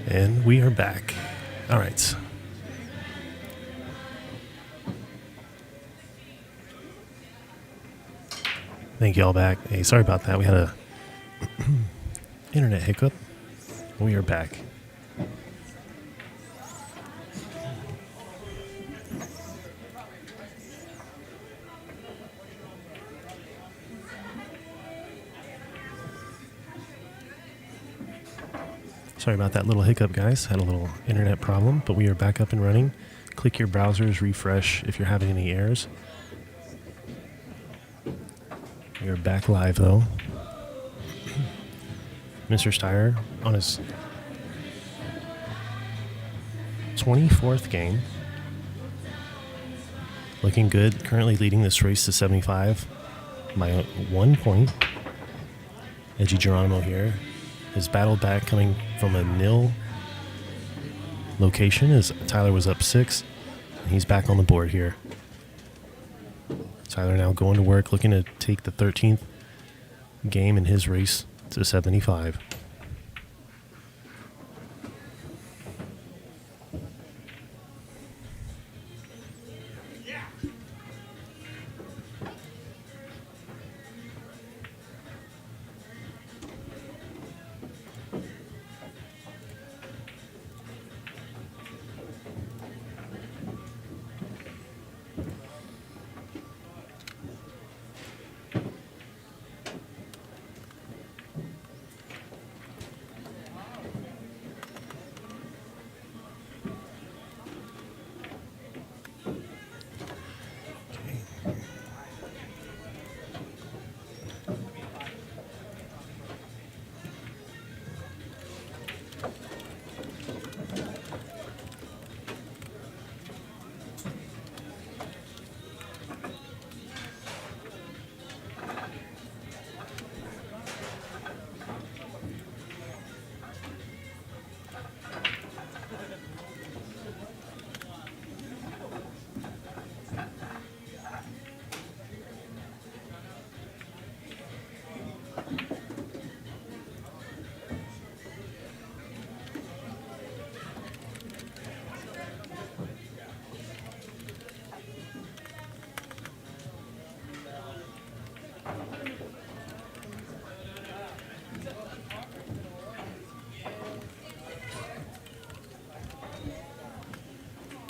And we are back. All right. Thank you all back. Hey, sorry about that. We had a internet hiccup. We are back. Sorry about that little hiccup, guys. Had a little internet problem, but we are back up and running. Click your browsers, refresh if you're having any errors. We are back live, though. Mr. Styer on his 24th game. Looking good. Currently leading this race to 75 by 1 point. Edgy Geronimo here. His battle back coming from a nil location as Tyler was up 6. And he's back on the board here. Tyler now going to work, looking to take the 13th game in his race to 75.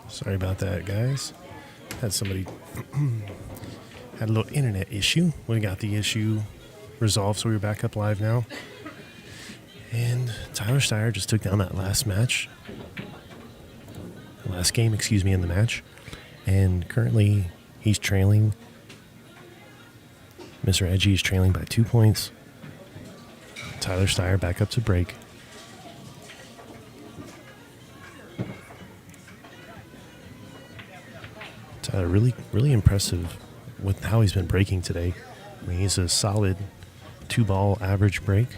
Sorry about that, guys. Had somebody had a little internet issue. We got the issue resolved, so we're back up live now. And Tyler Styer just took down that last game, in the match. And currently he's trailing. Mr. Edgy is trailing by 2 points. Tyler Styer back up to break. Really impressive with how he's been breaking today. I mean, he's a solid 2-ball average break.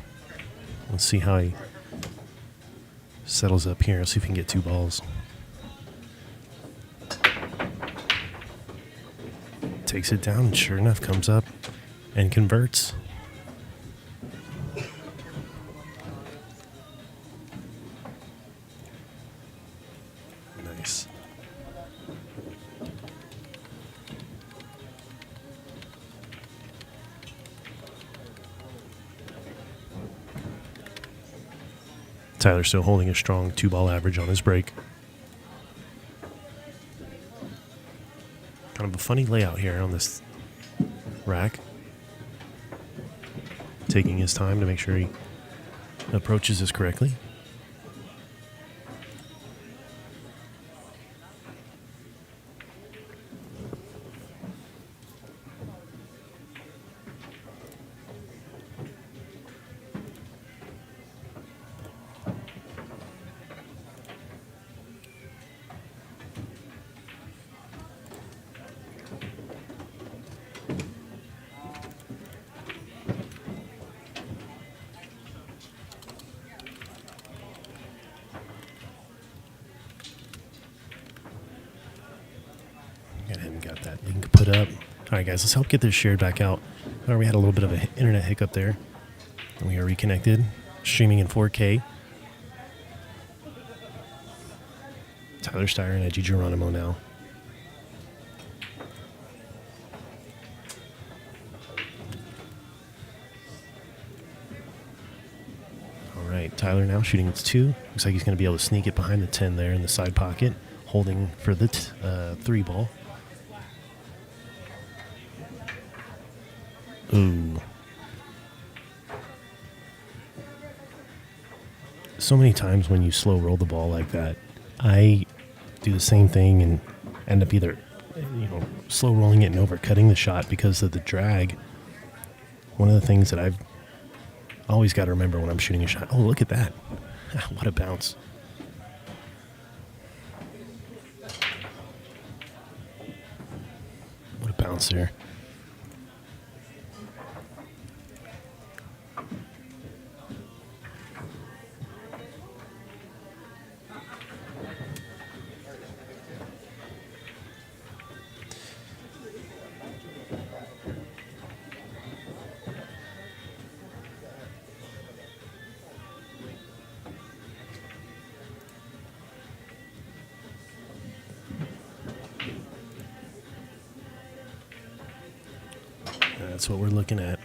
Let's see how he settles up here. Let's see if he can get 2 balls. Takes it down, and sure enough, comes up and converts. Nice. Tyler still holding a strong 2-ball average on his break. Kind of a funny layout here on this rack. Taking his time to make sure he approaches this correctly. And got that link put up. All right, guys, let's help get this shared back out. We had a little bit of an internet hiccup there. We are reconnected, streaming in 4K. Tyler Styer and Edgy Geronimo now. All right, Tyler now shooting its 2. Looks like he's going to be able to sneak it behind the 10 there in the side pocket, holding for the 3 ball. Ooh. So many times when you slow roll the ball like that, I do the same thing and end up either, slow rolling it and overcutting the shot because of the drag. One of the things that I've always got to remember when I'm shooting a shot. Oh, look at that. What a bounce. What a bounce there. That's what we're looking at.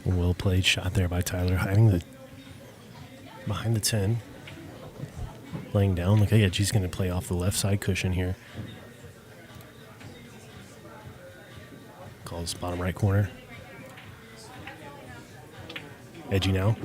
Well played shot there by Tyler, hiding behind the 10. Laying down. Look, Edgy's going to play off the left side cushion here. Calls bottom right corner. Edgy now.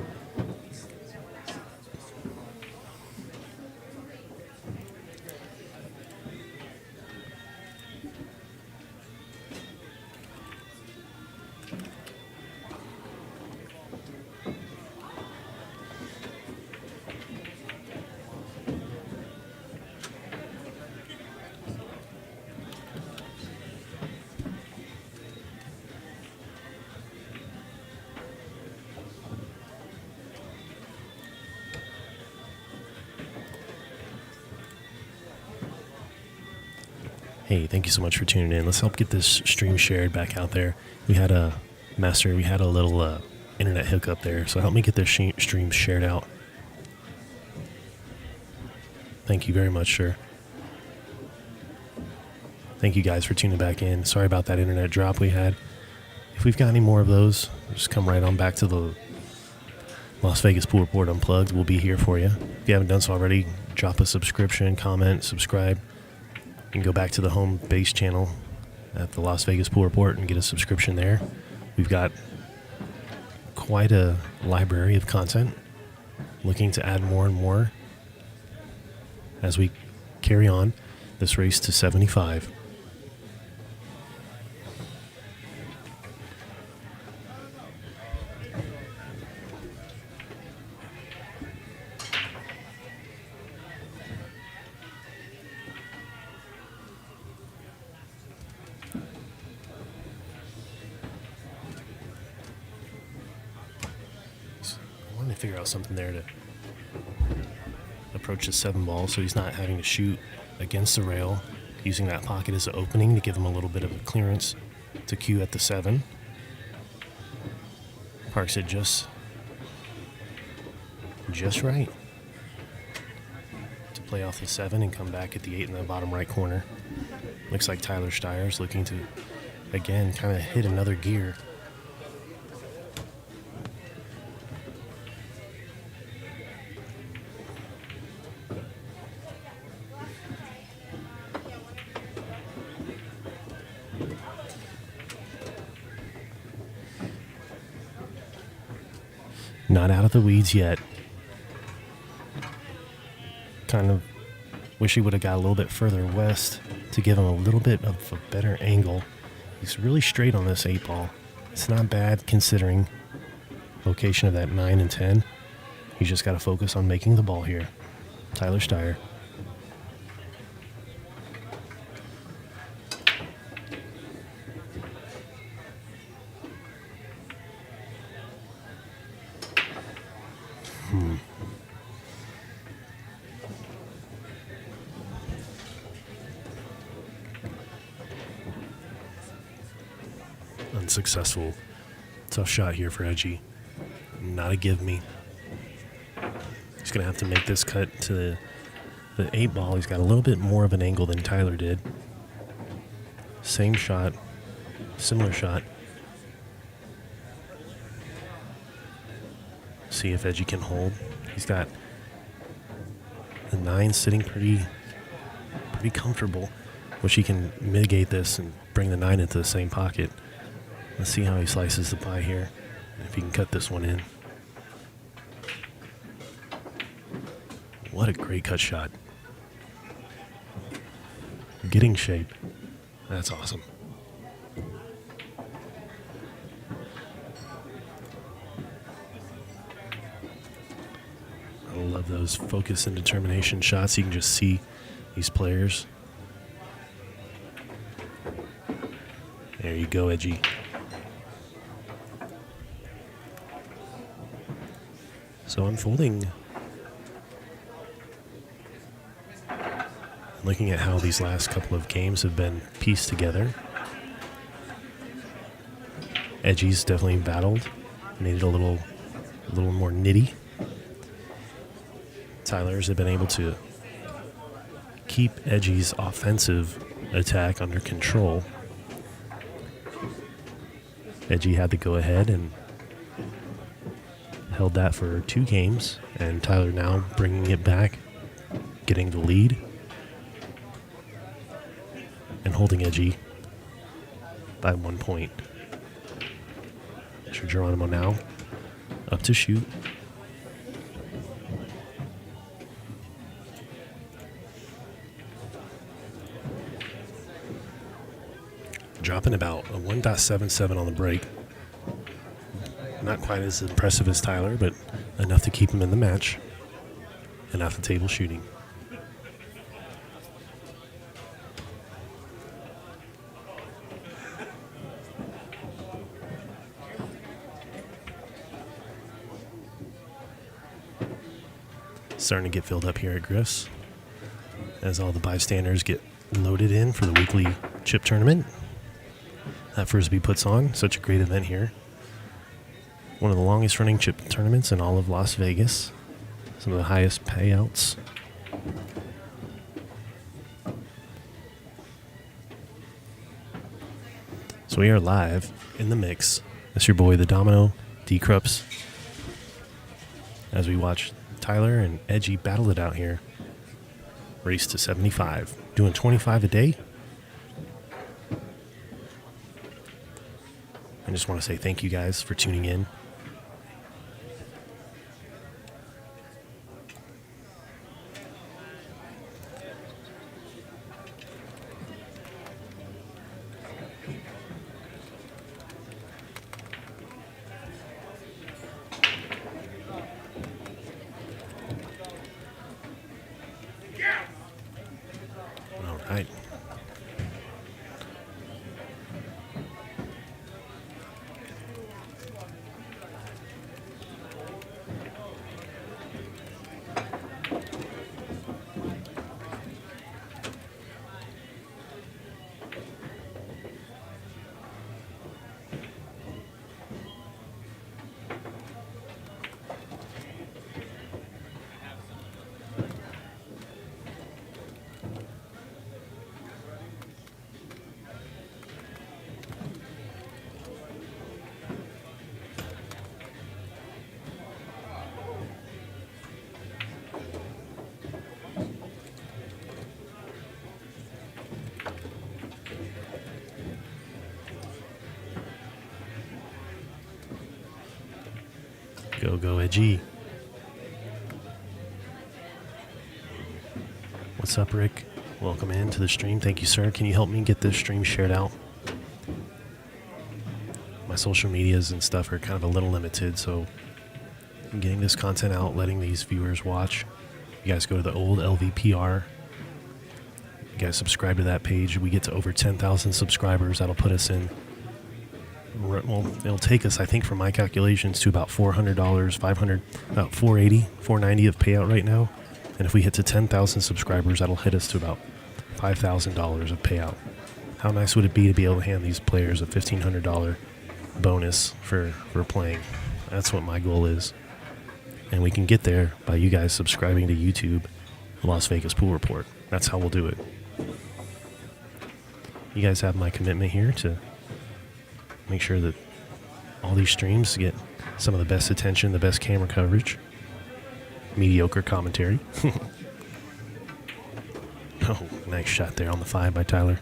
Hey, thank you so much for tuning in. Let's help get this stream shared back out there. We had a little internet hookup there, so help me get this stream shared out. Thank you very much, sir. Thank you guys for tuning back in. Sorry about that internet drop we had. If we've got any more of those, just come right on back to the Las Vegas Pool Report Unplugged. We'll be here for you. If you haven't done so already, drop a subscription, comment, subscribe. You can go back to the home base channel at the Las Vegas Pool Report and get a subscription there. We've got quite a library of content, looking to add more and more as we carry on this race to 75. Figure out something there to approach the 7 ball so he's not having to shoot against the rail, using that pocket as an opening to give him a little bit of a clearance to cue at the 7. Parks it just right to play off the 7 and come back at the 8 in the bottom right corner. Looks like Tyler Styer's looking to again kind of hit another gear. Not out of the weeds yet. Kind of wish he would have got a little bit further west to give him a little bit of a better angle. He's really straight on this 8 ball. It's not bad considering location of that 9 and 10. He's just got to focus on making the ball here. Tyler Styer. Unsuccessful. Tough shot here for Edgy. Not a give me. He's going to have to make this cut to the 8 ball. He's got a little bit more of an angle than Tyler did. Same shot. Similar shot. See if Edgy can hold. He's got the 9 sitting pretty comfortable, which he can mitigate this and bring the 9 into the same pocket. Let's see how he slices the pie here, if he can cut this one in. What a great cut shot. Getting shape. That's awesome. I love those focus and determination shots. You can just see these players. There you go, Edgy. So unfolding, looking at how these last couple of games have been pieced together. Edgy's definitely battled, made it a little more nitty. Tyler's have been able to keep Edgy's offensive attack under control. Edgy had to go ahead and held that for 2 games, and Tyler now bringing it back, getting the lead, and holding Edgy by 1 point. Mr. Geronimo now up to shoot. Dropping about a 1.77 on the break. Not quite as impressive as Tyler, but enough to keep him in the match and off the table shooting. Starting to get filled up here at Griff's as all the bystanders get loaded in for the weekly chip tournament that Frisbee puts on. Such a great event here. One of the longest running chip tournaments in all of Las Vegas. Some of the highest payouts. So we are live in the mix. That's your boy, the Domino, D-Krups. As we watch Tyler and Edgy battle it out here. Race to 75. Doing 25 a day. I just want to say thank you guys for tuning in. All right. Go, Edgy. What's up, Rick? Welcome into the stream. Thank you, sir. Can you help me get this stream shared out? My social medias and stuff are kind of a little limited, so I'm getting this content out, letting these viewers watch. You guys go to the old LVPR. You guys subscribe to that page. We get to over 10,000 subscribers. That'll put us in. Well, it'll take us, I think, from my calculations, to about $400, $500, about $480, $490 of payout right now. And if we hit to 10,000 subscribers, that'll hit us to about $5,000 of payout. How nice would it be to be able to hand these players a $1,500 bonus for playing? That's what my goal is. And we can get there by you guys subscribing to YouTube, Las Vegas Pool Report. That's how we'll do it. You guys have my commitment here to make sure that all these streams get some of the best attention, the best camera coverage, mediocre commentary. Oh, nice shot there on the 5 by Tyler.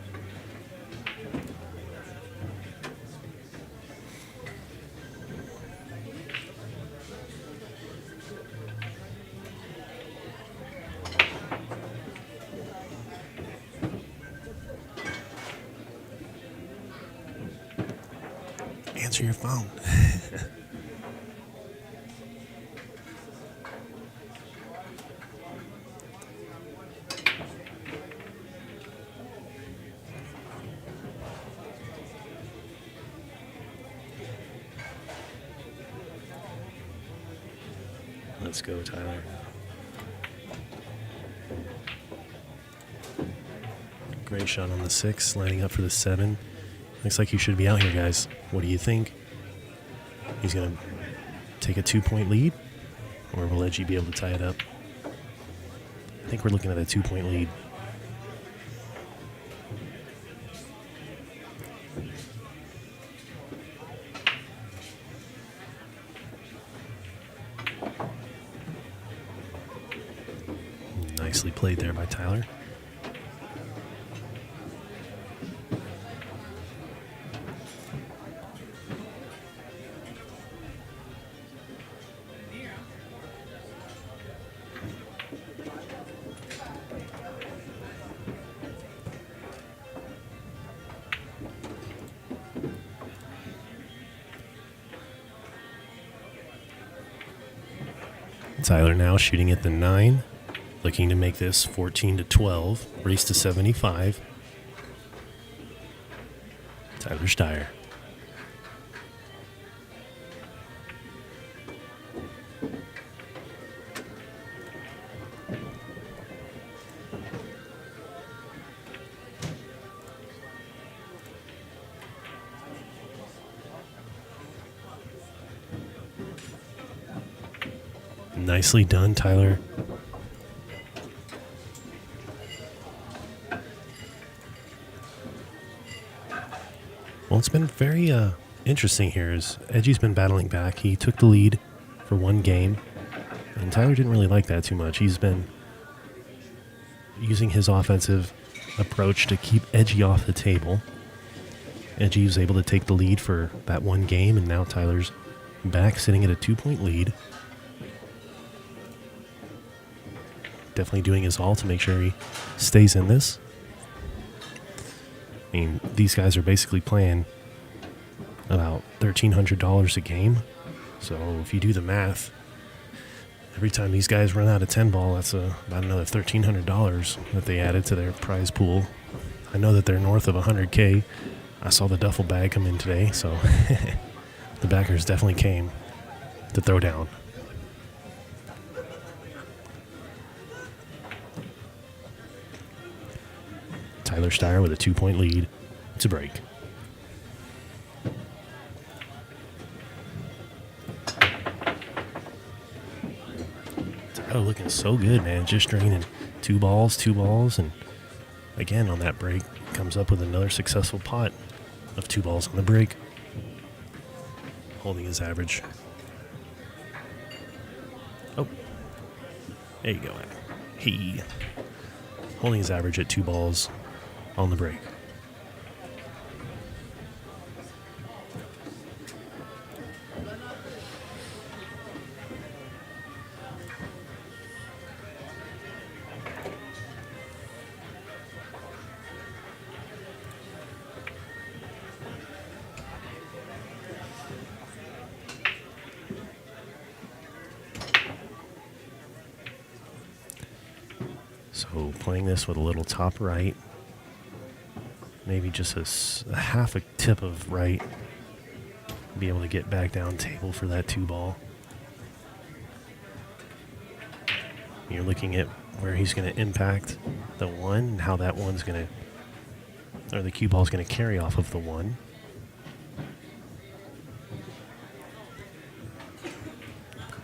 Answer your phone. Let's go, Tyler. Great shot on the 6, lining up for the 7. Looks like you should be out here, guys. What do you think? He's going to take a 2-point lead? Or will Edgy be able to tie it up? I think we're looking at a 2-point lead. Nicely played there by Tyler. Tyler now shooting at the 9, looking to make this 14-12, race to 75. Tyler Styer. Nicely done, Tyler. Well, it's been very interesting here as Edgy's been battling back. He took the lead for one game, and Tyler didn't really like that too much. He's been using his offensive approach to keep Edgy off the table. Edgy was able to take the lead for that one game, and now Tyler's back sitting at a 2-point lead. Definitely doing his all to make sure he stays in this. I mean, these guys are basically playing about $1,300 a game. So if you do the math, every time these guys run out of 10 ball, that's about another $1,300 that they added to their prize pool. I know that they're north of 100K. I saw the duffel bag come in today, so the backers definitely came to throw down. Tyler Styer with a 2-point lead to break. Tyler looking so good, man. Just draining two balls, and again on that break comes up with another successful pot of 2 balls on the break, holding his average. Oh, there you go. He holding his average at 2 balls on the break. So playing this with a little top right, maybe just a half a tip of right, be able to get back down table for that 2 ball. You're looking at where he's going to impact the 1 and how that one's going to Or the cue ball is going to carry off of the 1.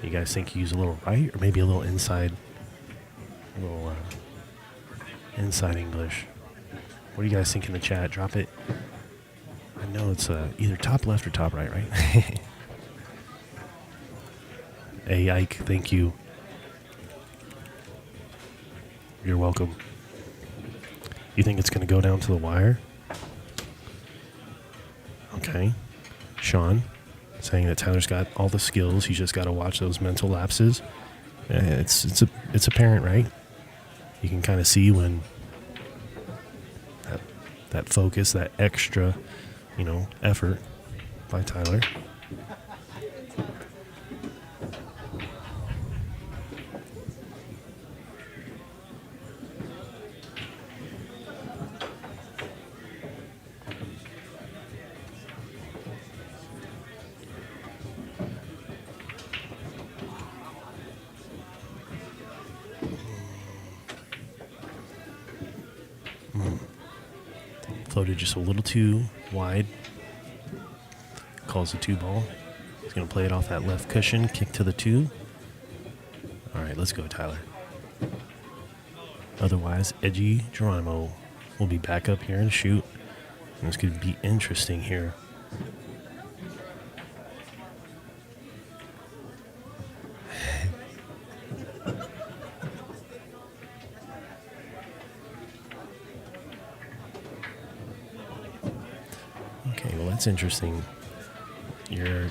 You guys think you use a little right or maybe a little inside? A little inside English. What do you guys think in the chat? Drop it. I know it's either top left or top right, right? Hey, Ike, thank you. You're welcome. You think it's going to go down to the wire? Okay. Sean saying that Tyler's got all the skills. He's just got to watch those mental lapses. It's apparent, right? You can kind of see when that focus, that extra, effort by Tyler. Floated just a little too wide. Calls the 2 ball. He's going to play it off that left cushion, kick to the 2. All right, let's go, Tyler. Otherwise, Edgy Geronimo will be back up here and shoot. And it's going to be interesting here. Okay, well, that's interesting. You're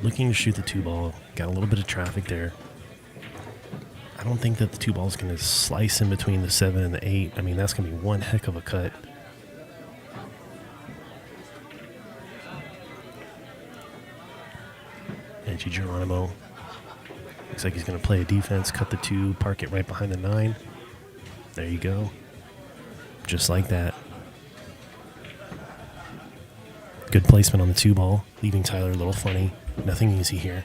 looking to shoot the 2 ball. Got a little bit of traffic there. I don't think that the 2 ball is going to slice in between the 7 and the 8. I mean, that's going to be one heck of a cut. Edgy Geronimo. Looks like he's going to play a defense, cut the 2, park it right behind the 9. There you go. Just like that. Good placement on the 2 ball, leaving Tyler a little funny. Nothing easy here.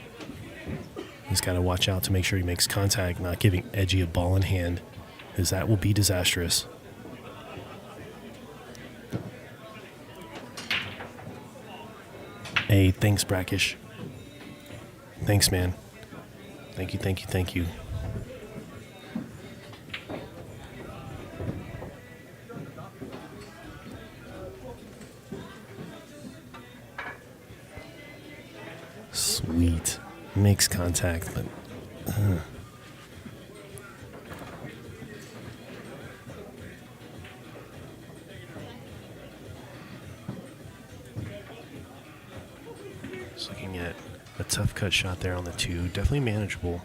He's got to watch out to make sure he makes contact, not giving Edgy a ball in hand, because that will be disastrous. Hey, thanks, Brackish. Thanks, man. Thank you, thank you, thank you. Sweet. Makes contact, but... Just looking at a tough cut shot there on the 2. Definitely manageable.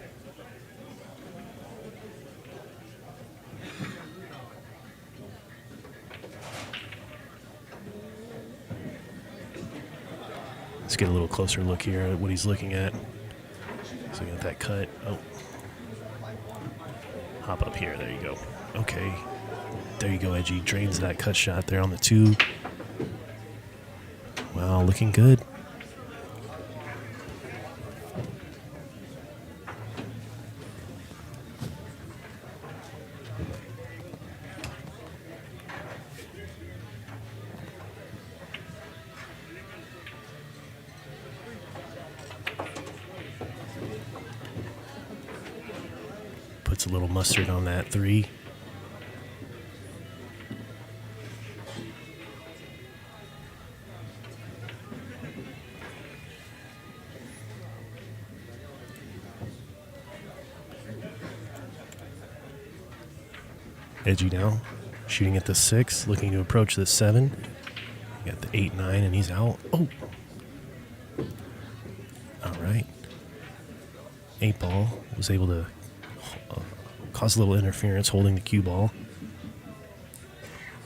Let's get a little closer look here at what he's looking at. So we got that cut. Oh. Hop up here. There you go. Okay. There you go, Edgy. Drains that cut shot there on the 2. Wow, looking good. Puts a little mustard on that 3. Edgy now, shooting at the 6, looking to approach the 7. You got the 8, 9, and he's out. Oh! All right. 8 ball was able to cause a little interference holding the cue ball.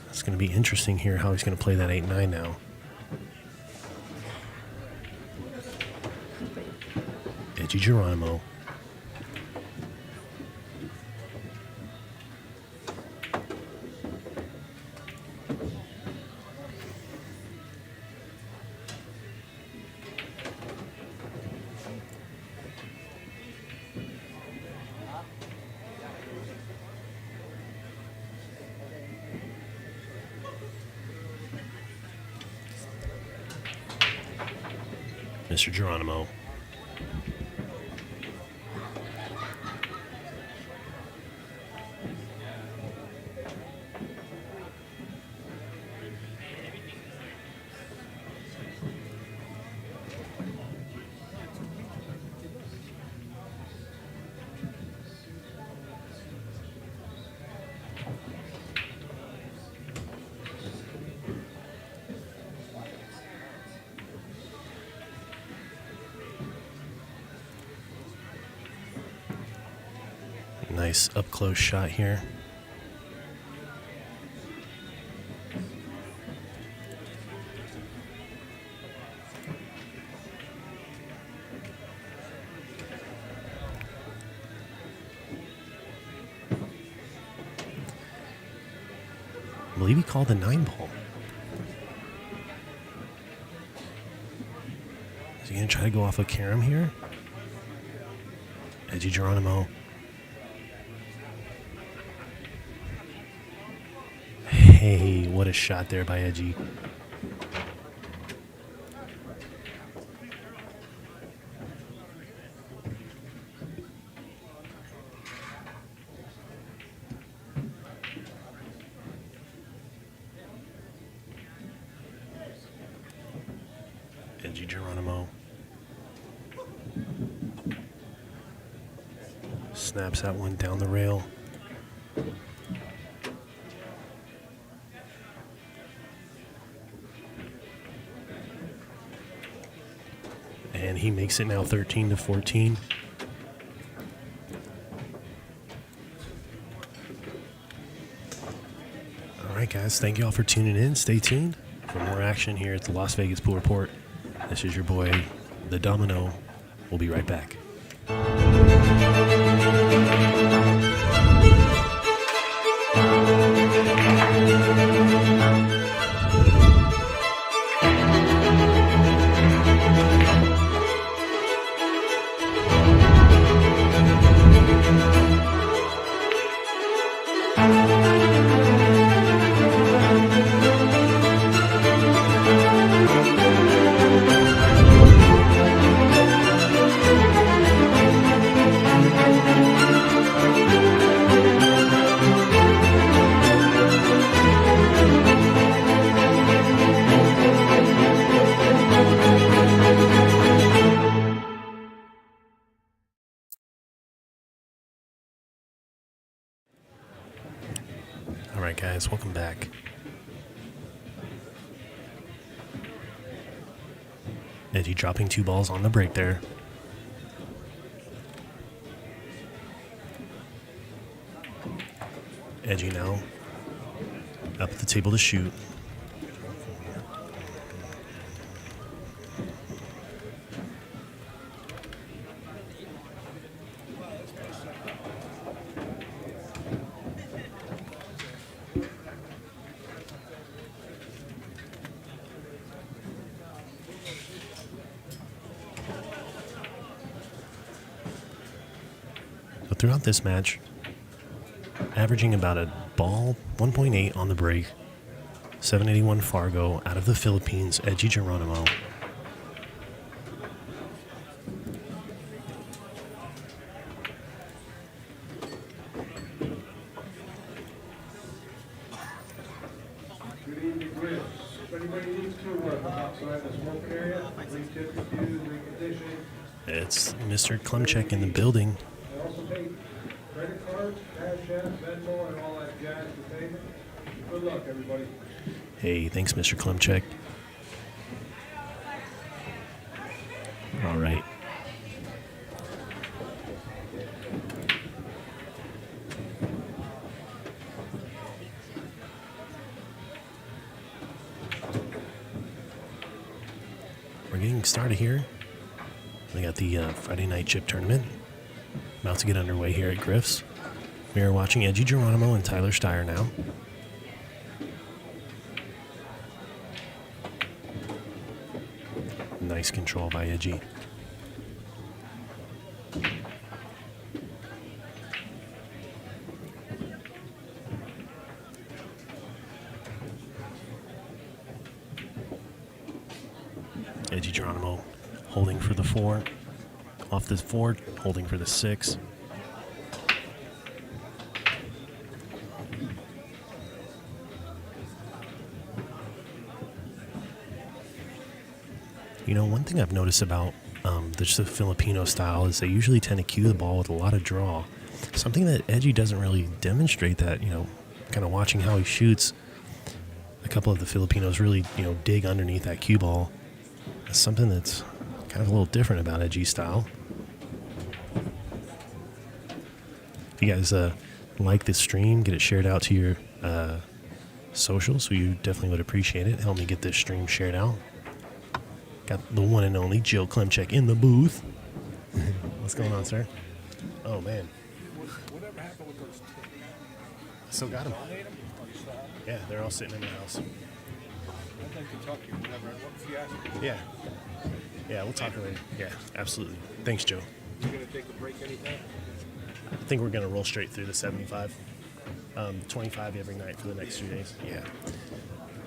It's going to be interesting here how he's going to play that 8, 9 now. Edgy Geronimo. Mr. Geronimo. Nice up close shot here. I believe he called the 9 ball. Is he going to try to go off of Karam here? Edgy Geronimo. Hey, what a shot there by Edgy. Edgy Geronimo. Snaps that one down the rail. And he makes it now 13-14. All right, guys. Thank you all for tuning in. Stay tuned for more action here at the Las Vegas Pool Report. This is your boy, the Domino. We'll be right back. All right, guys, welcome back. Edgy dropping 2 balls on the break there. Edgy now up at the table to shoot. Throughout this match, averaging about a ball 1.8 on the break, 781 Fargo out of the Philippines, Edgy Geronimo. Good evening, Chris. If anybody needs to work outside the smoking area, please get confused, recondition. It's Mr. Klemchek in the building. They also take credit cards, Cash App, Venmo, and all that jazz for payment. Good luck, everybody. Hey, thanks, Mr. Klemchek. All right. We're getting started here. We got the Friday night chip tournament about to get underway here at Griff's. We are watching Edgy Geronimo and Tyler Styer now. Nice control by Edgy. Edgy Geronimo holding for the 4. Off the 4, holding for the 6. You know, one thing I've noticed about the Filipino style is they usually tend to cue the ball with a lot of draw. Something that Edgy doesn't really demonstrate that, you know, kind of watching how he shoots. A couple of the Filipinos really, you know, dig underneath that cue ball. It's something that's kind of a little different about Edgy style. If you guys like this stream, get it shared out to your socials. We definitely would appreciate it. Help me get this stream shared out. Got the one and only Joe Klemchek in the booth. What's going on, sir? Oh, man. Whatever happened with those two? Still got them. Donate them? Or you still have them? Yeah, they're all sitting in the house. I'd like to talk to you whenever. What if you ask me? Yeah. Yeah, we'll talk later. Yeah, absolutely. Thanks, Joe. You going to take a break anytime? I think we're going to roll straight through the 75. 25 every night for the next 2 days. Yeah.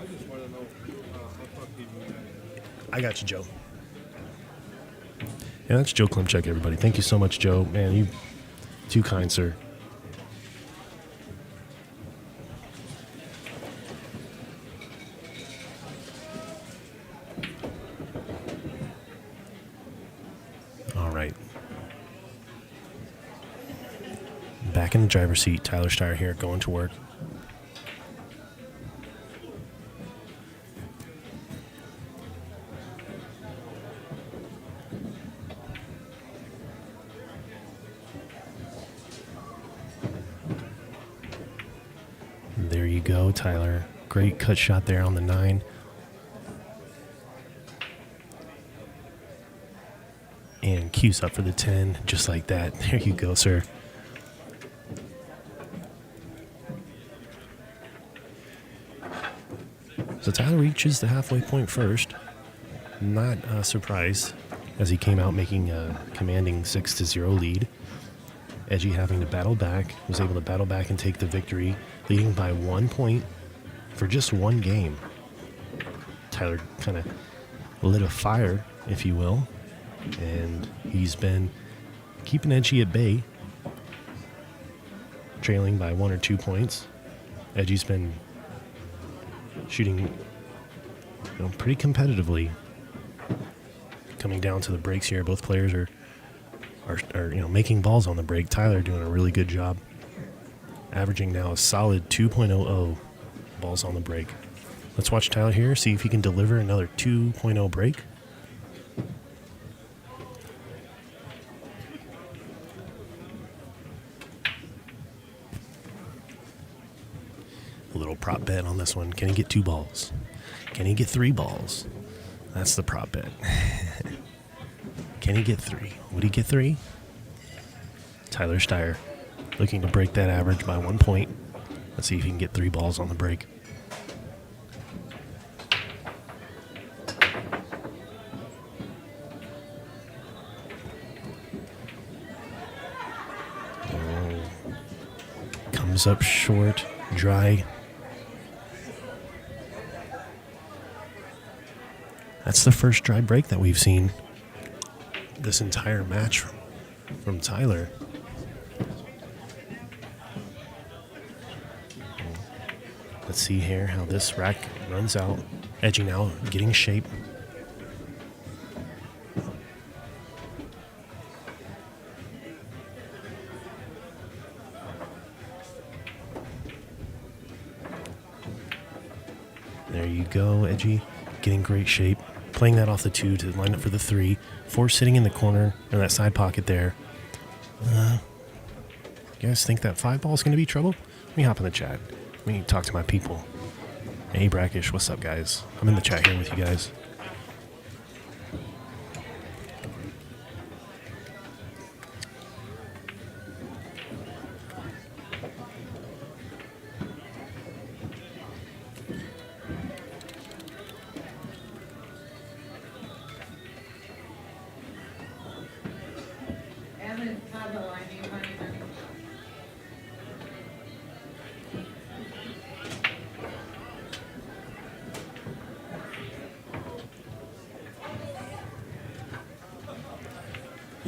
I just want to know how tough you do that. I got you, Joe. Yeah, that's Joe Klemchek, everybody. Thank you so much, Joe. Man, you too kind, sir. All right. Back in the driver's seat, Tyler Styer here, going to work. There you go, Tyler. Great cut shot there on the 9. And cues up for the 10, just like that. There you go, sir. So Tyler reaches the halfway point first. Not surprised, as he came out making a commanding 6-0 lead. Edgy having to battle back, was able to battle back and take the victory, leading by 1 point for just one game. Tyler kind of lit a fire, if you will, and he's been keeping Edgy at bay, trailing by 1 or 2 points. Edgy's been shooting, you know, pretty competitively. Coming down to the breaks here, both players are you know, making balls on the break. Tyler doing a really good job, averaging now a solid 2.00 balls on the break. Let's watch Tyler here, see if he can deliver another 2.0 break. A little prop bet on this one. Can he get 2 balls? Can he get 3 balls? That's the prop bet. Can he get 3? Would he get 3? Tyler Styer looking to break that average by 1 point. Let's see if he can get 3 balls on the break. Oh. Comes up short, dry. That's the first dry break that we've seen this entire match from Tyler. Let's see here how this rack runs out. Edgy now getting shape. There you go, Edgy. Getting great shape. Playing that off the 2 to line up for the 3. 4 sitting in the corner in that side pocket there. You guys think that 5 ball is going to be trouble? Let me hop in the chat. Let me talk to my people. Hey, Brackish, what's up, guys? I'm in the chat here with you guys.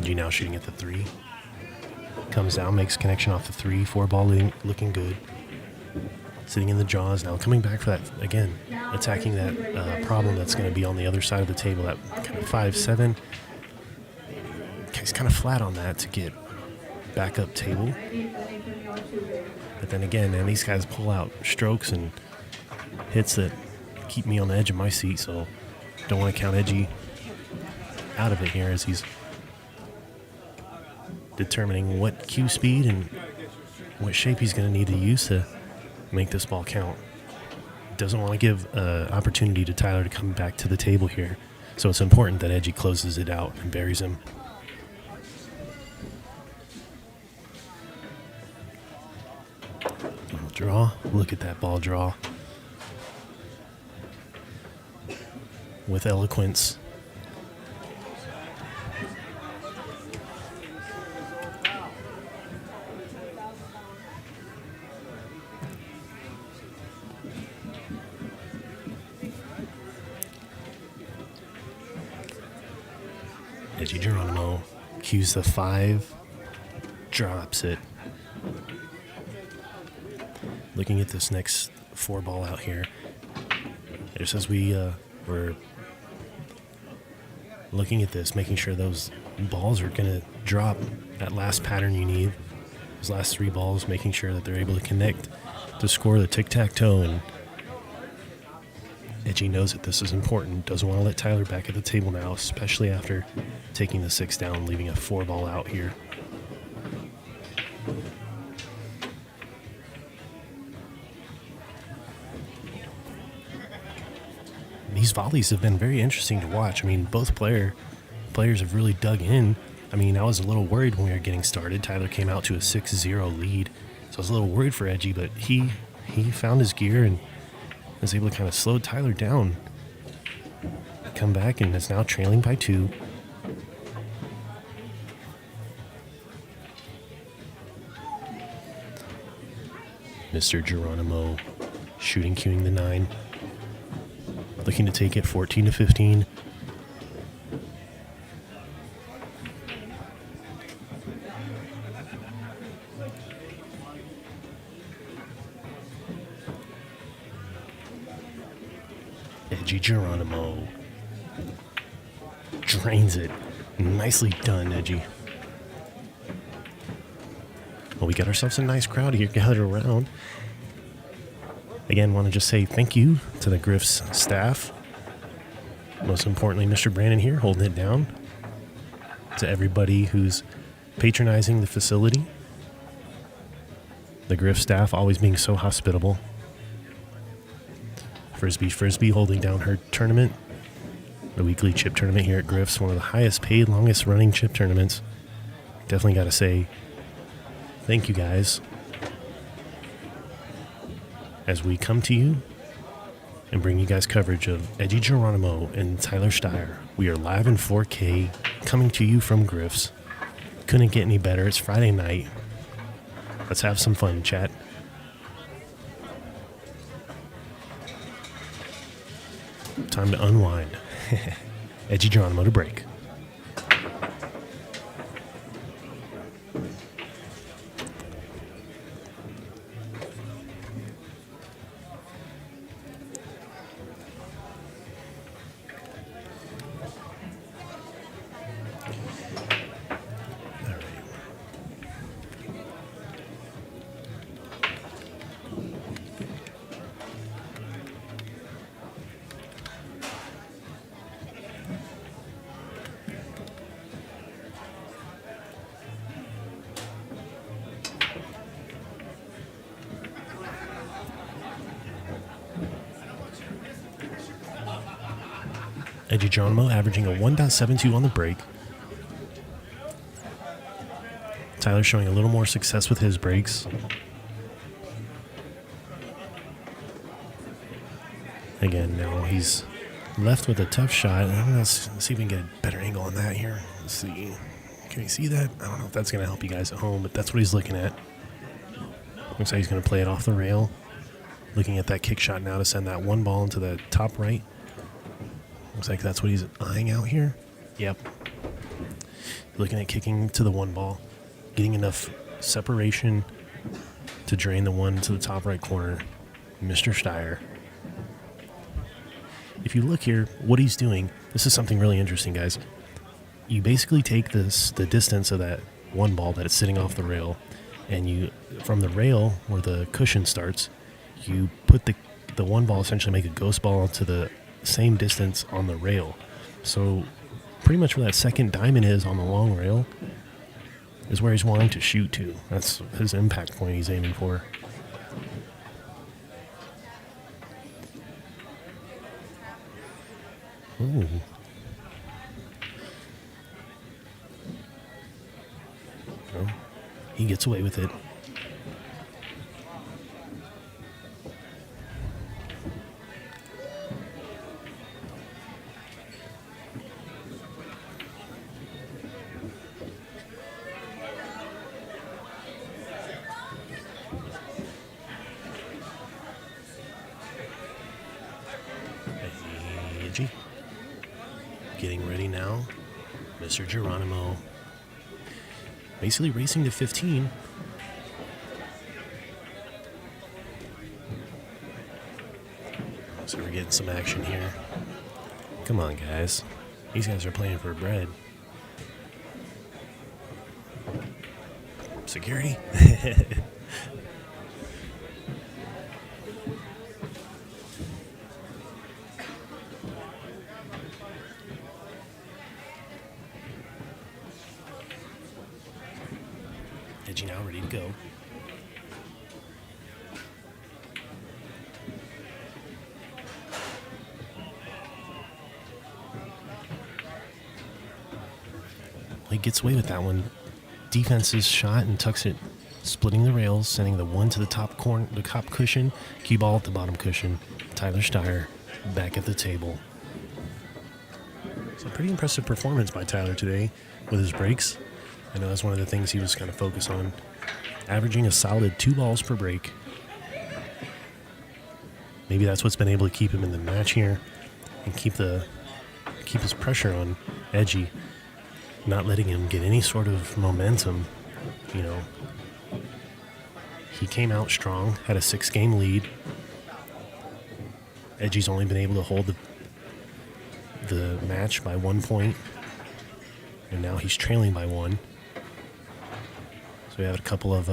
Edgy now shooting at the 3. Comes down, makes connection off the 3. 4 ball looking good. Sitting in the jaws now, coming back for that again, attacking that problem that's going to be on the other side of the table. That kind of 5-7. He's kind of flat on that to get back up table. But then again, man, these guys pull out strokes and hits that keep me on the edge of my seat. So don't want to count Edgy out of it here as he's determining what cue speed and what shape he's going to need to use to make this ball count. Doesn't want to give opportunity to Tyler to come back to the table here. So it's important that Edgy closes it out and buries him. Little draw. Look at that ball draw. With eloquence. Edgy Geronimo cues the 5, drops it. Looking at this next 4 ball out here, just as we're looking at this, making sure those balls are going to drop that last pattern you need. Those last 3 balls, making sure that they're able to connect to score the tic-tac-toe. And Edgy knows that this is important. Doesn't want to let Tyler back at the table now, especially after taking the 6 down, leaving a 4 ball out here. These volleys have been very interesting to watch. I mean, both players have really dug in. I mean, I was a little worried when we were getting started. Tyler came out to a 6-0 lead, so I was a little worried for Edgy, but he found his gear and was able to kind of slow Tyler down. Come back and is now trailing by 2. Mr. Geronimo shooting, cueing the 9. Looking to take it 14-15. Edgy Geronimo drains it. Nicely done, Edgy. Well, we got ourselves a nice crowd here gathered around. Again, want to just say thank you to the Griff's staff. Most importantly, Mr. Brandon here holding it down. To everybody who's patronizing the facility. The Griff staff always being so hospitable. Frisbee holding down her tournament. The weekly chip tournament here at Griff's, one of the highest paid, longest running chip tournaments. Definitely got to say thank you guys. As we come to you and bring you guys coverage of Edgy Geronimo and Tyler Styer. We are live in 4K, coming to you from Griff's. Couldn't get any better. It's Friday night. Let's have some fun, chat. Time to unwind. Edgy Geronimo to break. Edgy Geronimo averaging a 1.72 on the break. Tyler showing a little more success with his breaks. Again, now he's left with a tough shot. Let's see if we can get a better angle on that here. Let's see. Can you see that? I don't know if that's going to help you guys at home, but that's what he's looking at. Looks like he's going to play it off the rail. Looking at that kick shot now to send that 1 ball into the top right. Looks like that's what he's eyeing out here. Yep. Looking at kicking to the one ball, getting enough separation to drain the one to the top right corner. Mr. Styer. If you look here, what he's doing, this is something really interesting, guys. You basically take the distance of that one ball that is sitting off the rail, and you, from the rail where the cushion starts, you put the one ball, essentially make a ghost ball to the same distance on the rail. So pretty much where that second diamond is on the long rail is where he's wanting to shoot to. That's his impact point he's aiming for. Ooh. Oh, he gets away with it. Edgy. Getting ready now. Mr. Geronimo. Basically racing to 15. So we're getting some action here. Come on, guys. These guys are playing for bread. Security? Edgy now ready to go. Well, he gets away with that one. Defense's shot and tucks it, splitting the rails, sending the one to the top corner, the top cushion, cue ball at the bottom cushion. Tyler Styer back at the table. It's a pretty impressive performance by Tyler today with his breaks. I know that's one of the things he was kind of focused on. Averaging a solid 2 balls per break. Maybe that's what's been able to keep him in the match here and keep his pressure on Edgy, not letting him get any sort of momentum. You know, he came out strong, had a 6-game lead. Edgy's only been able to hold the match by 1 point, and now he's trailing by 1. So we have a couple of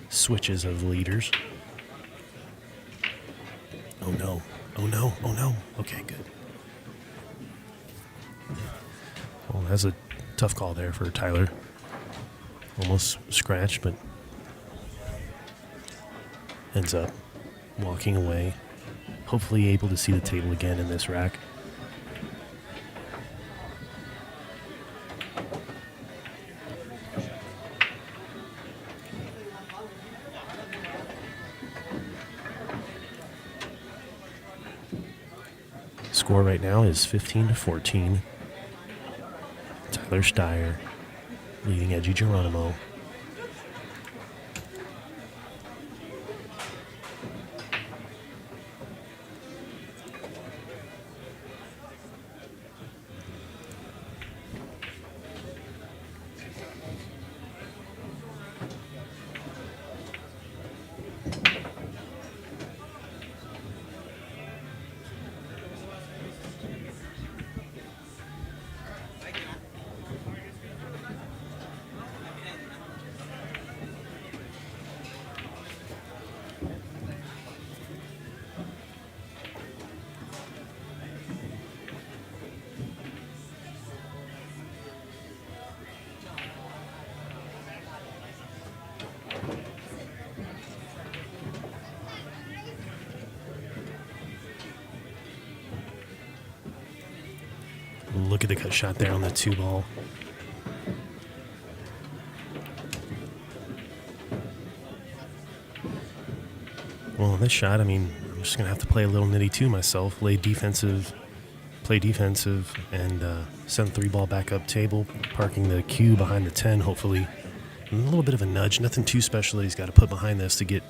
switches of leaders. Oh no, oh no, oh no. Okay, good. Well, that's a tough call there for Tyler. Almost scratched, but ends up walking away. Hopefully able to see the table again in this rack. Score right now is 15-14. Tyler Styer leading Edgy Geronimo. Look at the cut shot there on the 2 ball. Well, this shot, I mean, I'm just going to have to play a little nitty-2 myself. Play defensive, and send 3 ball back up table, parking the cue behind the 10, hopefully. And a little bit of a nudge, nothing too special that he's got to put behind this to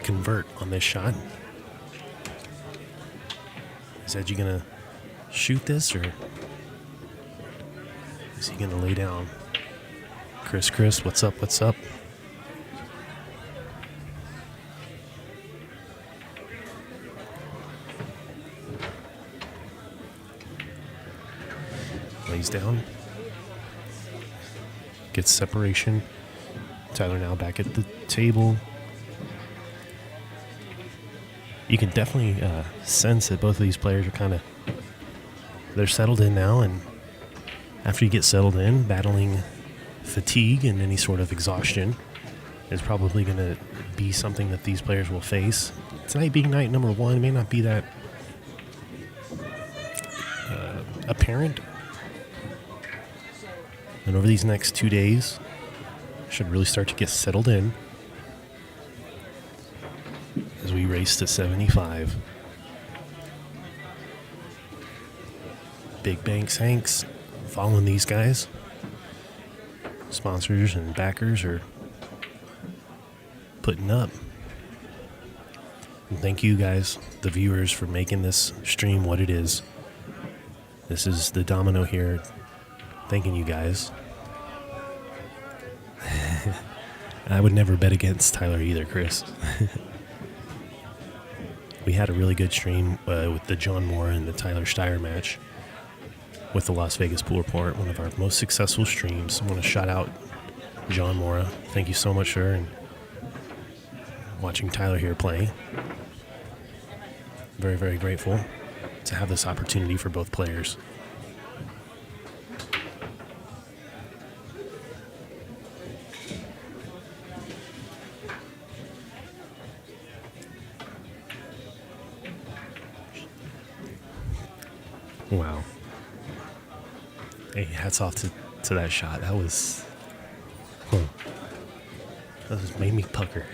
convert on this shot. Is Edgy going to shoot this, or is he going to lay down? Chris, what's up? What's up? Lays down. Gets separation. Tyler now back at the table. You can definitely sense that both of these players are they're settled in now, and after you get settled in, battling fatigue and any sort of exhaustion is probably going to be something that these players will face. Tonight being night number 1 may not be that apparent. And over these next 2 days, should really start to get settled in as we race to 75. Big Banks Hanks following these guys. Sponsors and backers are putting up. And thank you guys, the viewers, for making this stream what it is. This is the Domino here. Thanking you guys. I would never bet against Tyler either, Chris. We had a really good stream with the John Moore and the Tyler Styer match with the Las Vegas Pool Report, one of our most successful streams. I want to shout out John Moore. Thank you so much, sir, and watching Tyler here play. Very, very grateful to have this opportunity for both players. Wow. Hey, hats off to that shot. That was... That just made me pucker.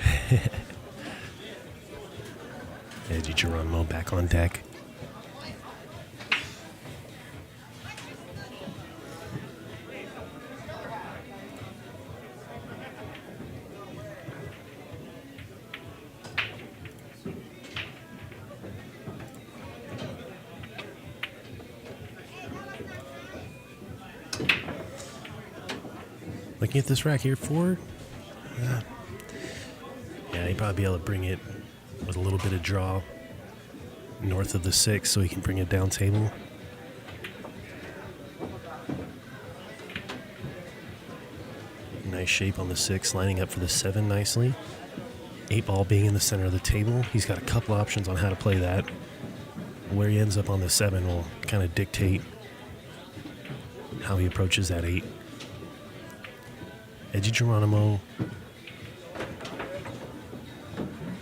Edgy Geronimo back on deck. Looking at this rack here, 4. Yeah, he'd probably be able to bring it with a little bit of draw north of the 6 so he can bring it down table. Nice shape on the 6, lining up for the 7 nicely. 8 ball being in the center of the table. He's got a couple options on how to play that. Where he ends up on the 7 will kind of dictate how he approaches that 8. Edgy Geronimo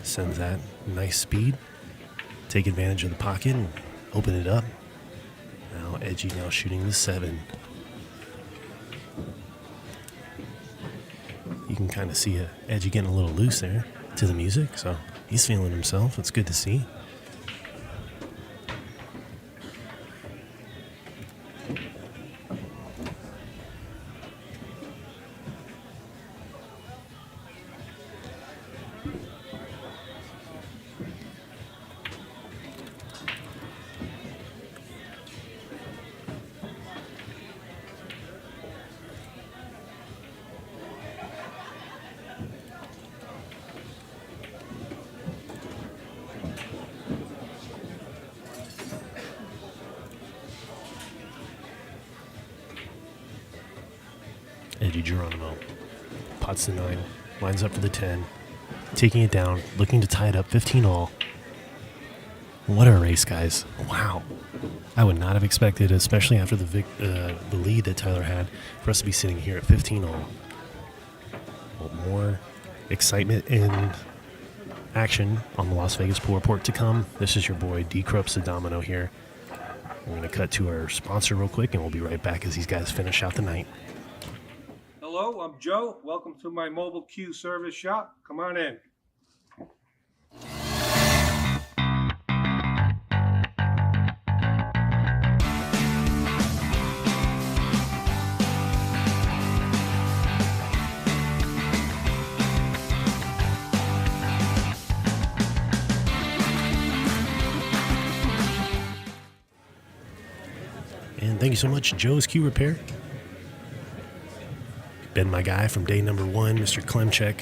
sends that. Nice speed. Take advantage of the pocket and open it up. Now Edgy now shooting the 7. You can kind of see Edgy getting a little loose there to the music, so he's feeling himself. It's good to see. Edgy Geronimo pots the 9, lines up for the 10, taking it down, looking to tie it up 15 all. What a race, guys. Wow. I would not have expected, especially after the lead that Tyler had, for us to be sitting here at 15 all. Well, more excitement and action on the Las Vegas Pool Report to come. This is your boy, D. Krups the Domino here. We're going to cut to our sponsor real quick, and we'll be right back as these guys finish out the night. Hello, I'm Joe. Welcome to my mobile queue service shop. Come on in. And thank you so much, Joe's Q Repair. Been my guy from day number 1, Mr. Klemchek.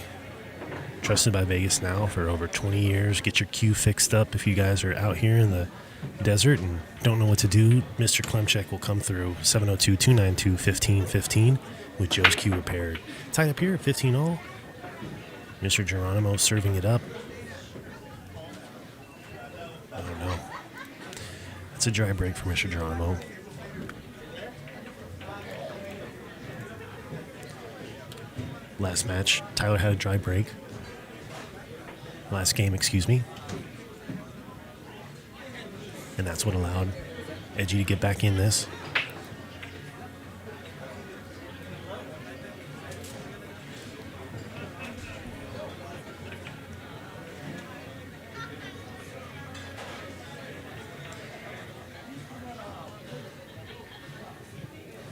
Trusted by Vegas now for over 20 years. Get your Q fixed up if you guys are out here in the desert and don't know what to do. Mr. Klemchek will come through 702-292-1515 with Joe's Q Repaired. Tied up here at 15 all. Mr. Geronimo serving it up. I don't know. It's a dry break for Mr. Geronimo. Last match, Tyler had a dry break. Last game, excuse me. And that's what allowed Edgy to get back in this.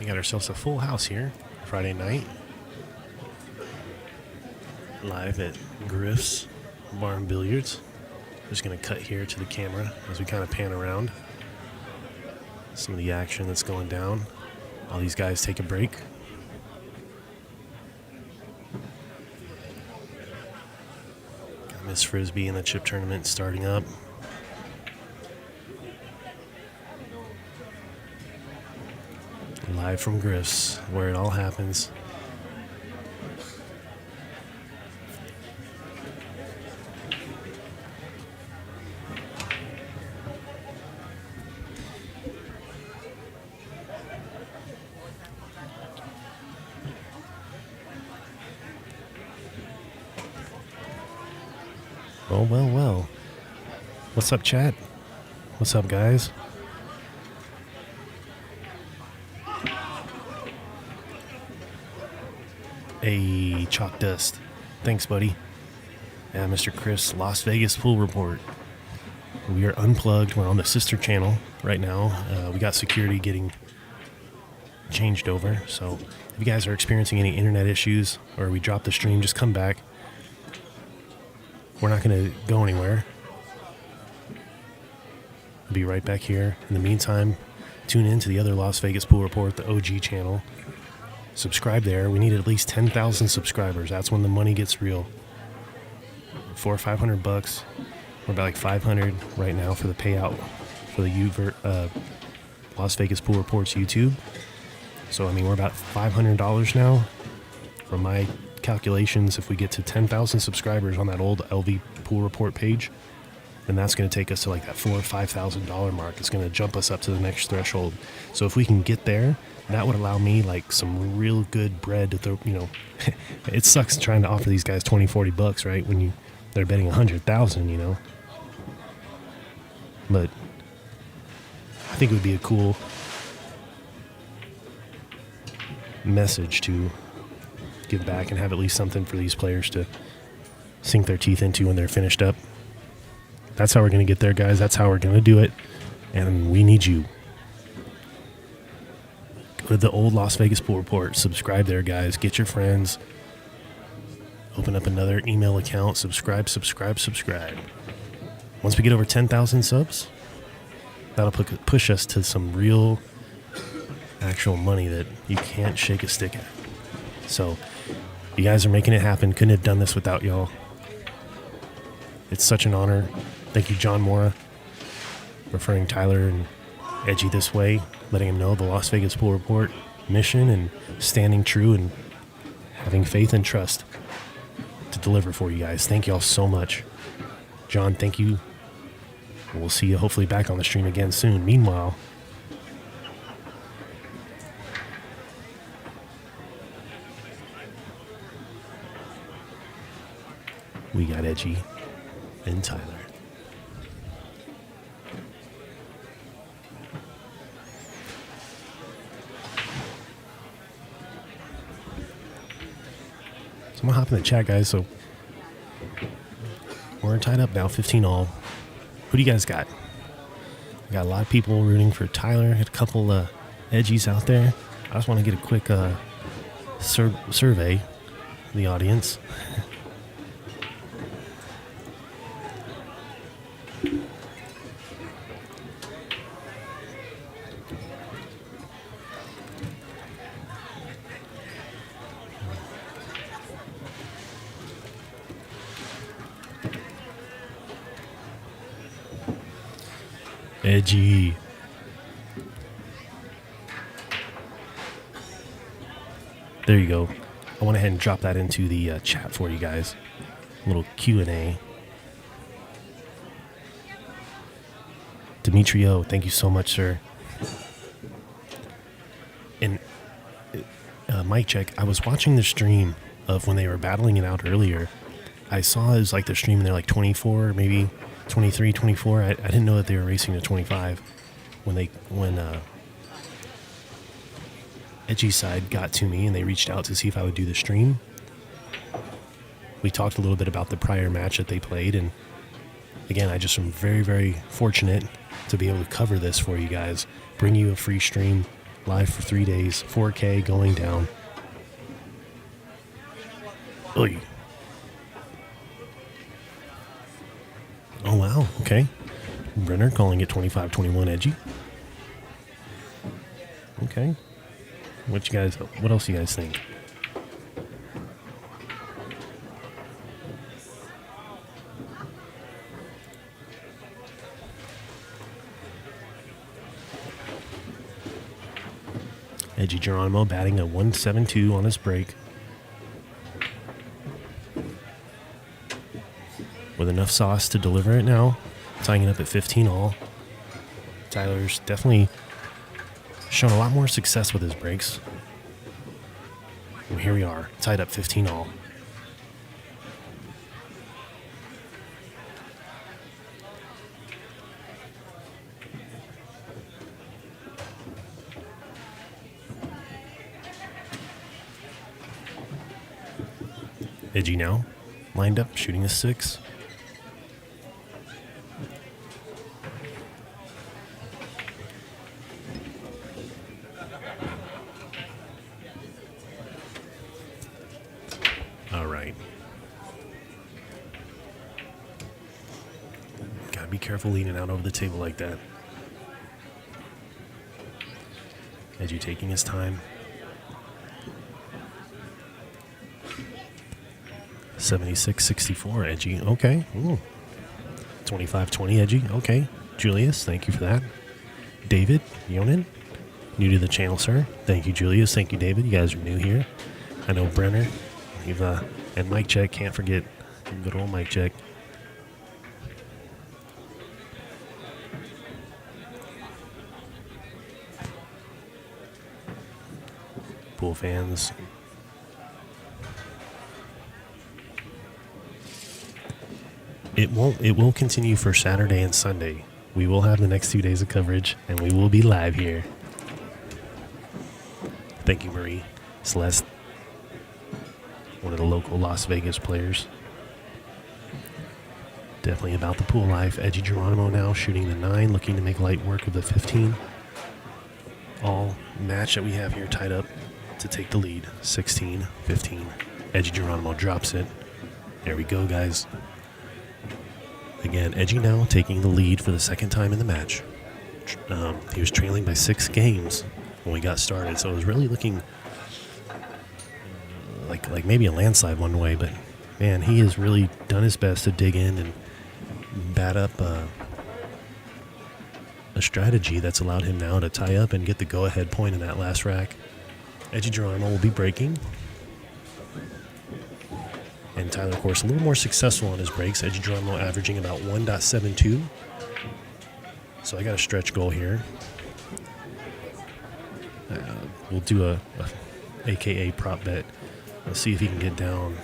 We got ourselves a full house here Friday night. Live at Griff's Barn Billiards. Just going to cut here to the camera as we kind of pan around some of the action that's going down. All these guys take a break. Got Miss Frisbee in the chip tournament starting up. Live from Griff's, where it all happens. Oh, well. What's up, chat? What's up, guys? Hey, Chalk Dust. Thanks, buddy. Yeah, Mr. Chris, Las Vegas Pool Report. We are unplugged. We're on the sister channel right now. We got security getting changed over. So if you guys are experiencing any internet issues or we drop the stream, just come back. We're not going to go anywhere. We'll be right back here. In the meantime, tune in to the other Las Vegas Pool Report, the OG channel. Subscribe there. We need at least 10,000 subscribers. That's when the money gets real. $400 or $500. We're about like 500 right now for the payout for the Las Vegas Pool Reports YouTube. So, I mean, we're about $500 now. From my calculations, if we get to 10,000 subscribers on that old LV Pool Report page, then that's going to take us to like that $4,000 or $5,000 mark. It's going to jump us up to the next threshold. So if we can get there, that would allow me like some real good bread to throw. You know, it sucks trying to offer these guys $20-$40, right? When they're betting 100,000, you know. But I think it would be a cool message to give back and have at least something for these players to sink their teeth into when they're finished up. That's how we're going to get there, guys. That's how we're going to do it. And we need you. Go to the old Las Vegas Pool Report. Subscribe there, guys. Get your friends. Open up another email account. Subscribe. Once we get over 10,000 subs, that'll push us to some real actual money that you can't shake a stick at. So you guys are making it happen. Couldn't have done this without y'all. It's such an honor. Thank you, John Mora, referring Tyler and Edgy this way, letting him know the Las Vegas Pool Report mission and standing true and having faith and trust to deliver for you guys. Thank you all so much. John, thank you. We'll see you hopefully back on the stream again soon. Meanwhile, we got Edgy and Tyler. So I'm going to hop in the chat, guys. So we're tied up now, 15 all. Who do you guys got? We got a lot of people rooting for Tyler. Had a couple Edgies out there. I just want to get a quick survey of the audience. Edgy. There you go. I went ahead and dropped that into the chat for you guys. A little Q&A. Demetrio, thank you so much, sir. And mic check, I was watching the stream of when they were battling it out earlier. I saw it was like they're streaming there like 24, maybe 23, 24. I didn't know that they were racing to 25 when Edgy side got to me and they reached out to see if I would do the stream. We talked a little bit about the prior match that they played, and again, I just am very, very fortunate to be able to cover this for you guys, bring you a free stream live for 3 days, 4K going down. Oy. Oh wow, okay. Brenner calling it 25-21 Edgy. Okay. What else you guys think? Edgy Geronimo batting a 172 on his break. With enough sauce to deliver it now. Tying it up at 15 all. Tyler's definitely shown a lot more success with his breaks. And here we are, tied up 15 all. Edgy now, lined up, shooting a 6. All right. Gotta be careful leaning out over the table like that. Edgy taking his time. 76-64, Edgy. Okay. 25-20, Edgy. Okay. Julius, thank you for that. David, Yonan, new to the channel, sir. Thank you, Julius. Thank you, David. You guys are new here. I know Brenner. And Mike Check, can't forget good old Mike Check. Pool fans. It will continue for Saturday and Sunday. We will have the next 2 days of coverage, and we will be live here. Thank you, Marie. Celeste, one of the local Las Vegas players. Definitely about the pool life. Edgy Geronimo now shooting the 9, looking to make light work of the 15. All match that we have here tied up to take the lead. 16-15. Edgy Geronimo drops it. There we go, guys. Again, Edgy now taking the lead for the second time in the match. He was trailing by 6 games when we got started, so it was really looking like maybe a landslide one way, but man, he has really done his best to dig in and bat up a strategy that's allowed him now to tie up and get the go-ahead point in that last rack. Edgy Geronimo will be breaking. And Tyler, of course, a little more successful on his breaks. Edgy Geronimo averaging about 1.72. So I got a stretch goal here. We'll do a AKA prop bet. Let's see if he can get down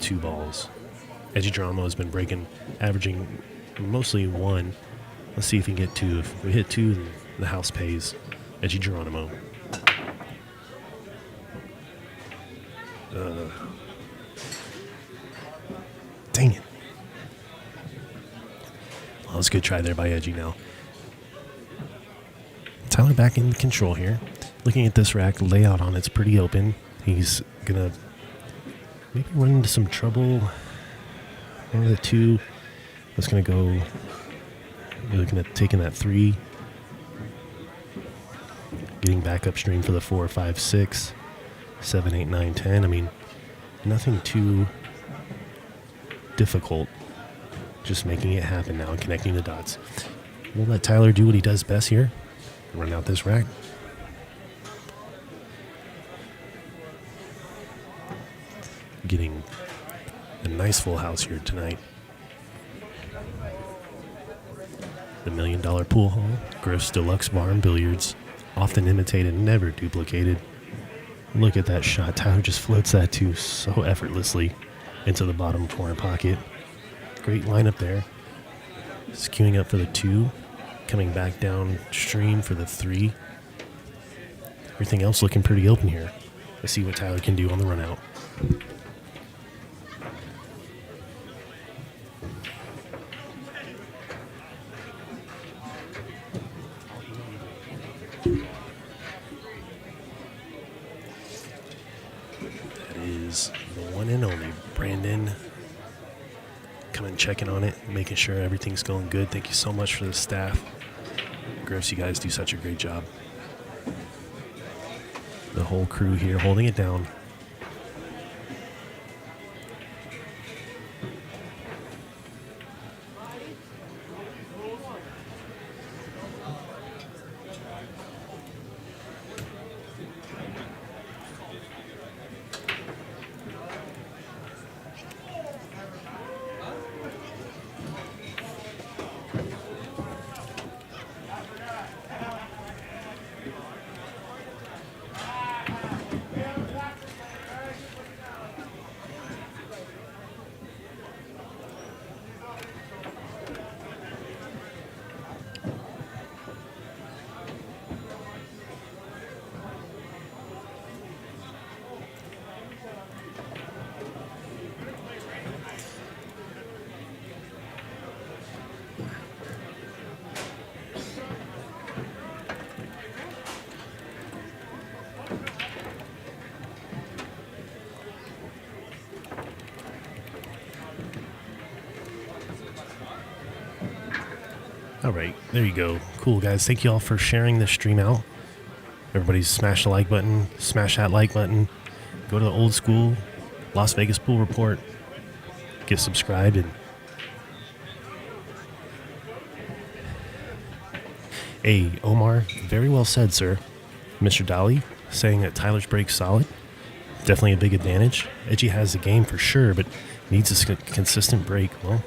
2 balls. Edgy Geronimo has been breaking, averaging mostly 1. Let's see if he can get 2. If we hit 2, then the house pays. Edgy Geronimo. Dang it. Well, that was a good try there by Edgy now. Tyler back in control here. Looking at this rack, layout on it's pretty open. He's going to maybe run into some trouble. One of the 2. That's going to go. You're looking at taking that 3. Getting back upstream for the 4, 5, 6, 7, 8, 9, 10. I mean, nothing too difficult. Just making it happen now and connecting the dots. We'll let Tyler do what he does best here. Run out this rack. Getting a nice full house here tonight. The $1 Million Pool Hall, Griff's Deluxe Bar and Billiards, often imitated, never duplicated. Look at that shot. Tyler just floats that too so effortlessly into the bottom corner pocket. Great lineup there. Just queuing up for the 2, coming back downstream for the 3. Everything else looking pretty open here. Let's see what Tyler can do on the run out. That is the one and only Brandon. Coming checking on it, making sure everything's going good. Thank you so much for the staff. Griffs, you guys do such a great job. The whole crew here holding it down. All right, there you go. Cool, guys. Thank you all for sharing this stream out. Everybody smash the like button, smash that like button. Go to the old school Las Vegas Pool Report. Get subscribed. And hey, Omar, very well said, sir. Mr. Dolly saying that Tyler's break's solid. Definitely a big advantage. Edgy has the game for sure, but needs a consistent break. Well,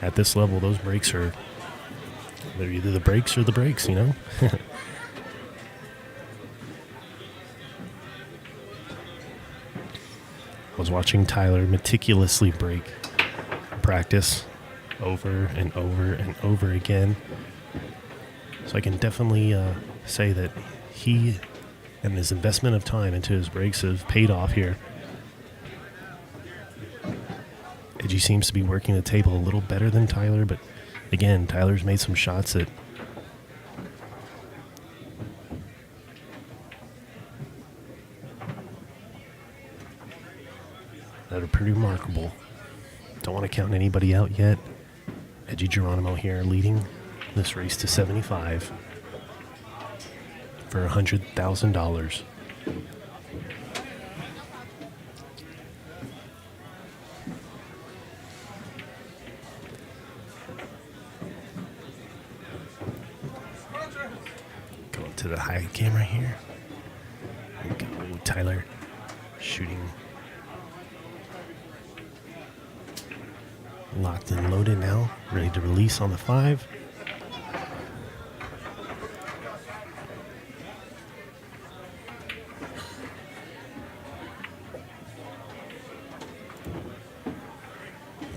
at this level, those breaks are, they're either the breaks or the breaks, you know? I was watching Tyler meticulously break practice over and over and over again. So I can definitely say that he and his investment of time into his breaks have paid off here. Edgy seems to be working the table a little better than Tyler, but again, Tyler's made some shots that are pretty remarkable. Don't want to count anybody out yet. Edgy Geronimo here leading this race to 75 for $100,000. Going to the high camera here. There we go. Tyler shooting. Locked and loaded now, ready to release on the 5.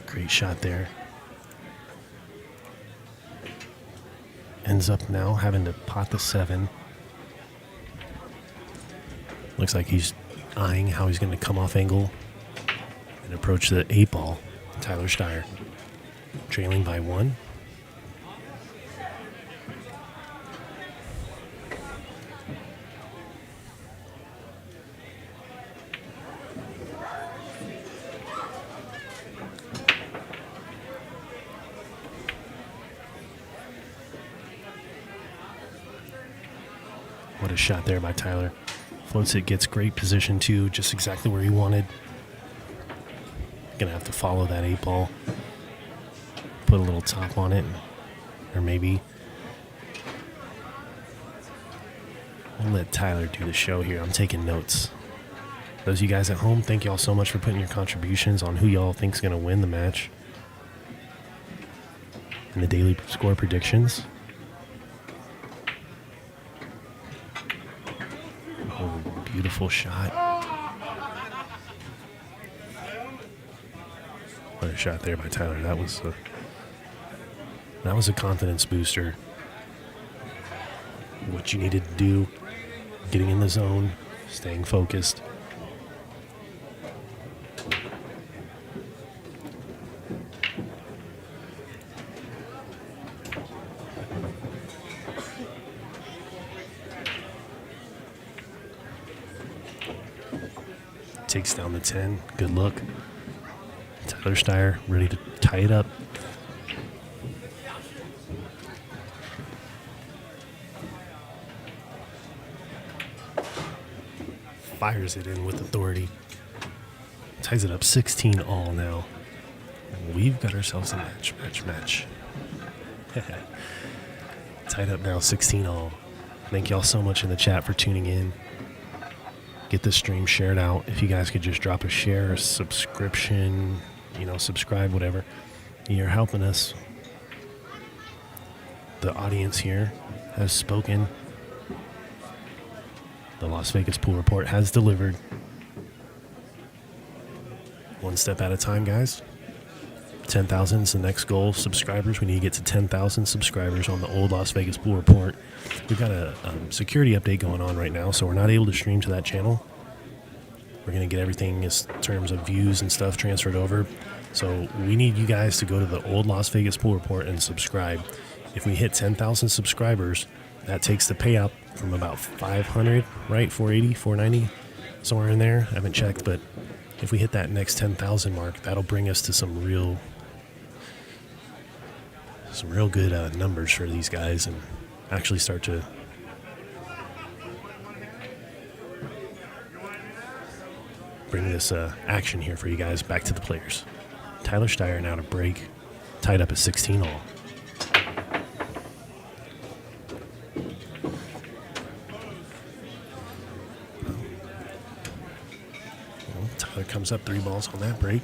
Great shot there. Ends up now having to pot the 7. Looks like he's eyeing how he's going to come off angle and approach the 8 ball. Tyler Styer trailing by 1. What a shot there by Tyler. Floats it, gets great position too, just exactly where he wanted. Gonna have to follow that 8-ball. Put a little top on it, or maybe I'll let Tyler do the show here. I'm taking notes. Those of you guys at home, thank y'all so much for putting your contributions on who y'all think's gonna win the match and the daily score predictions. Oh, beautiful shot. What a shot there by Tyler. That was a confidence booster. What you needed to do, getting in the zone, staying focused. Takes down the 10. Good look. Tyler Styer ready to tie it up. Fires it in with authority. Ties it up 16 all now. We've got ourselves a match. Tied up now 16 all. Thank y'all so much in the chat for tuning in. Get this stream shared out. If you guys could just drop a share, a subscription, subscribe, whatever. You're helping us. The audience here has spoken. The Las Vegas Pool Report has delivered. One step at a time, guys. 10,000 is the next goal. Subscribers, we need to get to 10,000 subscribers on the old Las Vegas Pool Report. We've got a security update going on right now, so we're not able to stream to that channel. We're going to get everything in terms of views and stuff transferred over. So we need you guys to go to the old Las Vegas Pool Report and subscribe. If we hit 10,000 subscribers, that takes the payout from about 500, right? 480, 490, somewhere in there. I haven't checked, but if we hit that next 10,000 mark, that'll bring us to some real good numbers for these guys and actually start to bring this action here for you guys back to the players. Tyler Styer now to break, tied up at 16 all. Well, Tyler comes up 3 balls on that break.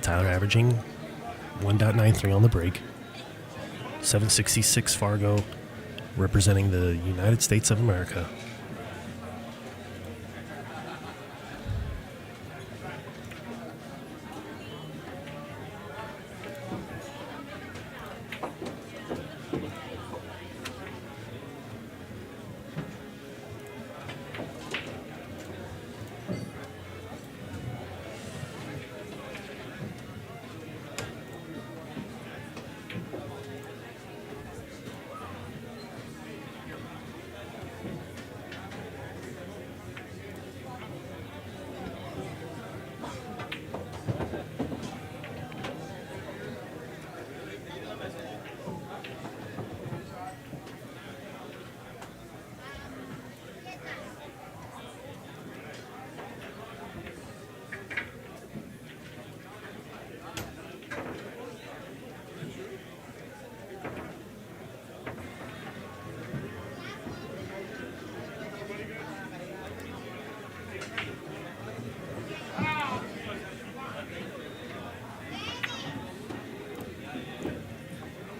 Tyler averaging 1.93 on the break. 766 Fargo, representing the United States of America.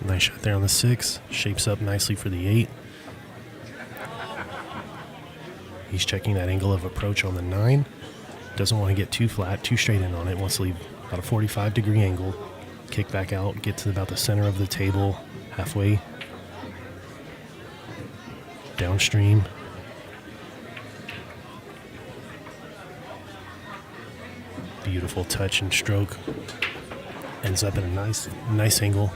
Nice shot there on the 6. Shapes up nicely for the 8. He's checking that angle of approach on the 9. Doesn't want to get too flat, too straight in on it. Wants to leave about a 45-degree angle. Kick back out, get to about the center of the table, halfway downstream. Beautiful touch and stroke. Ends up in a nice angle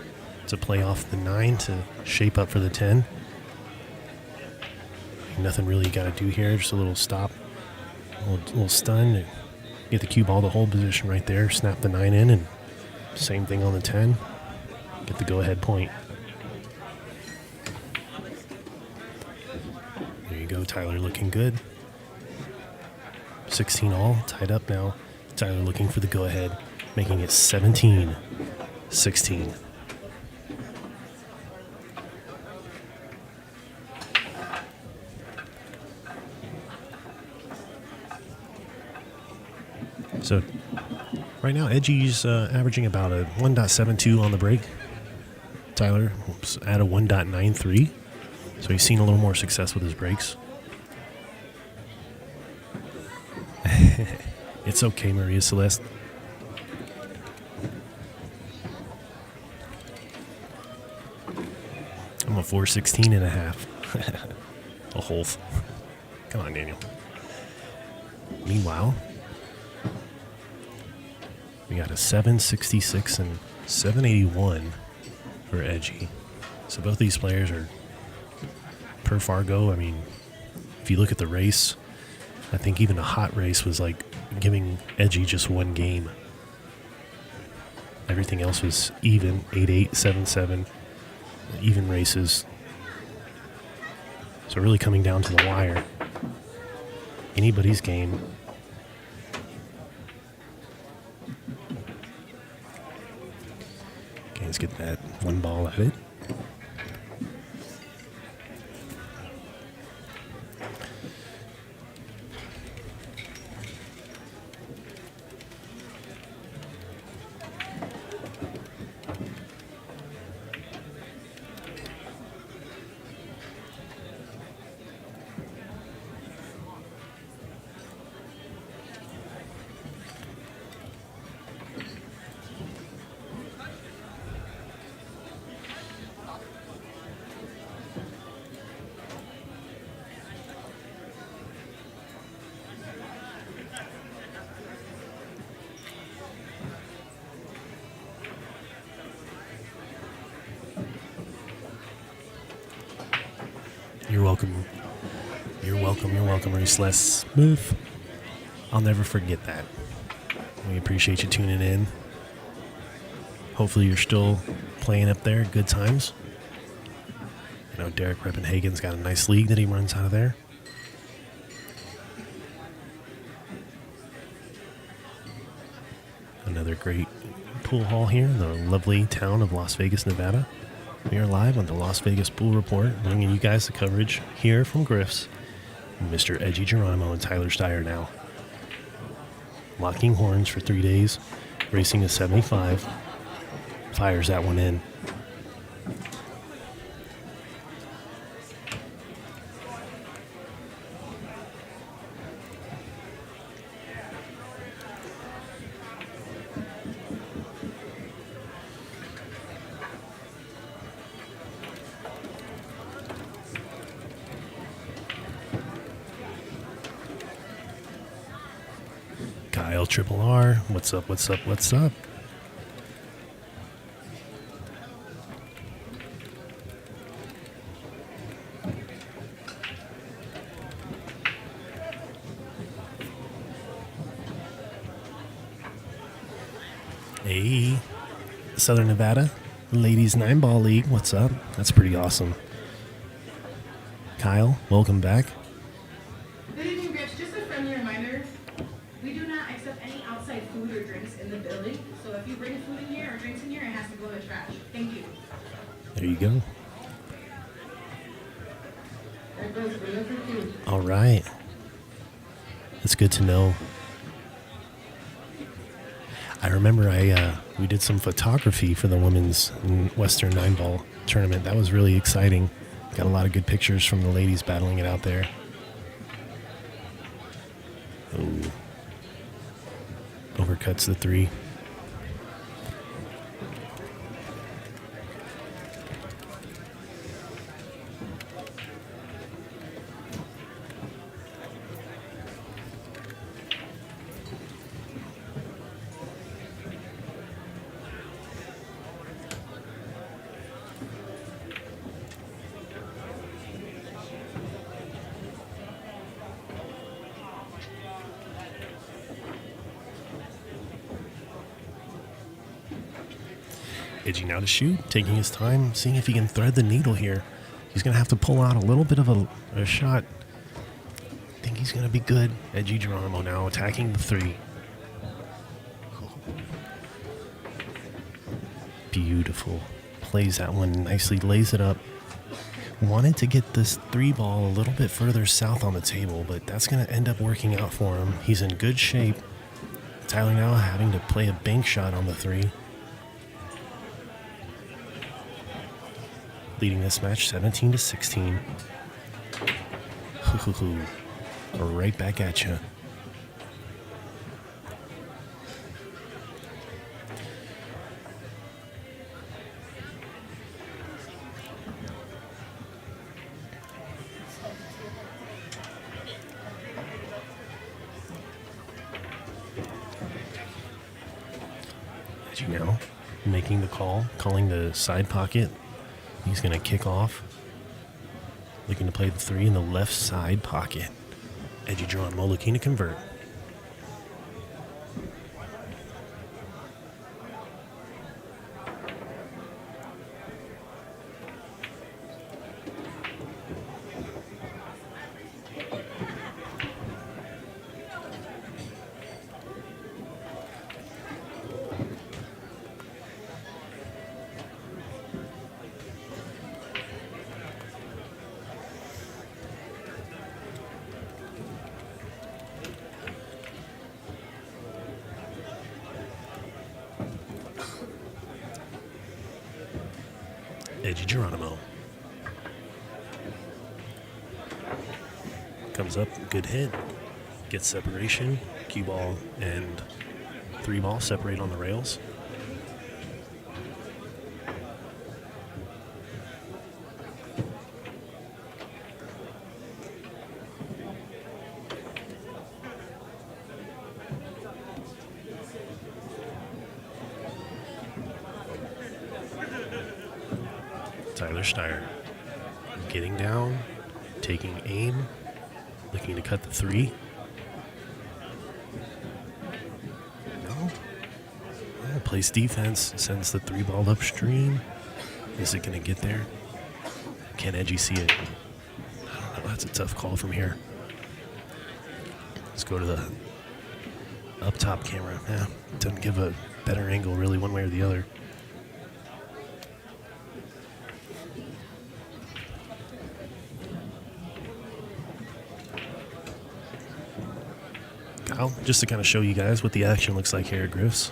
to play off the 9 to shape up for the 10. Nothing really you got to do here, just a little stop, a little stun, get the cue ball to hold position right there, snap the 9 in, and same thing on the 10, get the go-ahead point. There you go, Tyler looking good. 16 all, tied up now. Tyler looking for the go-ahead, making it 17-16. So right now, Edgy's averaging about a 1.72 on the break. Tyler at a 1.93. So he's seen a little more success with his breaks. It's okay, Maria Celeste. I'm a 416 and a half. A whole. Come on, Daniel. Meanwhile, we got a 766 and 781 for Edgy. So both these players are per Fargo. I mean, if you look at the race, I think even a hot race was like giving Edgy just one game. Everything else was even, 8-8, 7-7, even races. So really coming down to the wire. Anybody's game. Okay, let's get that one ball at it. You're welcome. You're welcome. You're welcome, Reese. Less smooth. I'll never forget that. We appreciate you tuning in. Hopefully you're still playing up there. Good times. I know Derek Reppenhagen's got a nice league that he runs out of there. Another great pool hall here in the lovely town of Las Vegas, Nevada. We are live on the Las Vegas Pool Report, bringing you guys the coverage here from Griff's. Mr. Edgy Geronimo and Tyler Styer now. Locking horns for 3 days, racing a 75. Fires that one in. Kyle Triple R, what's up, what's up, what's up? Hey, Southern Nevada Ladies 9-Ball League, what's up? That's pretty awesome. Kyle, welcome back. Good evening, Rich. Just a friendly reminder, we do not accept any outside food or drinks in the building. So if you bring food in here or drinks in here, it has to go in the trash. Thank you. There you go. All right. That's good to know. I remember we did some photography for the women's Western 9-Ball tournament. That was really exciting. Got a lot of good pictures from the ladies battling it out there. Ooh. undercuts the three. Edgy now to shoot, taking his time, seeing if he can thread the needle here. He's going to have to pull out a little bit of a shot. I think he's going to be good. Edgy Geronimo now attacking the three. Beautiful. Plays that one nicely, lays it up. Wanted to get this three ball a little bit further south on the table, but that's going to end up working out for him. He's in good shape. Tyler now having to play a bank shot on the three. Leading this match 17-16. Right back at you. Edgy now making the call, calling the side pocket. He's going to kick off. Looking to play the three in the left side pocket. Edgy Geronimo looking to convert. Edgy Geronimo. Comes up, good hit. Gets separation. Cue ball and three ball separate on the rails. Tyler Styer getting down, taking aim, looking to cut the three. No. Plays defense, sends the three ball upstream. Is it going to get there? Can Edgy see it? I don't know. That's a tough call from here. Let's go to the up top camera. Yeah, doesn't give a better angle really one way or the other. Just to kind of show you guys what the action looks like here at Griff's.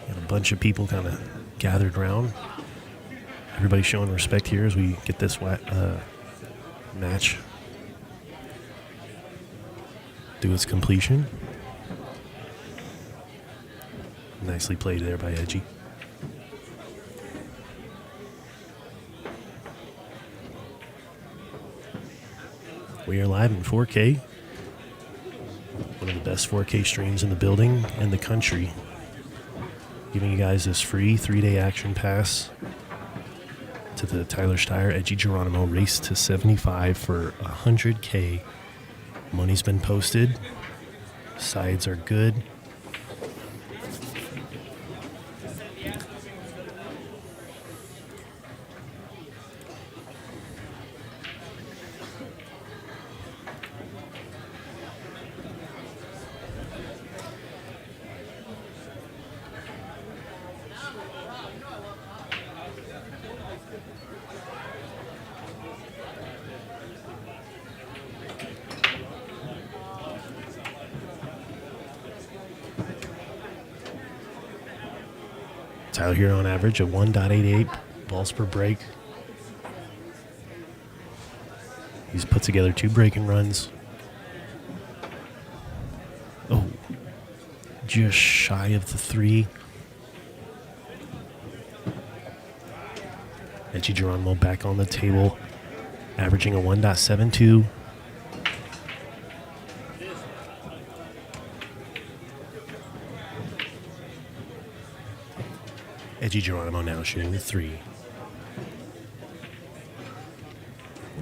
Got a bunch of people kind of gathered around. Everybody showing respect here as we get this match to its completion. Nicely played there by Edgy. We are live in 4K. One of the best 4K streams in the building and the country. Giving you guys this free 3-day action pass to the Tyler Styer Edgy Geronimo race to 75 for 100K. Money's been posted. Sides are good. Tyler here on average of 1.88 balls per break. He's put together 2 breaking runs. Oh, just shy of the 3. Edgy Geronimo back on the table, averaging a 1.72. Edgy Geronimo now shooting the 3.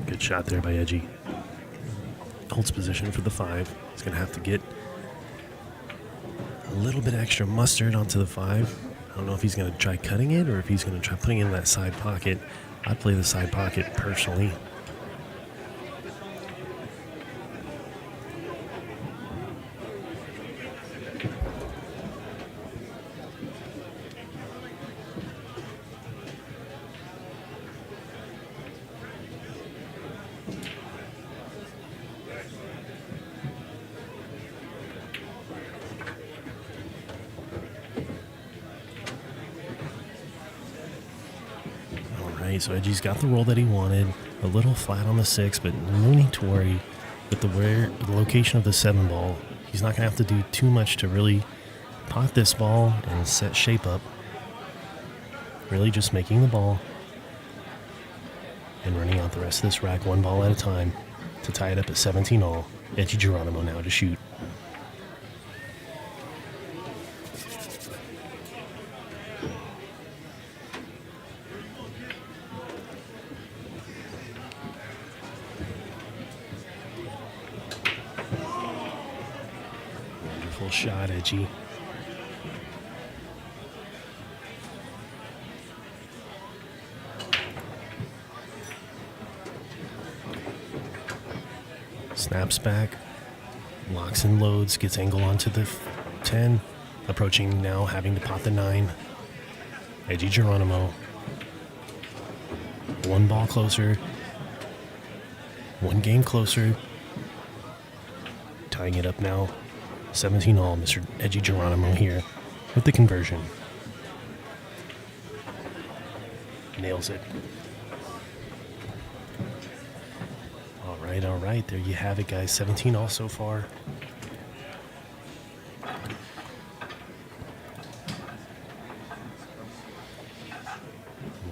Good shot there by Edgy. Holds position for the 5. He's going to have to get a little bit extra mustard onto the 5. I don't know if he's going to try cutting it or if he's going to try putting it in that side pocket. I'd play the side pocket personally. So Edgy's got the roll that he wanted. A little flat on the 6, but no need to worry with the location of the 7 ball. He's not going to have to do too much to really pot this ball and set shape up. Really just making the ball and running out the rest of this rack 1 ball at a time to tie it up at 17 all. Edgy Geronimo now to shoot. Shot, Edgy. Snaps back, locks and loads, gets angle onto the 10, approaching now, having to pot the 9. Edgy Geronimo. 1 ball closer, 1 game closer, tying it up now. 17 all, Mr. Edgy Geronimo here with the conversion. Nails it. All right, there you have it, guys. 17 all so far.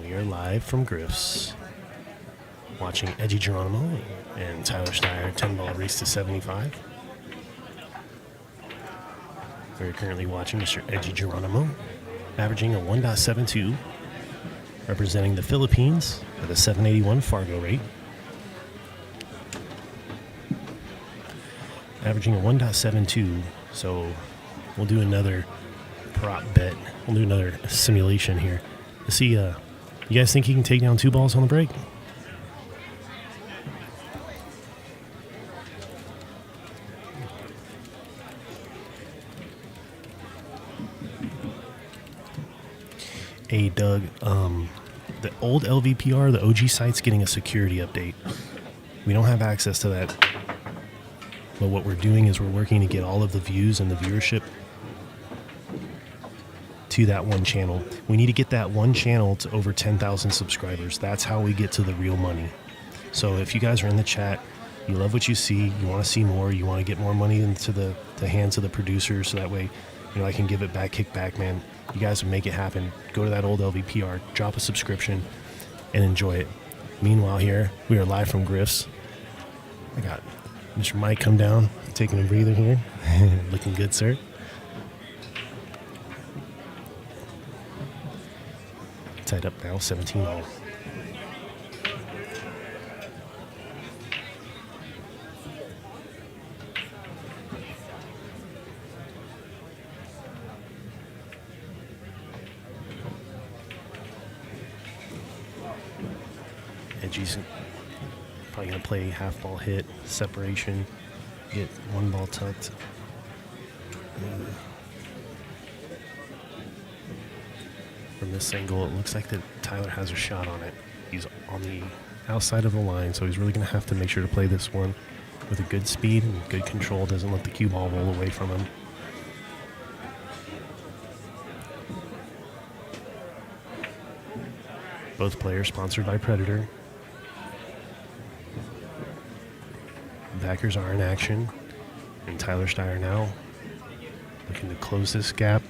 We are live from Griff's, watching Edgy Geronimo and Tyler Styer 10 ball race to 75. We're currently watching Mr. Edgy Geronimo, averaging a 1.72, representing the Philippines at a 781 Fargo rate. Averaging a 1.72, so we'll do another prop bet. We'll do another simulation here. Let's see, you guys think he can take down 2 balls on the break? Hey Doug, the old LVPR, the OG site's getting a security update. We don't have access to that, but what we're doing is we're working to get all of the views and the viewership to that one channel. We need to get that one channel to over 10,000 subscribers. That's how we get to the real money. So if you guys are in the chat, you love what you see, you want to see more, you want to get more money into the hands of the producers, so that way, you know, I can give it back, kick back, man. You guys would make it happen. Go to that old LVPR, drop a subscription, and enjoy it. Meanwhile, here, we are live from Griff's. I got Mr. Mike come down, taking a breather here. Looking good, sir. Tied up now, 17 all. Edgy's probably going to play half ball hit, separation, get 1 ball tucked. From this angle, it looks like that Tyler has a shot on it. He's on the outside of the line, so he's really going to have to make sure to play this one with a good speed and good control, doesn't let the cue ball roll away from him. Both players sponsored by Predator. Backers are in action, and Tyler Styer now, looking to close this gap.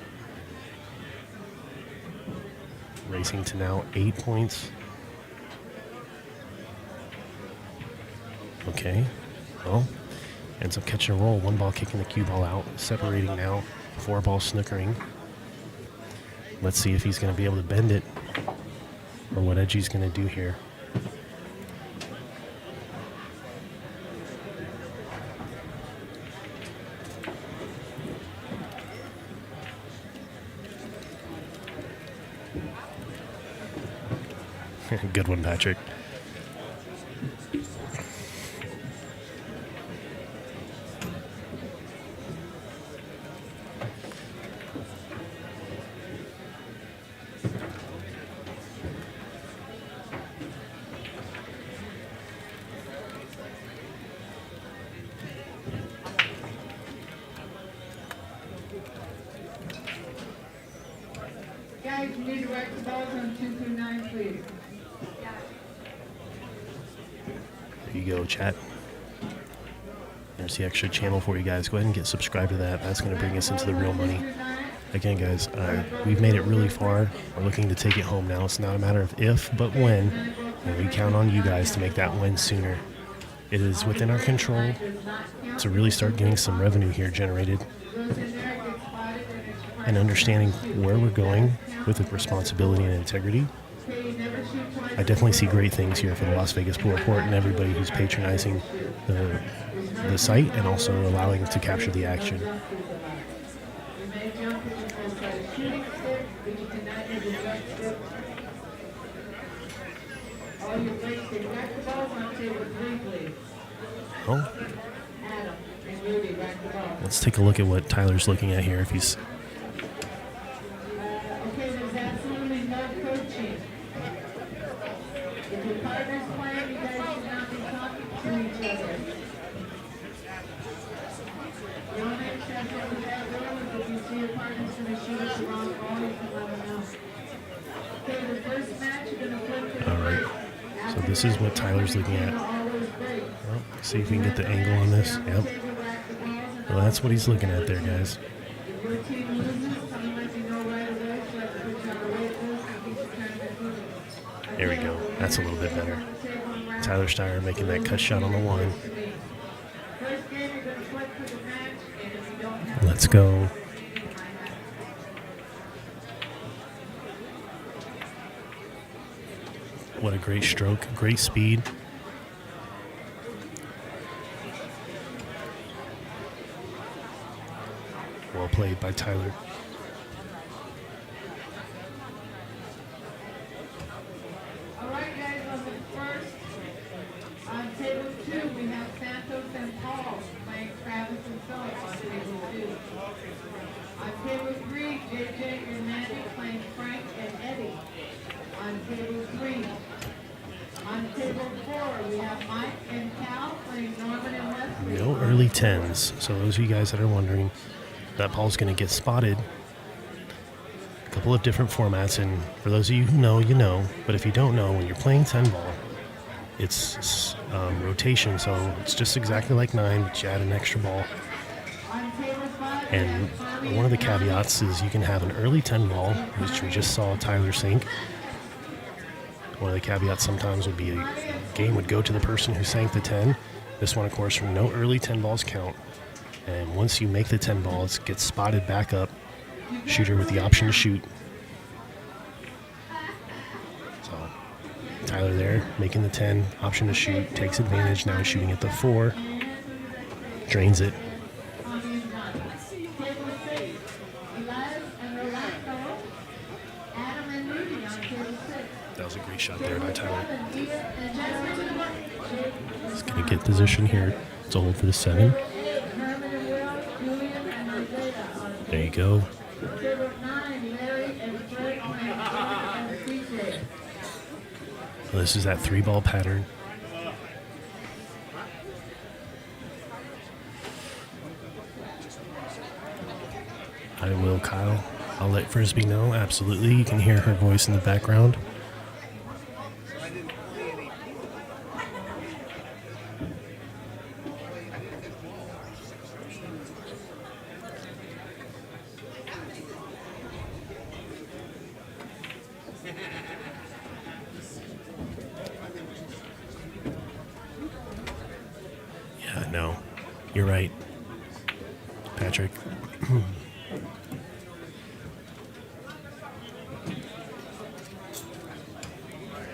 Racing to now 8 points. Okay, well, ends up catching a roll. 1 ball kicking the cue ball out, separating now. 4 ball snookering. Let's see if he's going to be able to bend it or what Edgy's going to do here. Good one, Patrick. Guys, you need to write the balls on 2 through 9, please. There you go, chat. There's the extra channel for you guys. Go ahead and get subscribed to that. That's going to bring us into the real money. Again, guys, we've made it really far. We're looking to take it home now. It's not a matter of if, but when. And we count on you guys to make that win sooner. It is within our control to really start getting some revenue here generated and understanding where we're going with responsibility and integrity. I definitely see great things here for the Las Vegas Pool Report and everybody who's patronizing the site and also allowing to capture the action. Oh. Let's take a look at what Tyler's looking at here. If he's Okay, there's absolutely no coaching. If your partner's playing, you guys should not be talking to each other. The only exception to that rule is if you see your partner's going to shoot at the wrong ball, you can let them know. Okay, the first match, you're going to flip to the all right. break. So this is what Tyler's looking at. Well, see if we can get the angle on this. Yep. Well, that's what he's looking at there, guys. If your team loses, someone lets you know right away, so let's put you on a wait list and get you turned back over. There we go. That's a little bit better. Tyler Styer making that cut shot on the line. First game, you're going to flip for the match, and if you don't have Let's go. What a great stroke. Great speed. Well played by Tyler. All right, guys, on the first, on table 2, we have Santos and Paul playing Travis and Philip on table 2. On table 3, JJ and Mandy playing Frank and Eddie on table 3. On table 4, we have Mike and Cal playing Norman and Wesley. No early 10s. So those of you guys that are wondering, that ball's going to get spotted. A couple of different formats, and for those of you who know, you know. But if you don't know, when you're playing 10 ball, it's rotation, so it's just exactly like 9, but you add an extra ball. On table 5, And one of the caveats is you can have an early 10 ball, which we just saw Tyler sink. One of the caveats sometimes would be a game would go to the person who sank the 10. This one, of course, from no early 10 balls count. And once you make the 10 balls, it gets spotted back up. Shooter with the option to shoot. So Tyler there, making the 10, option to shoot, takes advantage. Now he's shooting at the 4. Drains it. That was a great shot there by Tyler. He's going to get position here. It's a hold for the 7. There you go. So this is that 3-ball pattern. I will, Kyle. I'll let Frisbee know. Absolutely. You can hear her voice in the background. No, you're right, Patrick.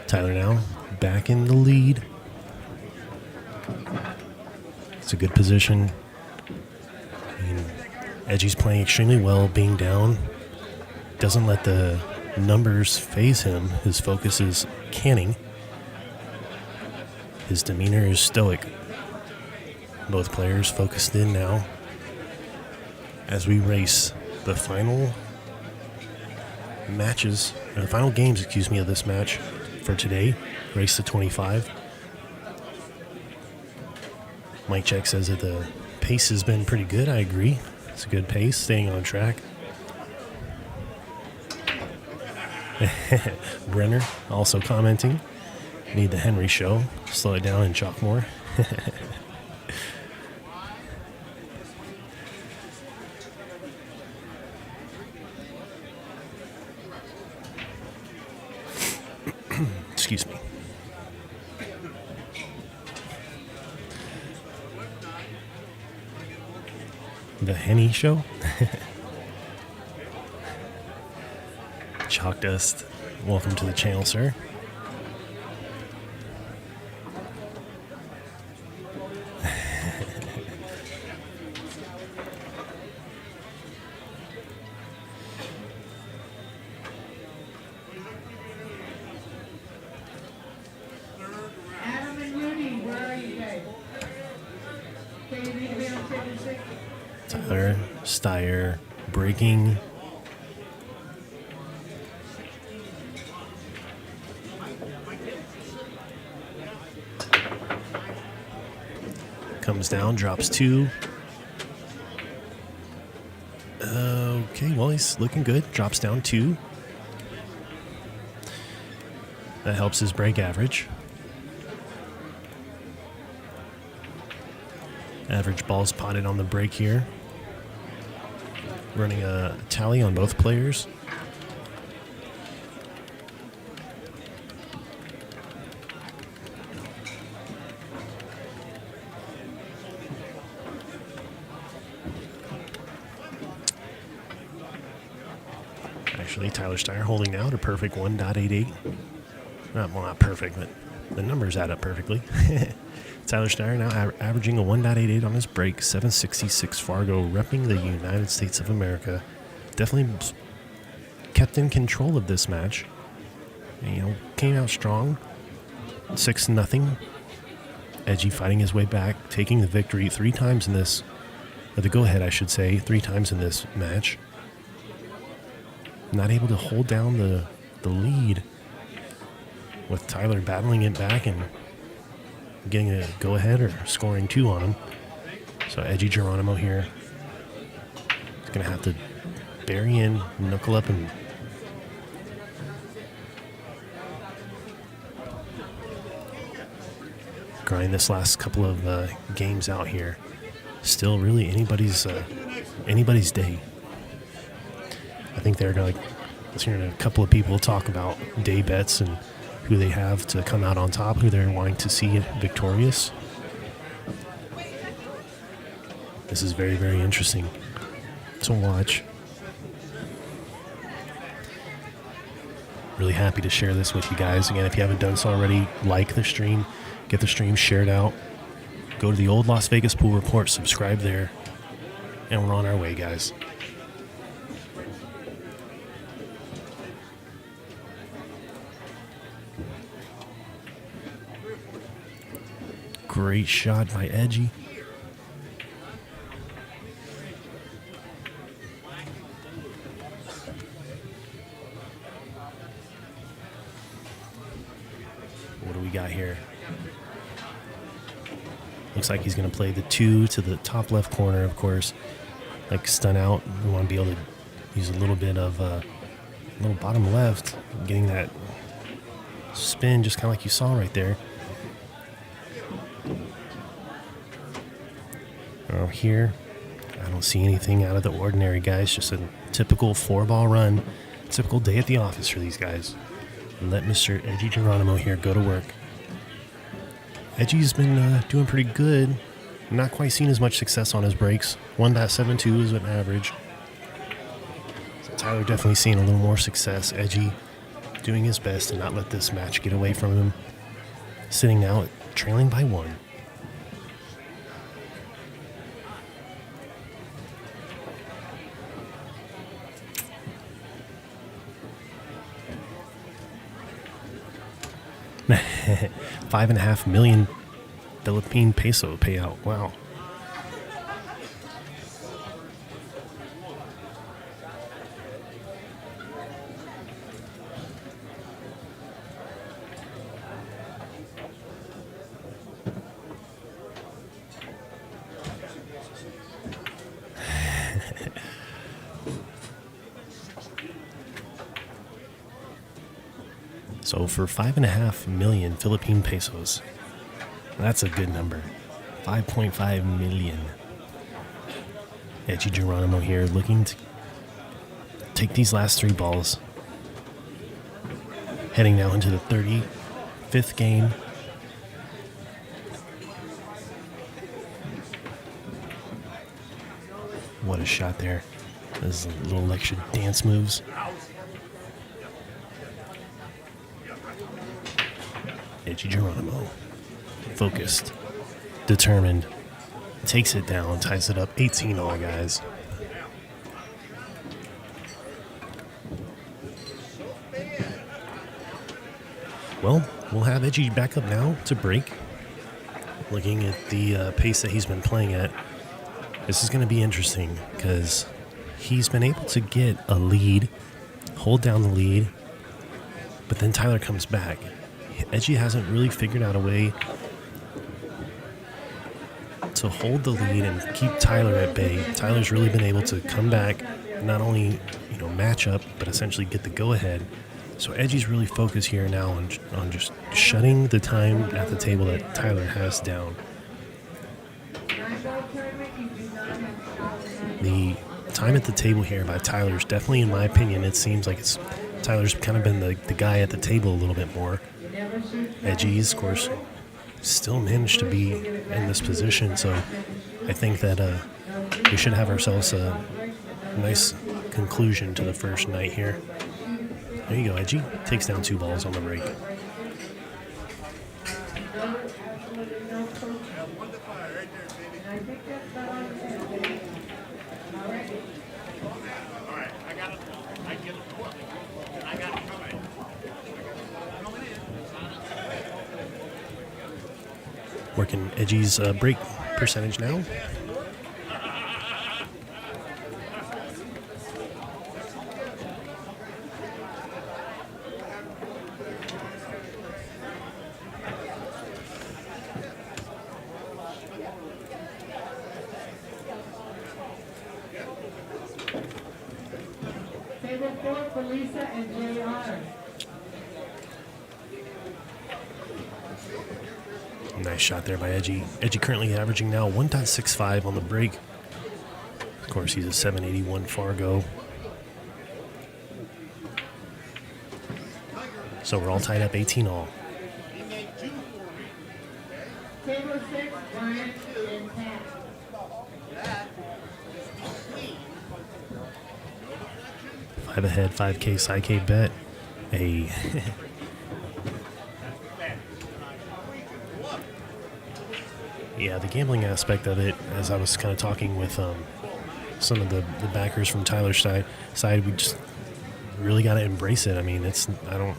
Tyler now back in the lead. It's a good position. I mean, Edgy's playing extremely well, being down. Doesn't let the numbers phase him. His focus is canning. His demeanor is stoic. Both players focused in now as we race the final matches, or the final games, excuse me, of this match for today. Race to 25. Mike Check says that the pace has been pretty good. I agree. It's a good pace, staying on track. Brenner also commenting, need the Henry show. Slow it down and chalk more. Excuse me. The Henny show? Chalk Dust, welcome to the channel, sir. Adam and Rudy, where are you guys? Can you meet me on table 6? Tyler, Styer, breaking. Comes down, drops 2. Okay, well, he's looking good. Drops down 2. That helps his break average. Average balls potted on the break here. Running a tally on both players. Actually, Tyler Styer holding out a perfect 1.88. Well, not perfect, but the numbers add up perfectly. Tyler Styer now averaging a 1.88 on his break, 766 Fargo, repping the United States of America. Definitely kept in control of this match. And, you know, came out strong, 6-0. Edgy fighting his way back, taking the victory 3 times in this, or the go-ahead, I should say, 3 times in this match. Not able to hold down the lead, with Tyler battling it back and getting a go-ahead or scoring 2 on him. So Edgy Geronimo here is going to have to bury in, knuckle up, and grind this last couple of games out here. Still really anybody's day. I think they're going to, let's hear a couple of people talk about day bets and who they have to come out on top, who they're wanting to see victorious. This is very, very interesting to watch. Really happy to share this with you guys. Again, if you haven't done so already, like the stream, get the stream shared out. Go to the Old Las Vegas Pool Report, subscribe there, and we're on our way, guys. Great shot by Edgy. What do we got here? Looks like he's going to play the 2 to the top left corner, of course. Like stun out. We want to be able to use a little bit of little bottom left, getting that spin just kind of like you saw right there. Here, I don't see anything out of the ordinary, guys. Just a typical 4-ball run. Typical day at the office for these guys. Let Mr. Edgy Geronimo here go to work. Edgy's been doing pretty good Not quite seen as much success on his breaks. 1.72 is an average. So Tyler definitely seeing a little more success. Edgy doing his best to not let this match get away from him. Sitting now trailing by 1. $5.5 million Philippine peso payout. Wow. So for 5.5 million Philippine pesos, that's a good number. 5.5 million. Edgy Geronimo here looking to take these last 3 balls. Heading now into the 35th game. What a shot there. Those little extra dance moves. Edgy Geronimo. Focused. Determined. Takes it down. Ties it up. 18-all, guys. Well, we'll have Edgy back up now to break. Looking at the pace that he's been playing at, this is going to be interesting because he's been able to get a lead, hold down the lead, but then Tyler comes back. Edgy hasn't really figured out a way to hold the lead and keep Tyler at bay. Tyler's really been able to come back, not only match up, but essentially get the go-ahead. So Edgy's really focused here now on just shutting the time at the table that Tyler has down. The time at the table here by Tyler's definitely, in my opinion, it seems like Tyler's kind of been the guy at the table a little bit more. Edgy's, of course, still managed to be in this position, so I think that we should have ourselves a nice conclusion to the first night here. There you go, Edgy takes down 2 balls on the break. Working Edgy's break percentage now. Table 4 for Lisa and JR. Nice shot there by Edgy. Edgy currently averaging now 1.65 on the break. Of course, he's a 781 Fargo. So we're all tied up 18-all. Table 6, Brian and Pat. 5 ahead, 5K, Psy-K bet. Yeah, the gambling aspect of it, as I was kind of talking with some of the backers from Tyler's side, we just really got to embrace it. I mean, I don't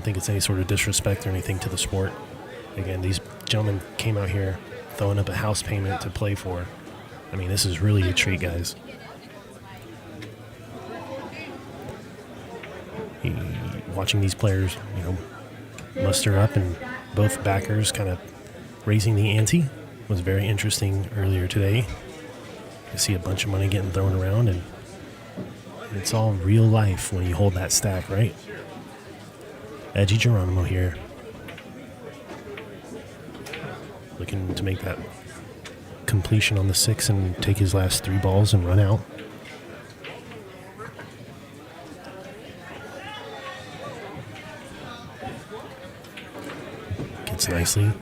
think it's any sort of disrespect or anything to the sport. Again, these gentlemen came out here throwing up a house payment to play for. I mean, this is really a treat, guys. Watching these players, muster up, and both backers kind of raising the ante was very interesting earlier today. You see a bunch of money getting thrown around, and it's all real life when you hold that stack, right? Edgy Geronimo here, looking to make that completion on the 6 and take his last 3 balls and run out. Gets nicely.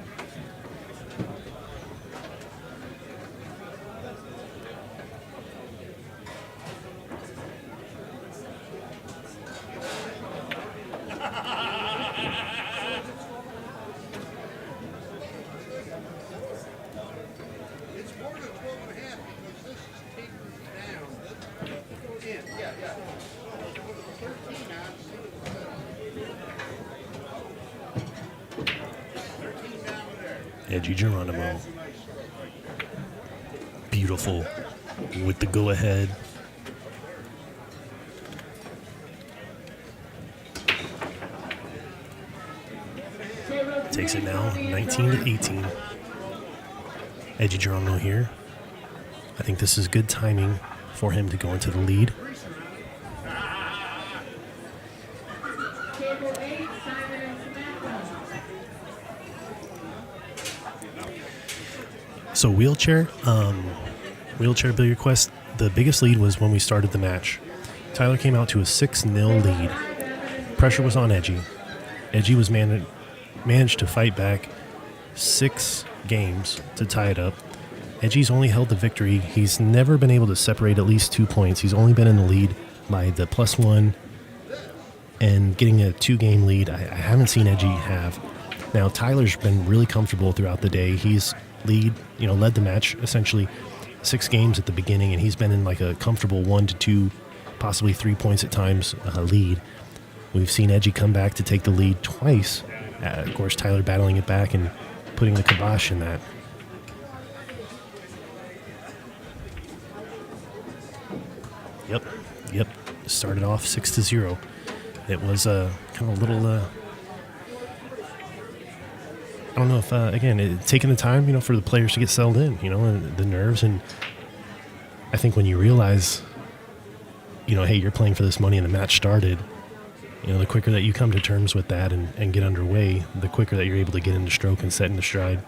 Edgy Geronimo. Beautiful with the go-ahead. Takes it now 19-18. Edgy Geronimo here. I think this is good timing for him to go into the lead. Table 8, Simon and Samantha. So wheelchair billiard quest, the biggest lead was when we started the match. Tyler came out to a 6-0 lead. Pressure was on Edgy. Edgy was managed to fight back 6 games to tie it up. Edgy's only held the victory. He's never been able to separate at least 2 points. He's only been in the lead by the +1 and getting a 2-game lead. I haven't seen Edgy have. Now, Tyler's been really comfortable throughout the day. He's led the match essentially 6 games at the beginning, and he's been in like a comfortable 1 to 2, possibly 3 points at times lead. We've seen Edgy come back to take the lead twice. Of course, Tyler battling it back and putting the kibosh in that. Yep. Started off 6-0. It was kind of a little. I don't know if taking the time, for the players to get settled in, and the nerves, and I think when you realize, hey, you're playing for this money and the match started, the quicker that you come to terms with that and get underway, the quicker that you're able to get into stroke and set into stride.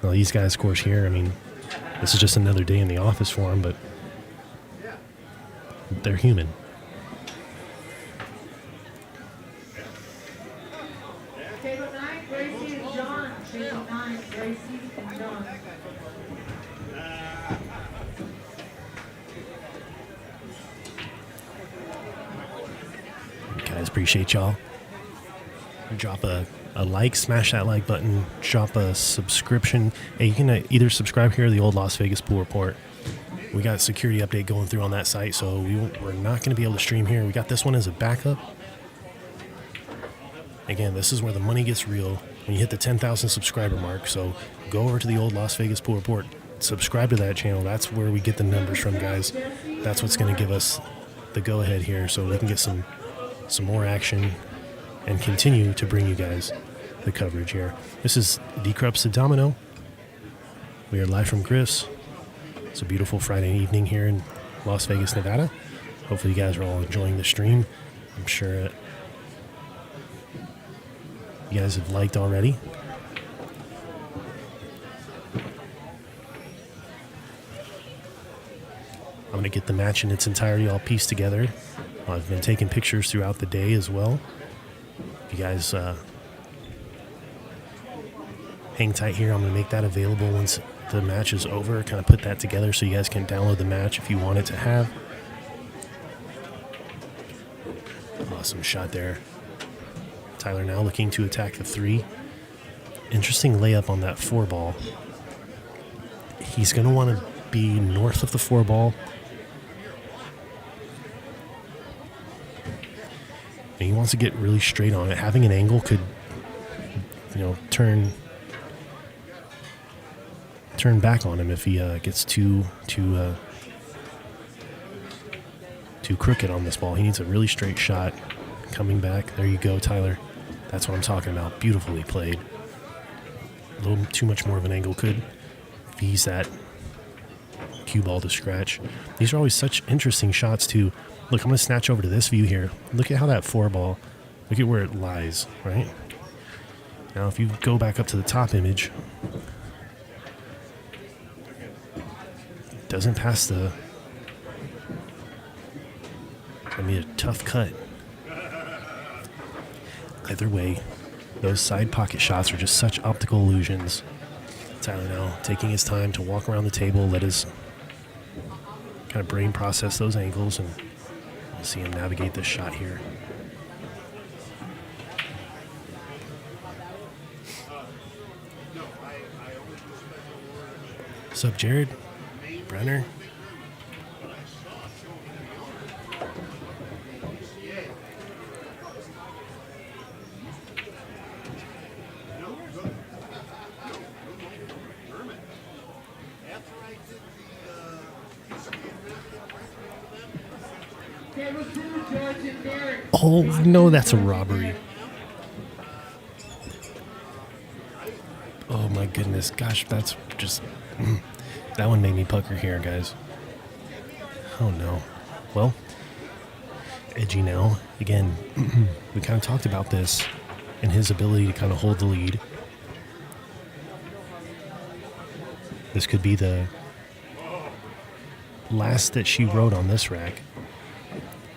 Well, these guys, of course, here, this is just another day in the office for them, but they're human. Table 9, Gracie and John. Table 9, Gracie and John. Guys, appreciate y'all. Drop a like, smash that like button, drop a subscription. Hey, you can either subscribe here or the old Las Vegas Pool Report. We got a security update going through on that site, so we're not going to be able to stream here. We got this one as a backup. Again, this is where the money gets real when you hit the 10,000 subscriber mark. So go over to the old Las Vegas Pool Report, subscribe to that channel. That's where we get the numbers from, guys. That's what's going to give us the go-ahead here so we can get some more action and continue to bring you guys the coverage here. This is D-Krups Domino. We are live from Griff's. It's a beautiful Friday evening here in Las Vegas, Nevada. Hopefully you guys are all enjoying the stream. I'm sure you guys have liked already. I'm going to get the match in its entirety all pieced together. I've been taking pictures throughout the day as well. If you guys hang tight here, I'm going to make that available once the match is over. Kind of put that together so you guys can download the match if you want it to have. Awesome shot there. Tyler now looking to attack the 3. Interesting layup on that 4 ball. He's going to want to be north of the 4 ball. And he wants to get really straight on it. Having an angle could, turn back on him if he gets too crooked on this ball. He needs a really straight shot coming back. There you go, Tyler. That's what I'm talking about. Beautifully played. A little too much more of an angle could ease that cue ball to scratch. These are always such interesting shots too. Look, I'm going to snatch over to this view here. Look at how that 4 ball, look at where it lies, right? Now, if you go back up to the top image, it doesn't pass the, a tough cut. Either way, those side pocket shots are just such optical illusions. Tyler now taking his time to walk around the table, let his kind of brain process those angles, and we'll see him navigate this shot here. What's up, Jared? Brenner? Derek. Oh, no, that's a robbery. Oh, my goodness. Gosh, that's just... that one made me pucker here, guys. Oh, no. Well, Edgy now. Again, we kind of talked about this and his ability to kind of hold the lead. This could be the last that she wrote on this rack.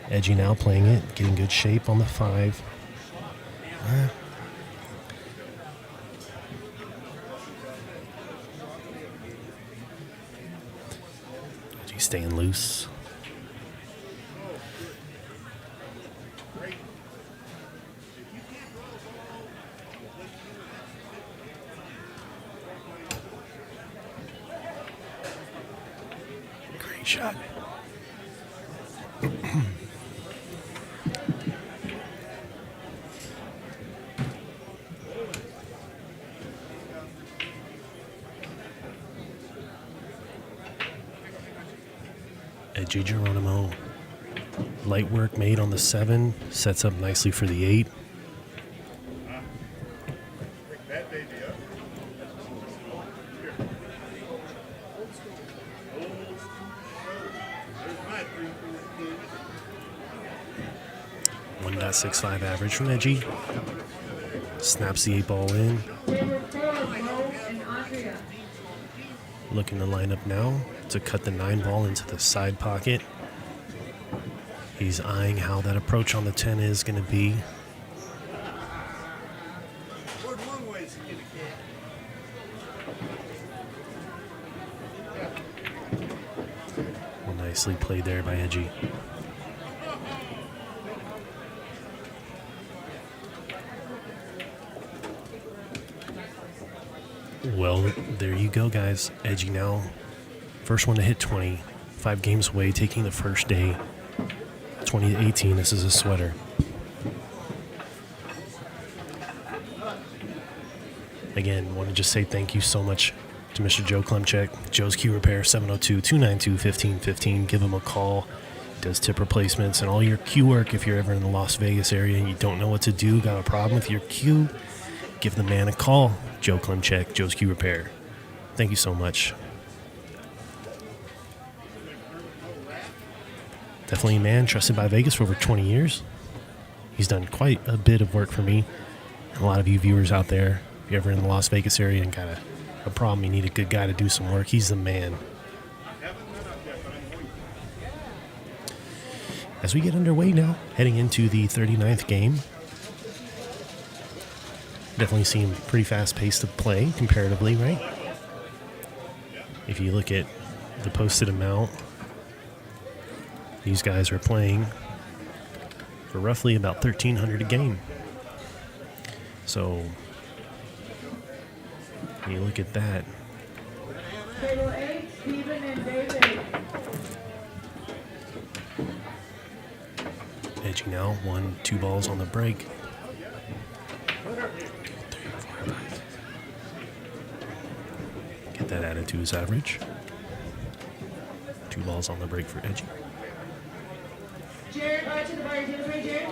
Edgy now playing it, getting good shape on the 5. Edgy staying loose. Great shot. Edgy Geronimo. Light work made on the 7. Sets up nicely for the 8. .65 average from Edgy. Snaps the 8 ball in. Table 4, Mo and Andrea. Looking to line up now to cut the 9 ball into the side pocket. He's eyeing how that approach on the 10 is going to be. Well, nicely played there by Edgy. Well, there you go, guys. Edgy now. First one to hit 20. 5 games away, taking the first day. 20-18, this is a sweater. Again, want to just say thank you so much to Mr. Joe Klemchek. Joe's Q Repair, 702-292-1515. Give him a call. He does tip replacements and all your Q work. If you're ever in the Las Vegas area and you don't know what to do, got a problem with your Q, give the man a call. Joe Klemchek, Joe's Q Repair. Thank you so much. Definitely a man trusted by Vegas for over 20 years. He's done quite a bit of work for me. And a lot of you viewers out there, if you're ever in the Las Vegas area and got a problem, you need a good guy to do some work, he's the man. As we get underway now, heading into the 39th game. Definitely seem pretty fast-paced of play comparatively, right? If you look at the posted amount, these guys are playing for roughly about 1,300 a game. So, when you look at that. Table 8, Stephen and David. Edgy now, 1-2 balls on the break. 3, 4, 5. Get that added to his average. 2 balls on the break for Edgy. Jared, to the bar. You right, Jared?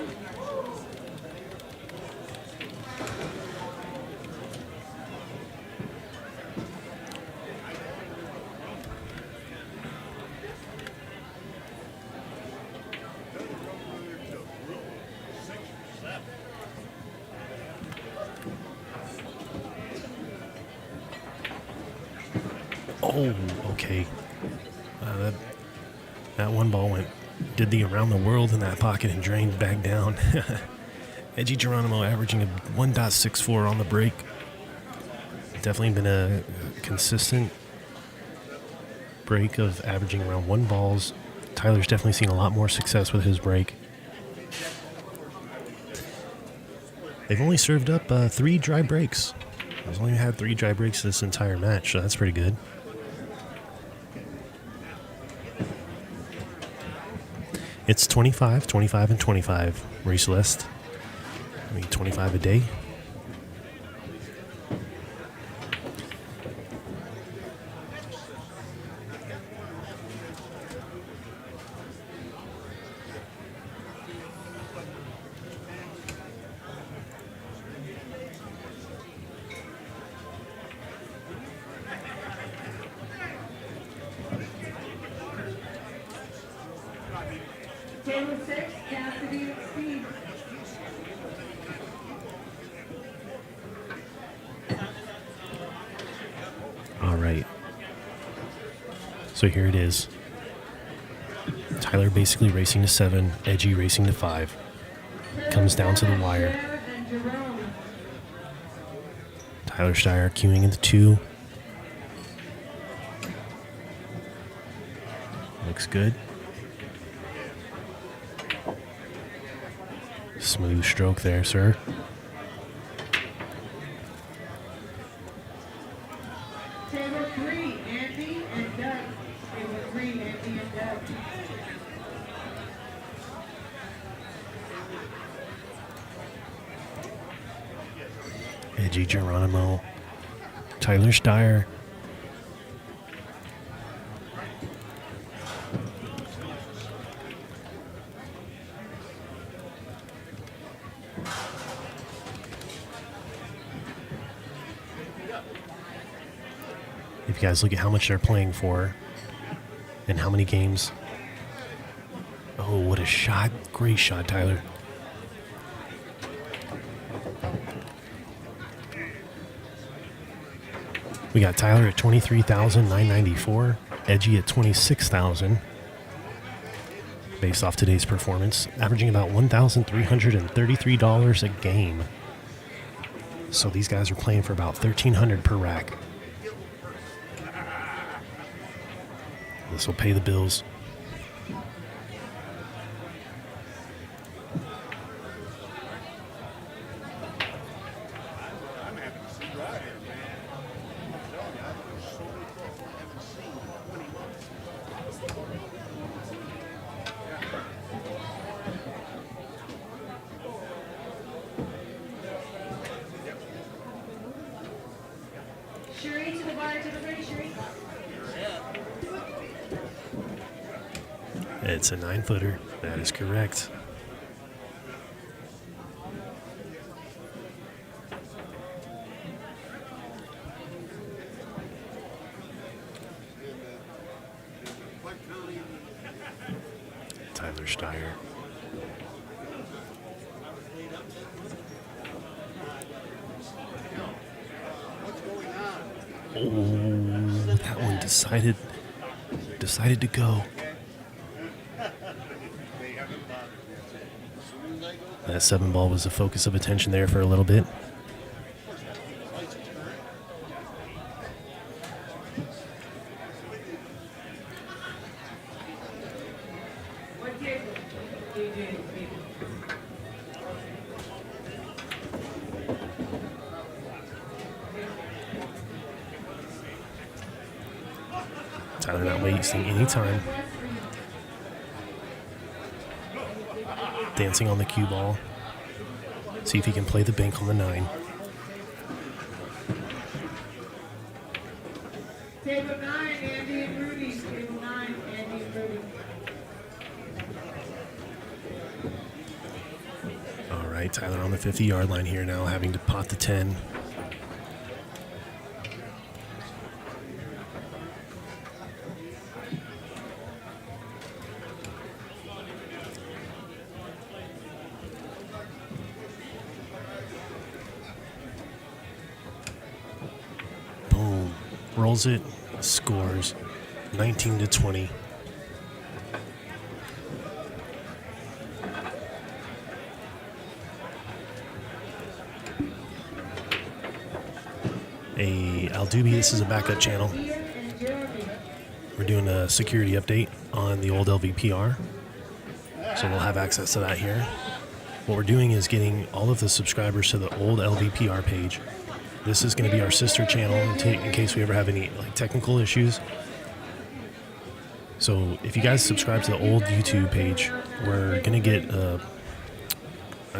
Oh, okay. That one ball did the around the world in that pocket and drained back down. Edgy Geronimo averaging a 1.64 on the break. Definitely been a consistent break of averaging around 1 balls. Tyler's definitely seen a lot more success with his break. They've only served up 3 dry breaks. They've only had 3 dry breaks this entire match, so that's pretty good. It's 25, 25, and 25. Marie Celeste. 25 a day. Table 6, Cassidy and Steve. All right. So here it is. Tyler basically racing to 7, Edgy racing to 5. Comes down to the wire. Styer and Geronimo. Tyler Styer queuing into 2. Looks good. Smooth stroke there, sir. Table 3, Andy and Doug. Table 3, Andy and Doug. Edgy, Geronimo, Tyler Styer. If you guys look at how much they're playing for and how many games. Oh, what a shot. Great shot, Tyler. We got Tyler at 23,994, Edgy at 26,000. Based off today's performance, averaging about $1,333 a game. So these guys are playing for about $1,300 per rack. This will pay the bills. Sheree to the bar, to the ready, Sheree. It's a 9-footer. That is correct. Tyler Styer. Oh, that one decided to go. That 7 ball was the focus of attention there for a little bit. What table? DJ, table. Tyler not wasting any time. Dancing on the cue ball. See if he can play the bank on the 9. Table 9, Andy and Rudy. Table 9, Andy and Rudy. All right, Tyler on the 50-yard line here now, having to pot the 10. Boom. Rolls it, scores. 19-20. Aldubi, this is a backup channel. Styer and Jeremy. We're doing a security update on the old LVPR, so we'll have access to that here. What we're doing is getting all of the subscribers to the old LVPR page. This is going to be our sister channel in case we ever have any technical issues. So if you guys subscribe to the old YouTube page, we're going to get a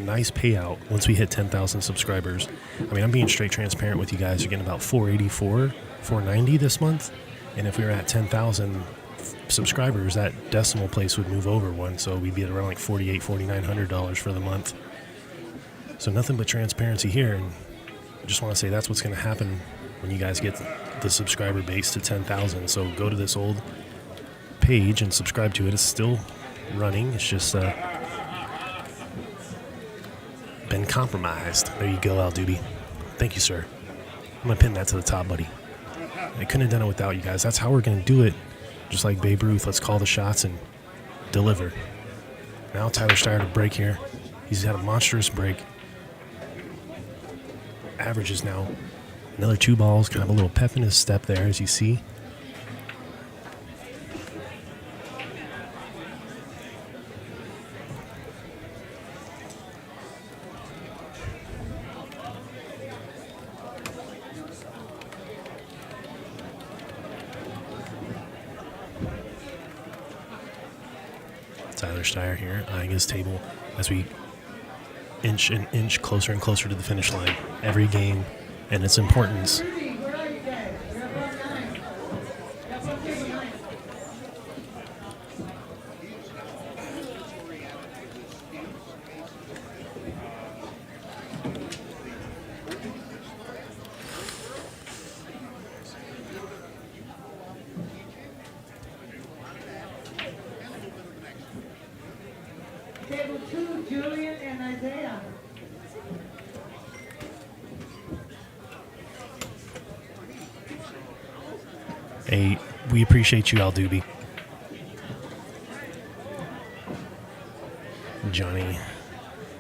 nice payout once we hit 10,000 subscribers. I mean, I'm being straight transparent with you guys. You're getting about $484, $490 this month. And if we were at 10,000 subscribers, that decimal place would move over one. So we'd be at around like $4,800, $4,900 for the month. So nothing but transparency here. And I just want to say that's what's going to happen when you guys get the subscriber base to 10,000. So go to this old page and subscribe to it. It's still running. It's just been compromised. There you go, Al Doobie. Thank you, sir. I'm going to pin that to the top, buddy. I couldn't have done it without you guys. That's how we're going to do it. Just like Babe Ruth, let's call the shots and deliver. Now Tyler Styer to break here. He's had a monstrous break. Averages now. Another 2 balls, kind of a little pep in his step there, as you see. Tyler Styer here, eyeing his table as we inch and inch closer and closer to the finish line. Every game and its importance. Rudy, where are you guys? You're up on 9. You're up on table 9. Table 2, Julian and Isaiah. Hey, we appreciate you, Al Doobie. Johnny.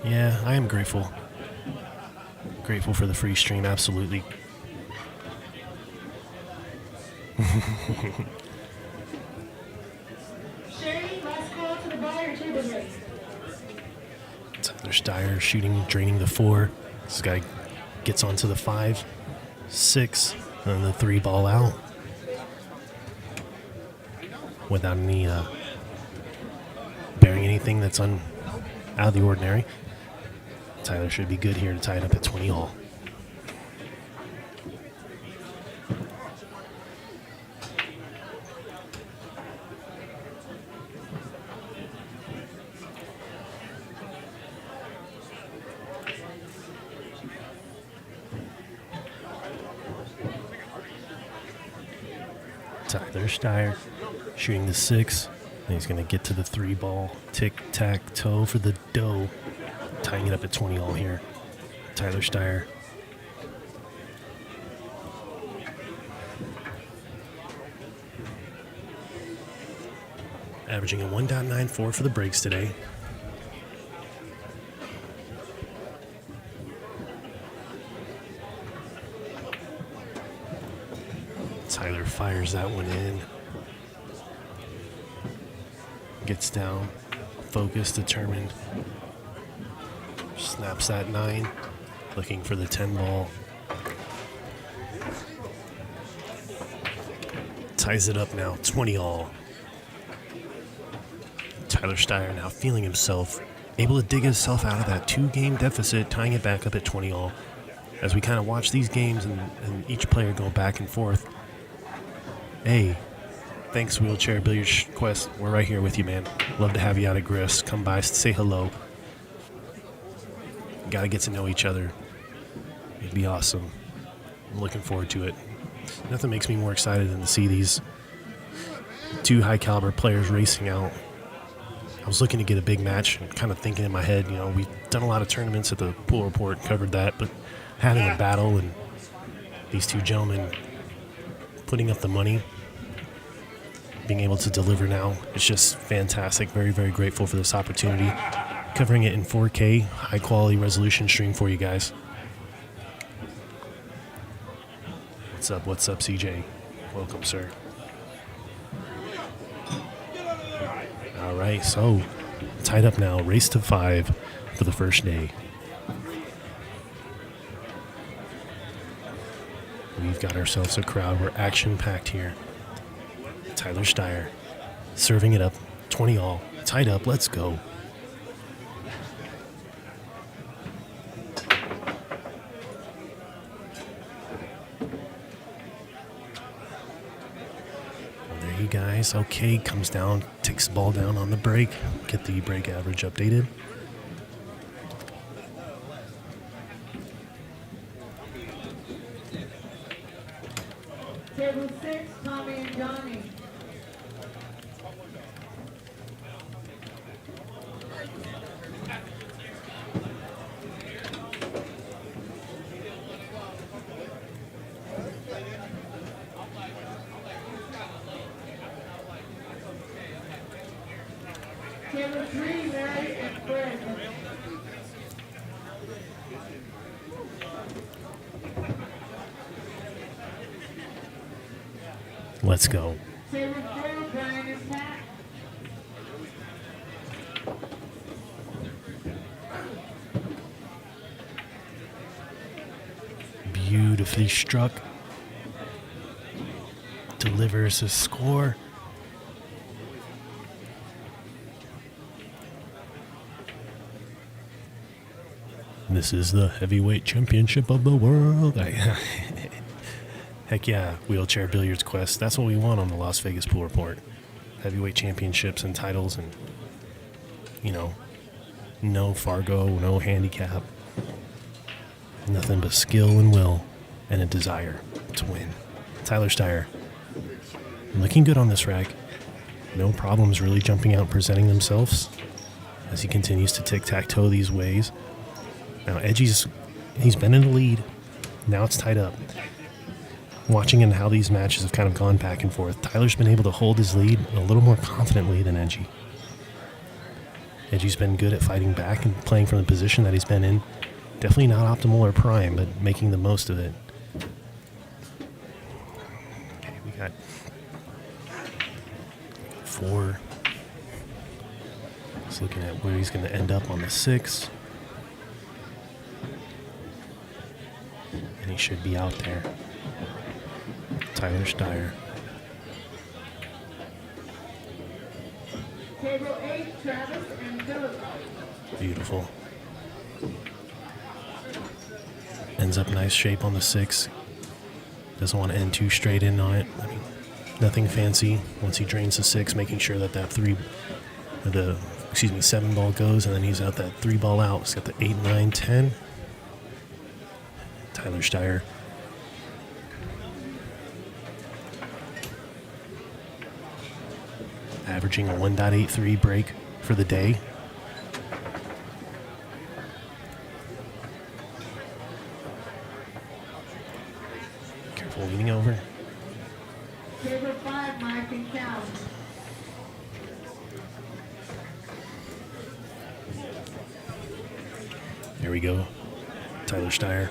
Yeah, I am grateful. Grateful for the free stream, absolutely. Shane, last call to the bar, your table ready. Tyler Styer shooting, draining the 4. This guy gets onto the 5, 6, and the 3 ball out. Without any bearing anything that's out of the ordinary. Tyler should be good here to tie it up at 20 all. Tyler Styer shooting the 6. And he's going to get to the 3 ball. Tic-tac-toe for the dough. Tying it up at 20 all here. Tyler Styer. Averaging a 1.94 for the breaks today. Tyler fires that one in. Gets down, focused, determined. Snaps that 9, looking for the 10 ball. Ties it up now, 20 all. Tyler Styer now feeling himself, able to dig himself out of that 2-game deficit, tying it back up at 20 all. As we kind of watch these games and each player go back and forth. Hey, thanks, Wheelchair Billiards Quest. We're right here with you, man. Love to have you out at Griff's. Come by, say hello. Got to get to know each other. It'd be awesome. I'm looking forward to it. Nothing makes me more excited than to see these 2 high-caliber players racing out. I was looking to get a big match and kind of thinking in my head, you know, we've done a lot of tournaments at the Pool Report, covered that, but having a battle and these 2 gentlemen putting up the money, being able to deliver now, it's just fantastic. Very, very grateful for this opportunity. Covering it in 4K, high quality resolution stream for you guys. What's up, CJ? Welcome, sir. All right, so tied up now, race to 5 for the first day. We've got ourselves a crowd. We're action-packed here. Tyler Styer serving it up, 20 all, tied up, let's go. Well, there you guys, okay, comes down, takes the ball down on the break, get the break average updated. Table 6, Tommy and Johnny. Table 3, Mary and Fred. Let's go. Table 4, Brian and Pat. Beautifully struck. Delivers a score. This is the heavyweight championship of the world. Heck yeah, wheelchair billiards quest. That's what we want on the Las Vegas Pool Report. Heavyweight championships and titles and, you know, no Fargo, no handicap. Nothing but skill and will and a desire to win. Tyler Styer. Looking good on this rack. No problems really jumping out and presenting themselves as he continues to tic-tac-toe these ways. Now, Edgy's, he's been in the lead. Now it's tied up. Watching and how these matches have kind of gone back and forth, Tyler's been able to hold his lead a little more confidently than Edgy. Edgy's been good at fighting back and playing from the position that he's been in. Definitely not optimal or prime, but making the most of it. Okay, we got 4. Just looking at where he's going to end up on the 6. And he should be out there. Tyler Styer. Table 8, Travis and Philip. Beautiful. Ends up nice shape on the 6. Doesn't want to end too straight in on it. I mean, nothing fancy. Once he drains the 6, making sure that 7 ball goes, and then he's out that 3 ball out. He's got the 8, 9, 10. Tyler Styer. Averaging a 1.83 break for the day. Careful leaning over. Table 5, Mike and Cal. There we go. Tyler Styer.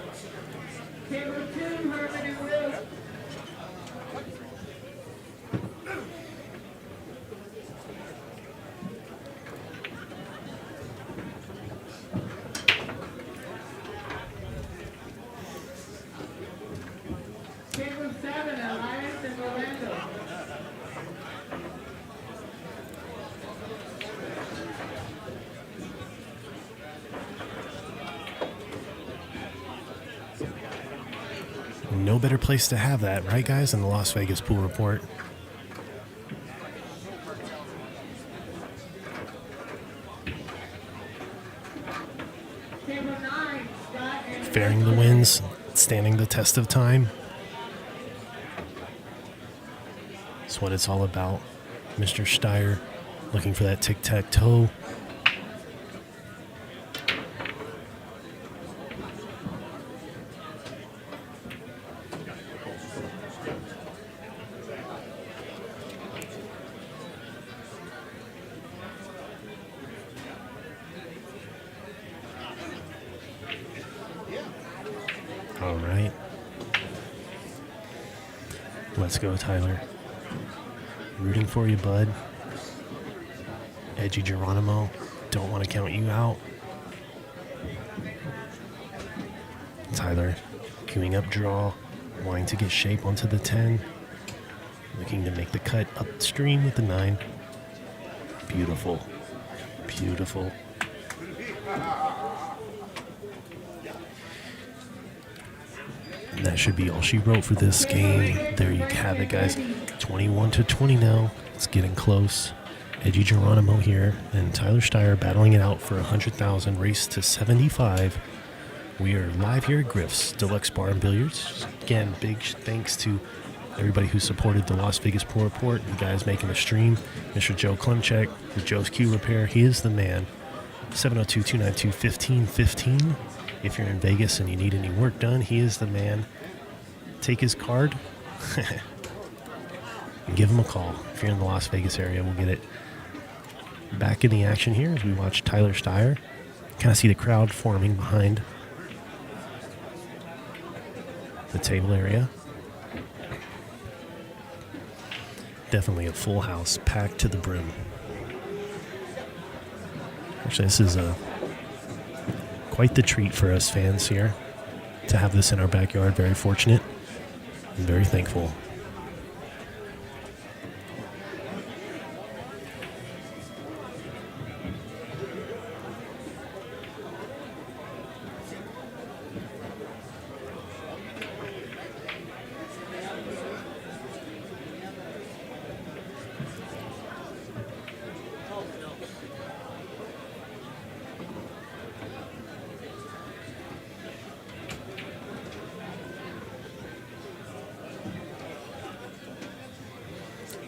Table 2, Herman and Will. Table 7, Elias and Orlando. No better place to have that, right, guys, than the Las Vegas Pool Report. Table 9, Scott and Faring the winds, standing the test of time. That's what it's all about. Mr. Styer looking for that tic-tac-toe. All right. Let's go, Tyler. Rooting for you, bud. Edgy Geronimo. Don't want to count you out. Tyler queuing up draw, wanting to get shape onto the 10. Looking to make the cut upstream with the 9. Beautiful. Beautiful. And that should be all she wrote for this game. There you have it, guys. 21-20 now. It's getting close. Edgy Geronimo here and Tyler Styer battling it out for 100,000. Race to 75. We are live here at Griff's Deluxe Bar and Billiards. Again, big thanks to everybody who supported the Las Vegas Pool Report. You guys making the stream. Mr. Joe Klemchek with Joe's Q Repair. He is the man. 702-292-1515. If you're in Vegas and you need any work done, he is the man. Take his card and give him a call. If you're in the Las Vegas area, we'll get it Back in the action here as we watch Tyler Styer. Kind of see the crowd forming behind the table area. Definitely a full house, packed to the brim. Actually, this is quite the treat for us fans here to have this in our backyard. Very fortunate and very thankful.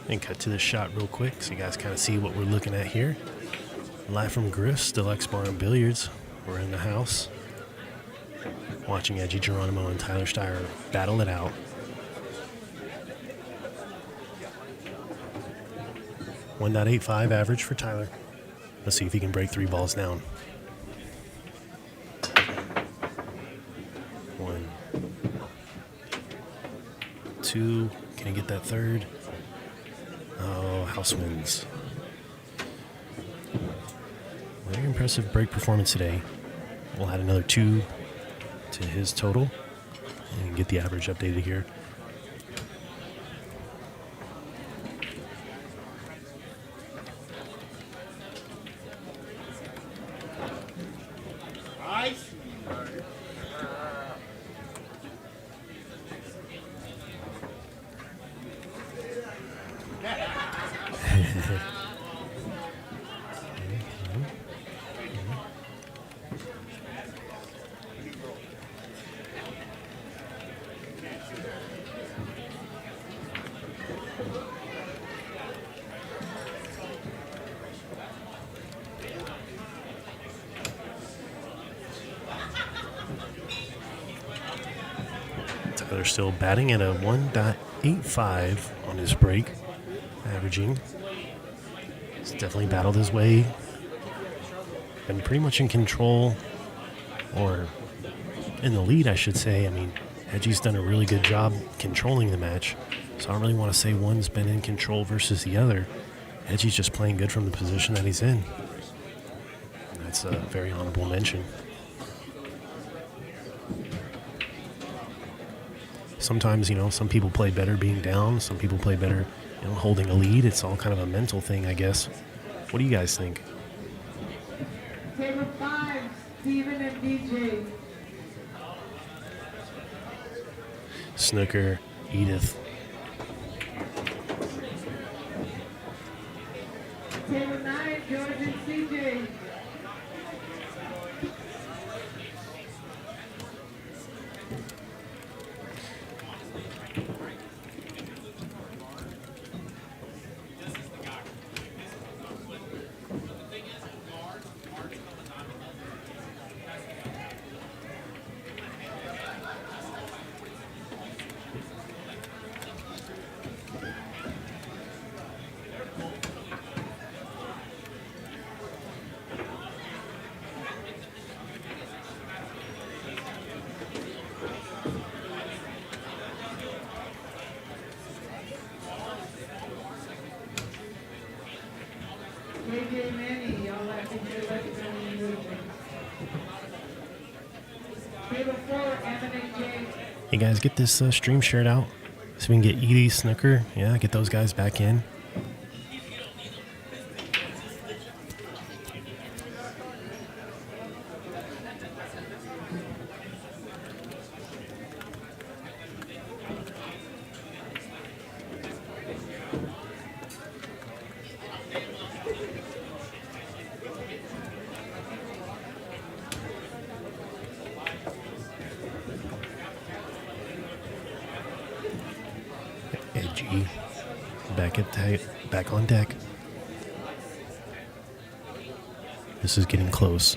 And cut to this shot real quick so you guys kind of see what we're looking at here. Live from Griff's Deluxe Bar and Billiards. We're in the house. Watching Edgy, Geronimo, and Tyler Styer battle it out. .85 average for Tyler. Let's see if he can break 3 balls down. 1, 2. Can he get that third? Oh, house wins. Very impressive break performance today. We'll add another 2 to his total and get the average updated here. Tyler still batting at a 1.85 on his break, averaging. He's definitely battled his way. Been pretty much in control, or in the lead, I should say. I mean, Edgy's done a really good job controlling the match, so I don't really want to say one's been in control versus the other. Edgy's just playing good from the position that he's in. And that's a very honorable mention. Sometimes, some people play better being down. Some people play better, holding a lead. It's all kind of a mental thing, I guess. What do you guys think? Table 5, Steven and DJ. Snooker, Edith. Table 9, George and CJ. JJ Manny, y'all have to do it. Table 4, Eminent J. Hey guys, get this stream shared out so we can get Edie, Snooker, get those guys back in. Edgy back on deck. This is getting close.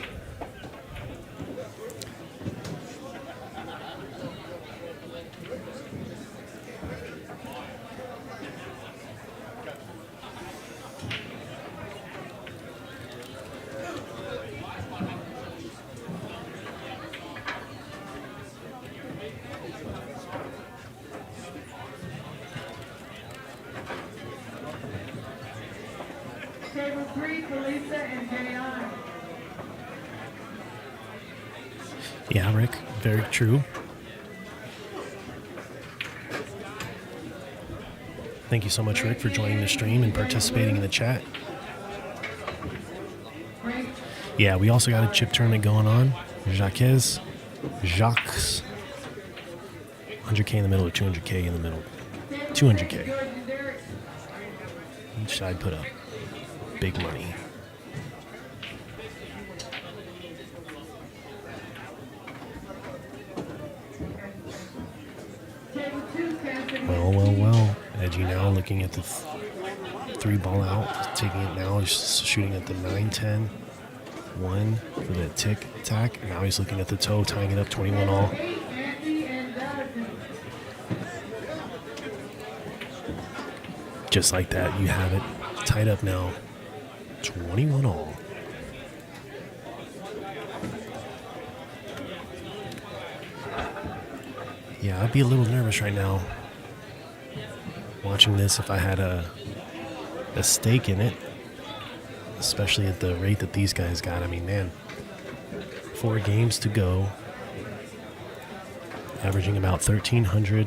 carry on. Yeah, Rick, very true. Thank you so much, Rick, for joining the stream and participating in the chat. Break. Yeah, we also got a chip tournament going on. Jacques. 100K in the middle or 200K in the middle. 200K. George and Derek. Each side put up big money. Table 2, Cassidy. Well. Edgy now looking at the three ball out. Taking it now. He's shooting at the 9-10. 1 for the tick tack. Now he's looking at the toe, tying it up 21 all. 8, Andy and Jonathan. Just like that, you have it tied up now. 21 all. Yeah, I'd be a little nervous right now watching this if I had a stake in it, especially at the rate that these guys got. I mean, man, 4 games to go, averaging about 1,300.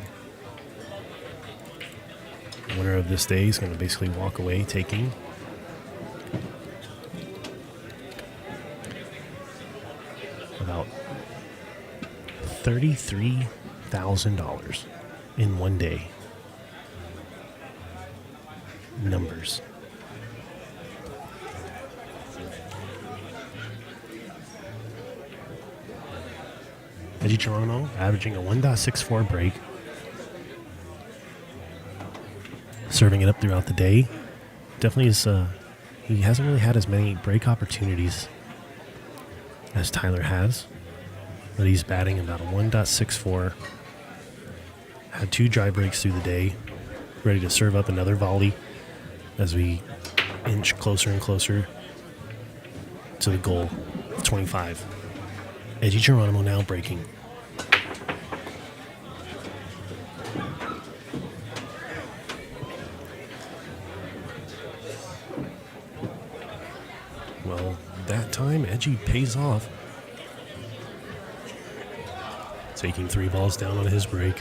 The winner of this day is going to basically walk away taking about $33,000 in one day. Numbers. Edgy Geronimo averaging a 1.64 break. Serving it up throughout the day. Definitely is, he hasn't really had as many break opportunities as Tyler has. But he's batting about a 1.64. Had 2 dry breaks through the day. Ready to serve up another volley as we inch closer and closer to the goal of 25. Edgy Geronimo now breaking. Well, that time Edgy pays off. Taking 3 balls down on his break.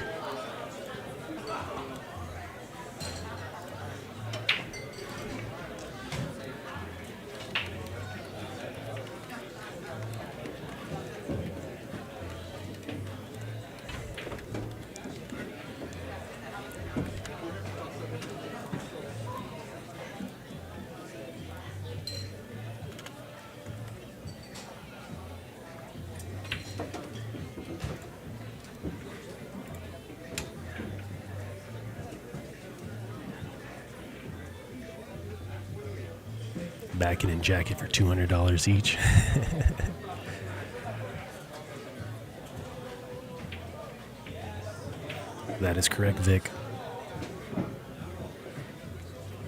Back and jacket for $200 each. That is correct, Vic.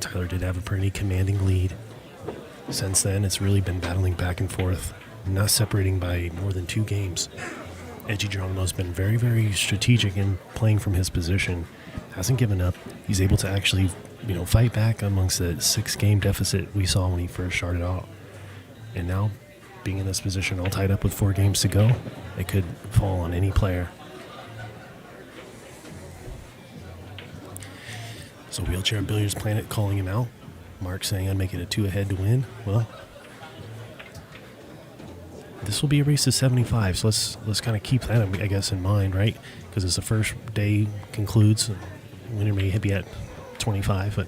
Tyler did have a pretty commanding lead. Since then, it's really been battling back and forth, not separating by more than 2 games. Edgy Geronimo's been very, very strategic in playing from his position. Hasn't given up. He's able to actually, fight back amongst the 6-game deficit we saw when he first started out. And now, being in this position all tied up with 4 games to go, it could fall on any player. So Wheelchair Billiards Planet calling him out. Mark saying I'd make it a 2 ahead to win. Well, this will be a race to 75, so let's kind of keep that, I guess, in mind, right? Because as the first day concludes, winner may be at 25, but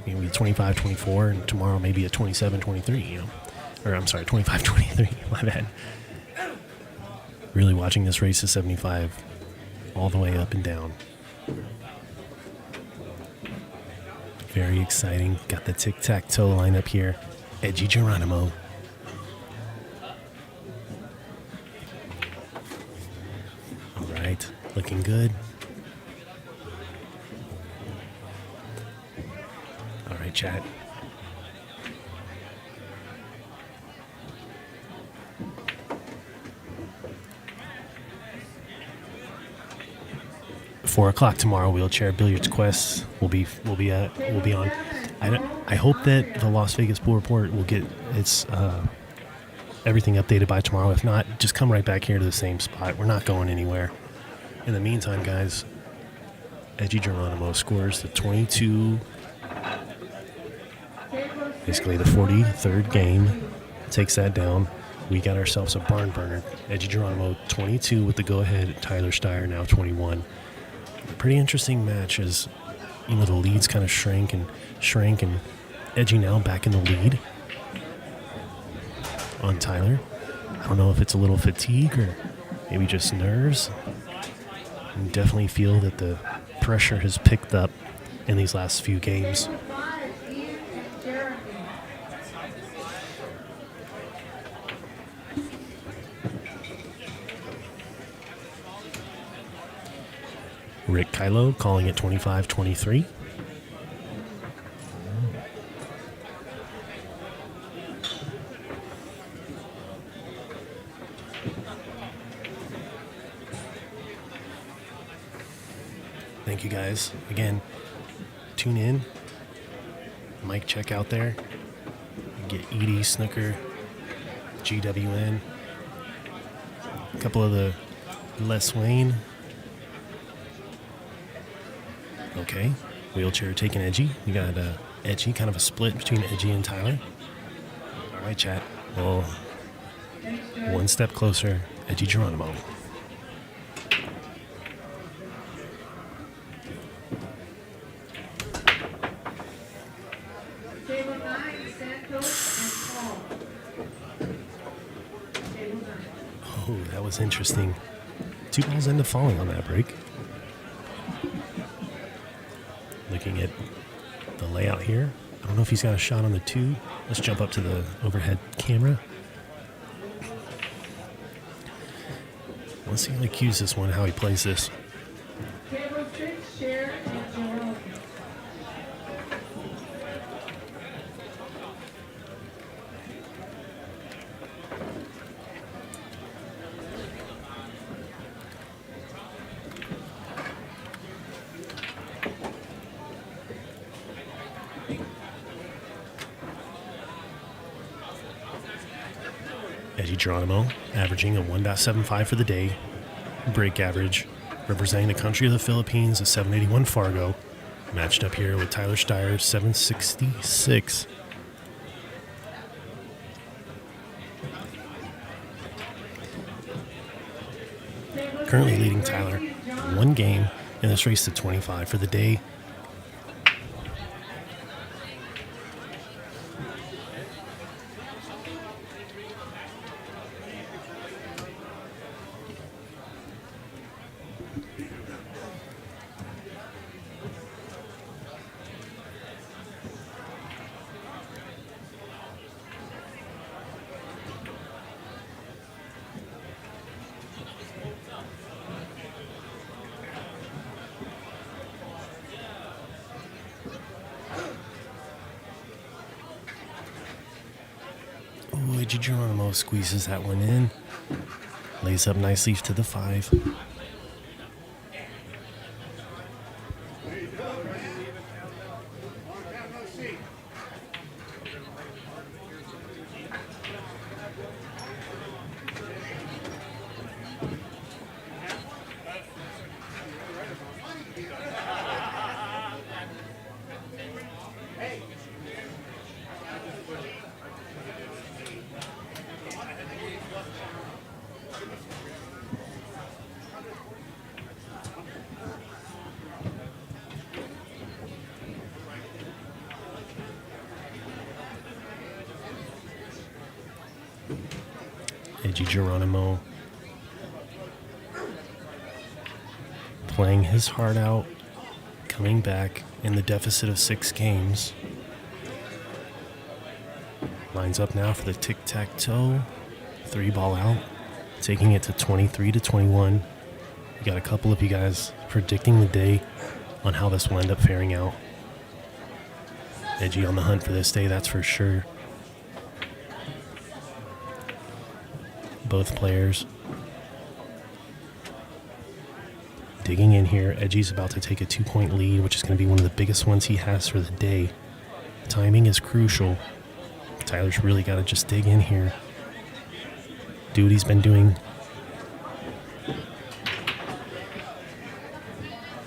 maybe 25, 24, and tomorrow maybe at 27, 23, Or I'm sorry, 25, 23, my bad. Really watching this race to 75 all the way up and down. Very exciting. Got the tic-tac-toe lineup here. Edgy Geronimo. All right, looking good. All right, chat. $4 o'clock tomorrow. Wheelchair Billiards Quest will be on. I hope that the Las Vegas Pool Report will get its everything updated by tomorrow. If not, just come right back here to the same spot. We're not going anywhere. In the meantime, guys, Edgy Geronimo scores the 22, basically the 43rd game, takes that down. We got ourselves a barn burner. Edgy Geronimo 22 with the go-ahead. Tyler Styer now 21. A pretty interesting match as, you know, the leads kind of shrank, and Edgy now back in the lead on Tyler. I don't know if it's a little fatigue or maybe just nerves. You definitely feel that the pressure has picked up in these last few games. Table 5, Ian and Jeremy. Rick Kylo calling it 25-23. Thank you guys. Again, tune in. Mic check out there. Get Edie, Snooker, GWN. A couple of the Les Wayne. Okay. Wheelchair taking Edgy. We got Edgy, kind of a split between Edgy and Tyler. All right, chat. Well, one step closer, Edgy Geronimo. Table 9, Santos and Paul. Table 9. Oh, that was interesting. 2 balls end up falling on that break. Looking at the layout here. I don't know if he's got a shot on the 2. Let's jump up to the overhead camera. Let's see how he cues this one, how he plays this. Table 6, Cher and Jerome. Edgy Geronimo averaging a 1.75 for the day. Break average. Representing the country of the Philippines, a 781 Fargo. Matched up here with Tyler Styer, 766. Currently leading Tyler 1 game in this race to 25 for the day. Ooh, Edgy Geronimo squeezes that one in. Lays up nicely to the 5. Edgy Geronimo playing his heart out, coming back in the deficit of 6 games. Lines up now for the tic-tac-toe. 3 ball out, taking it to 23-21. We got a couple of you guys predicting the day on how this will end up faring out. Edgy on the hunt for this day, that's for sure. Both players digging in here. Edgy's about to take a 2-point lead, which is going to be one of the biggest ones he has for the day. Timing is crucial. Tyler's really got to just dig in here. Do what he's been doing.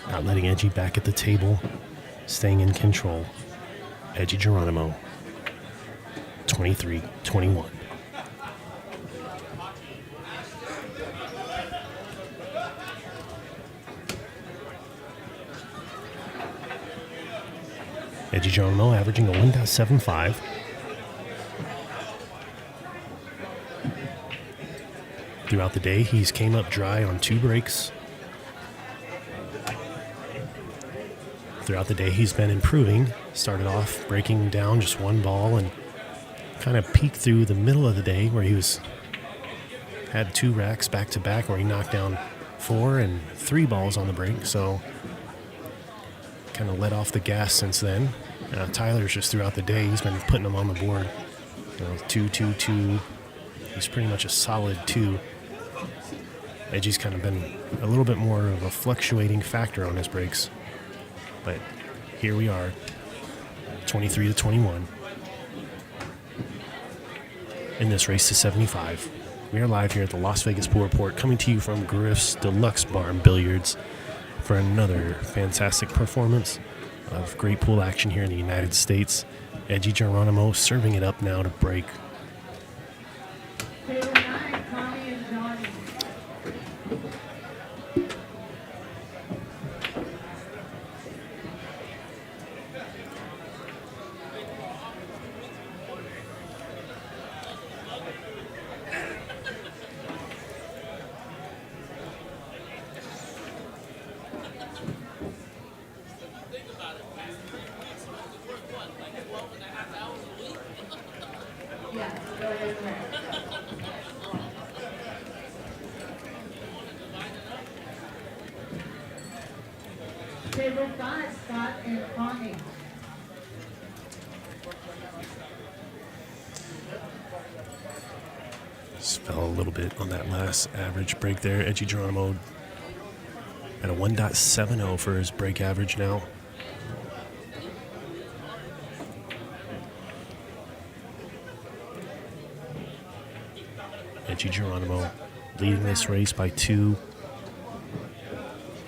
Not letting Edgy back at the table. Staying in control. Edgy Geronimo. 23-21. Edgy Geronimo averaging a 1.75. Throughout the day, he's came up dry on 2 breaks. Throughout the day, he's been improving. Started off breaking down just 1 ball and kind of peaked through the middle of the day where he had 2 racks back to back where he knocked down 4 and 3 balls on the break. So kind of let off the gas since then. Tyler's just throughout the day, he's been putting them on the board. 2, 2, 2. He's pretty much a solid 2. Edgy's kind of been a little bit more of a fluctuating factor on his breaks. But here we are, 23-21. In this race to 75. We are live here at the Las Vegas Pool Report, coming to you from Griff's Deluxe Bar and Billiards for another fantastic performance of great pool action here in the United States. Edgy Geronimo serving it up now to break. Table 9, Connie and Johnny. Yeah, go ahead and rest. Table 5, Scott and Connie. Just fell a little bit on that last average break there. Edgy Geronimo at a 1.70 for his break average now. Edgy Geronimo leading this race by 2.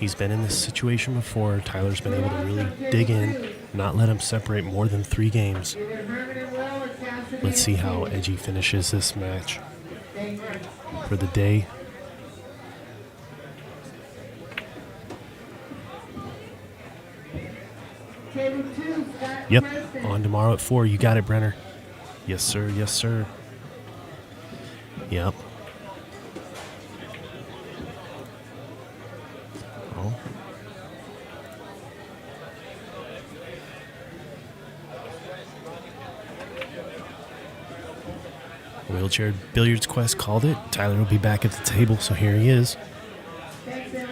He's been in this situation before. Tyler's been able to really dig in, not let him separate more than 3 games. Either Herman and Will or Cassidy. Let's see how Edgy finishes this match for the day. Table 2, Scott and Yep, Preston. on tomorrow at 4. You got it, Brenner. Yes, sir. Yes, sir. Yep. Oh. Wheelchair Billiards Quest called it. Tyler will be back at the table, so here he is. Thanks, Eric.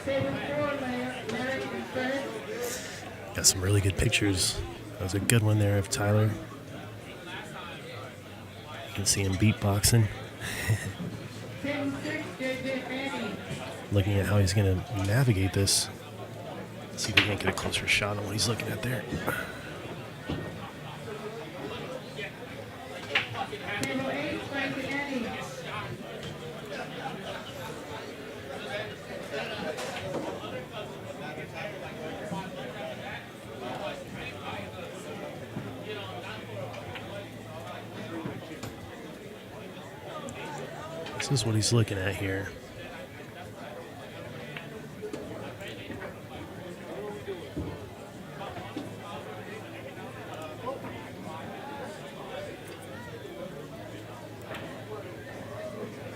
Table 4, Larry and Fred. Got some really good pictures. That was a good one there of Tyler. You can see him beatboxing. Table 6, JJ Manny. Looking at how he's going to navigate this. See if we can't get a closer shot on what he's looking at there. Table 8, Frank and Eddie. This is what he's looking at here.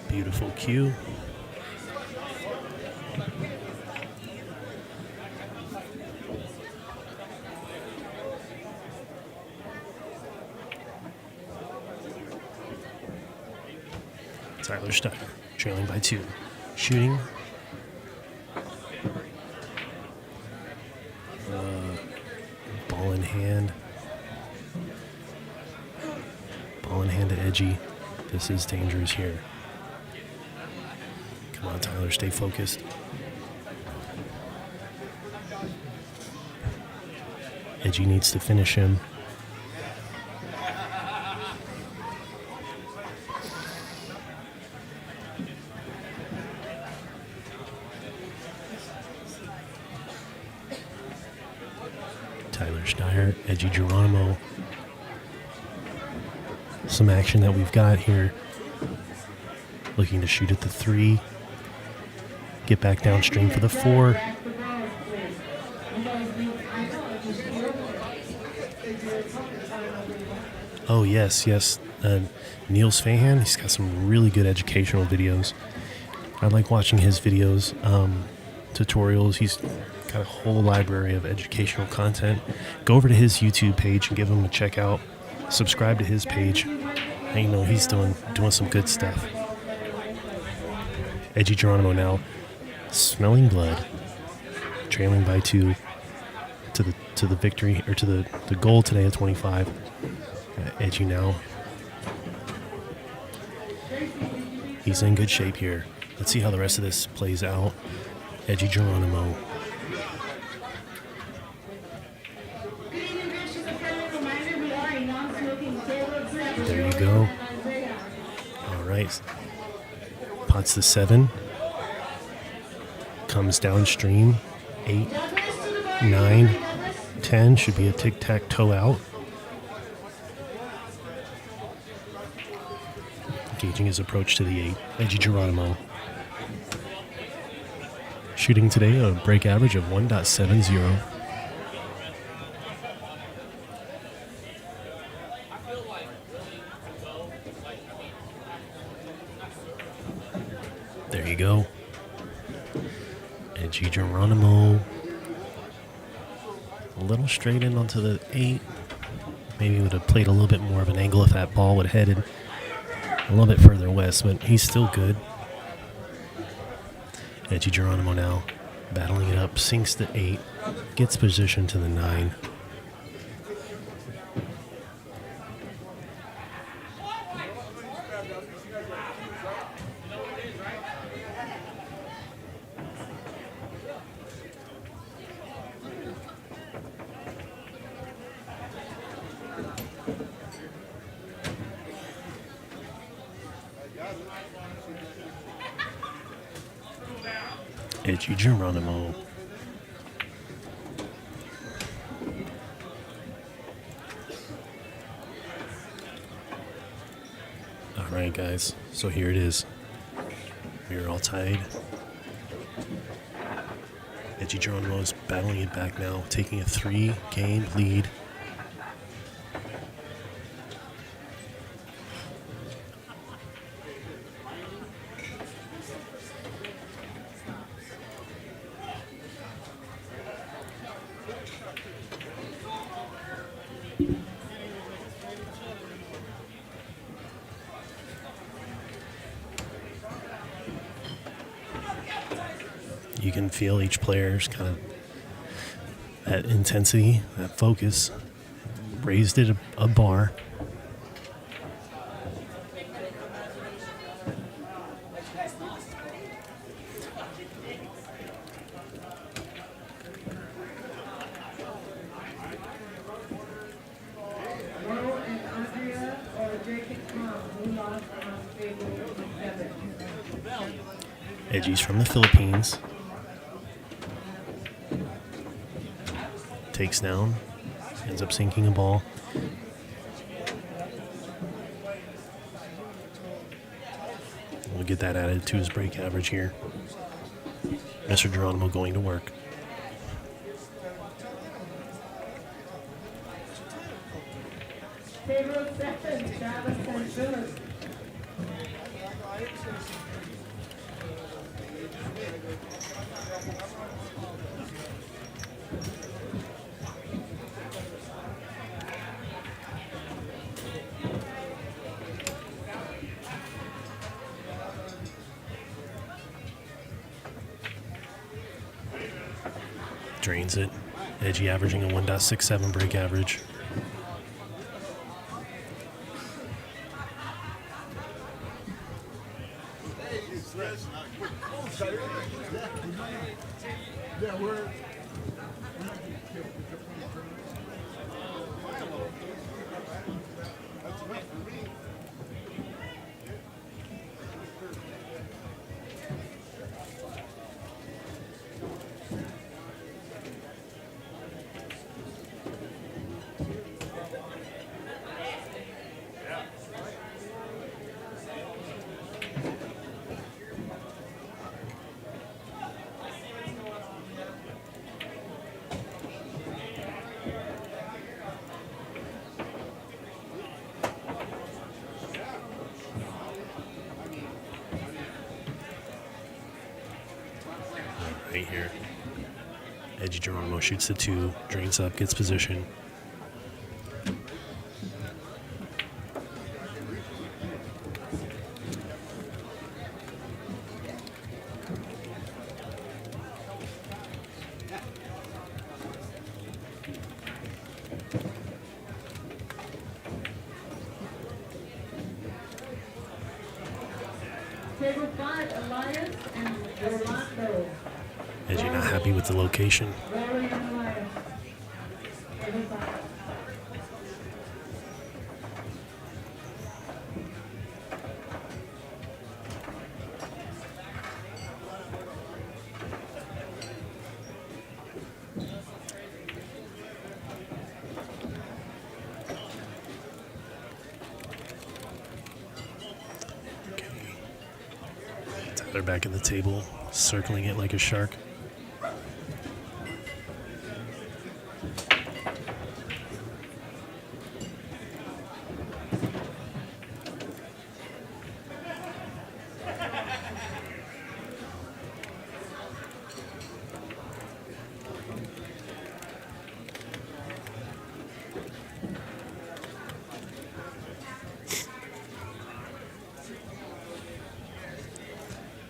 Beautiful cue. Tyler Styer trailing by 2. Shooting. Ball in hand. Ball in hand to Edgy. This is dangerous here. Come on, Tyler, stay focused. Edgy needs to finish him. Tyler Styer, Edgy Geronimo. Some action that we've got here. Looking to shoot at the 3. Get back downstream for the 4. Oh, yes. Niels Fahan, he's got some really good educational videos. I like watching his videos, tutorials. He's got a whole library of educational content. Go over to his YouTube page and give him a check out. Subscribe to his page. And, you know, he's doing some good stuff. Edgy Geronimo now smelling blood, trailing by 2 to the victory, or to the goal today at 25. Edgy now. He's in good shape here. Let's see how the rest of this plays out. Edgy Geronimo. There you go. All right. Pots the 7. Comes downstream. 8, 9, 10. Should be a tic-tac-toe out. Engaging his approach to the 8. Edgy Geronimo. Shooting today a break average of 1.70. There you go. Edgy Geronimo. A little straight in onto the 8. Maybe would have played a little bit more of an angle if that ball would have headed a little bit further west, but he's still good. Edgy Geronimo now battling it up, sinks to 8, gets position to the 9. Edgy Geronimo. Alright guys, so here it is. We are all tied. Edgy Geronimo is battling it back now, taking a 3-game lead. You can feel each player's kind of that intensity, that focus, raised it a bar. Edgy's from the Philippines. Takes down, ends up sinking a ball. We'll get that added to his break average here. Mr. Geronimo going to work. Drains it. Edgy averaging a 1.67 break average. Right here. Edgy Geronimo shoots the 2, drains up, gets position. Table 5, Elias and Rolando. Edgy not happy with the location. Rory and Elias. Table 5. Tyler back in the table, circling it like a shark.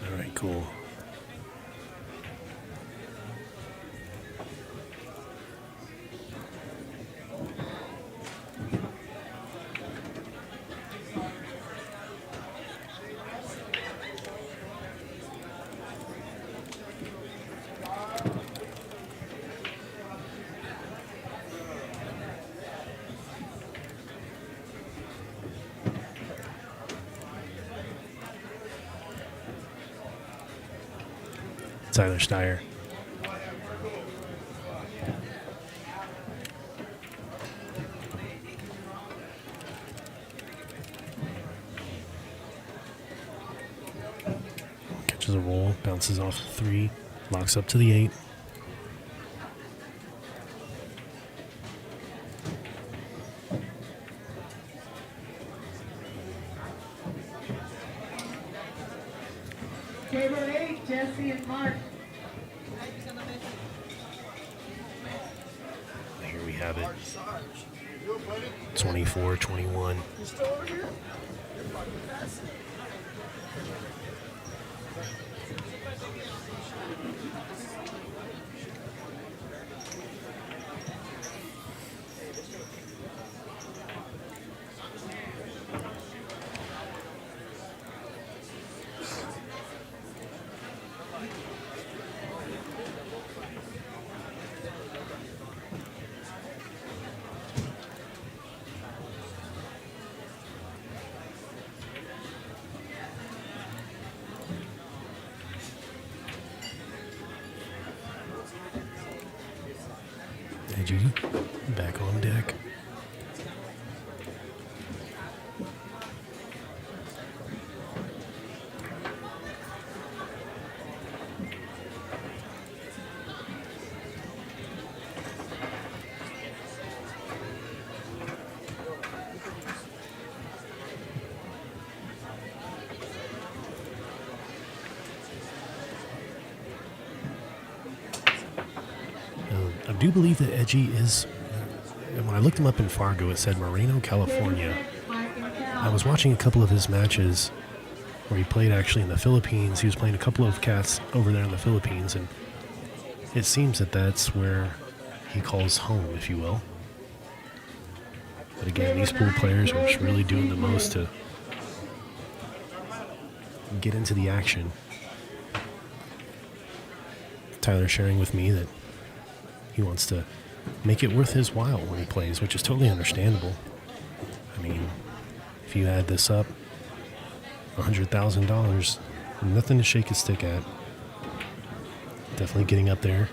All right, cool. Tyler Styer. Catches a roll, bounces off the 3, locks up to the 8. Table 8, Jesse and Mark. Here we have it. 24-21. Edgy back on deck. I do believe that Edgy is, when I looked him up in Fargo, it said Moreno, California. I was watching a couple of his matches where he played actually in the Philippines. He was playing a couple of cats over there in the Philippines, and it seems that that's where he calls home, if you will. But again, these pool players are just really doing the most to get into the action. Tyler sharing with me that he wants to make it worth his while when he plays, which is totally understandable. I mean, if you add this up, $100,000, nothing to shake a stick at. Definitely getting up there.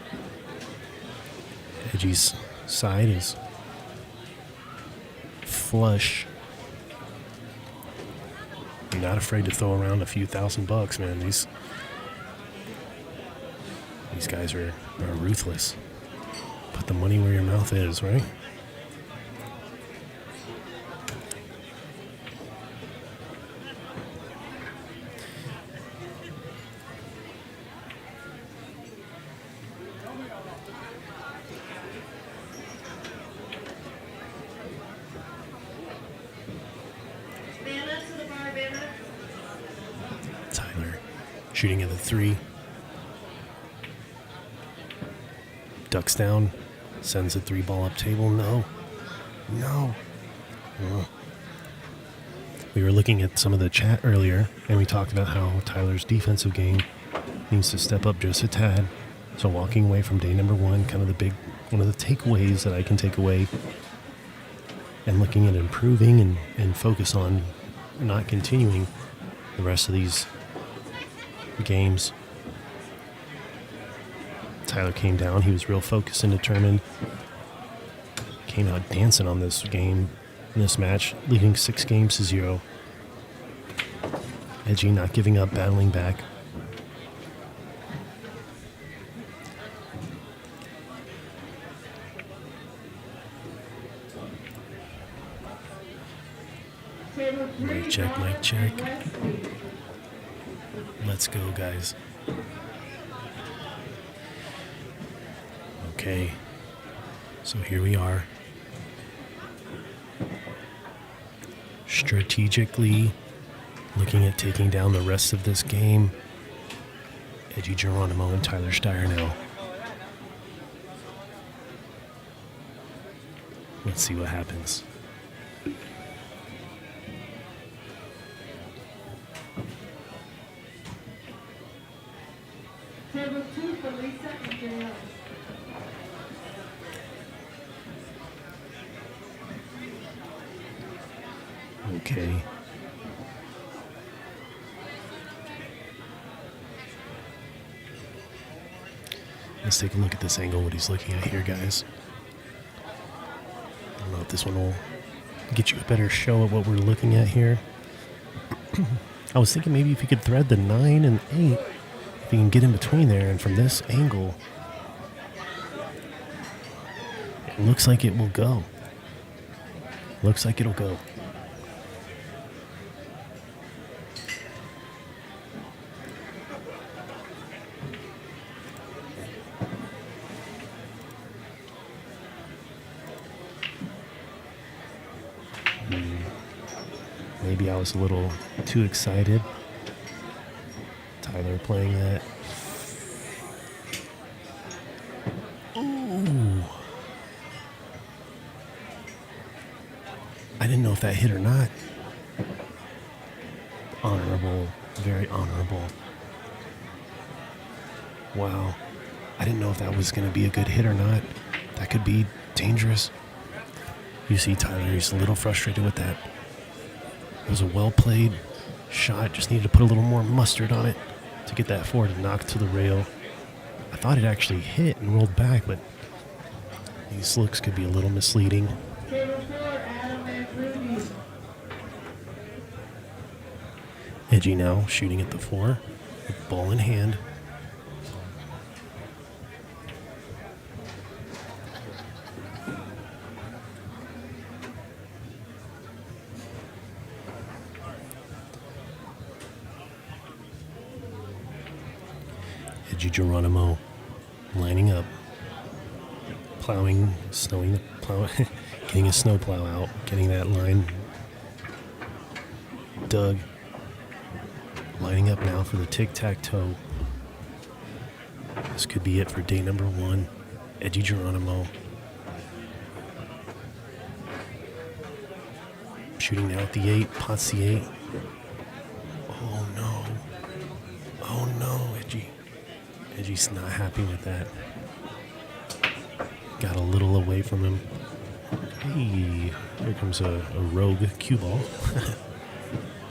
Edgy's side is flush. I'm not afraid to throw around a few $1,000, man. These guys are ruthless. Put the money where your mouth is, right? Tyler shooting at the 3. Ducks down, sends a 3 ball up table. No. Oh. We were looking at some of the chat earlier, and we talked about how Tyler's defensive game needs to step up just a tad. So walking away from day number 1, kind of one of the takeaways that I can take away, and looking at improving and focus on not continuing the rest of these games. Tyler came down. He was real focused and determined. Came out dancing on this game, in this match, leading 6 games to 0. Edgy not giving up, battling back. Mic check, mic check. Let's go, guys. Okay, so here we are. Strategically looking at taking down the rest of this game. Edgy, Geronimo, and Tyler Styer now. Let's see what happens. Table 2 for Lisa and Geronimo. Okay. Let's take a look at this angle, what he's looking at here, guys. I don't know if this one will get you a better show of what we're looking at here. I was thinking maybe if you could thread the 9 and 8, if you can get in between there, and from this angle, it looks like it will go. Looks like it'll go. Maybe I was a little too excited. Tyler playing that. Ooh. I didn't know if that hit or not. Honorable, very honorable. Wow. I didn't know if that was going to be a good hit or not. That could be dangerous. You see Tyler, he's a little frustrated with that. It was a well-played shot. Just needed to put a little more mustard on it to get that forward and knock to the rail. I thought it actually hit and rolled back, but these looks could be a little misleading. Table 4, Adam and Rudy. Edgy now shooting at the 4, with ball in hand. Edgy, Geronimo lining up, plowing, snowing the plow, getting a snow plow out, getting that line dug, lining up now for the tic-tac-toe. This could be it for day number 1. Edgy Geronimo. Shooting now at the 8. Pots the 8. Oh no. Oh no, Edgy. Edgy's not happy with that. Got a little away from him. Hey, here comes a rogue cue ball.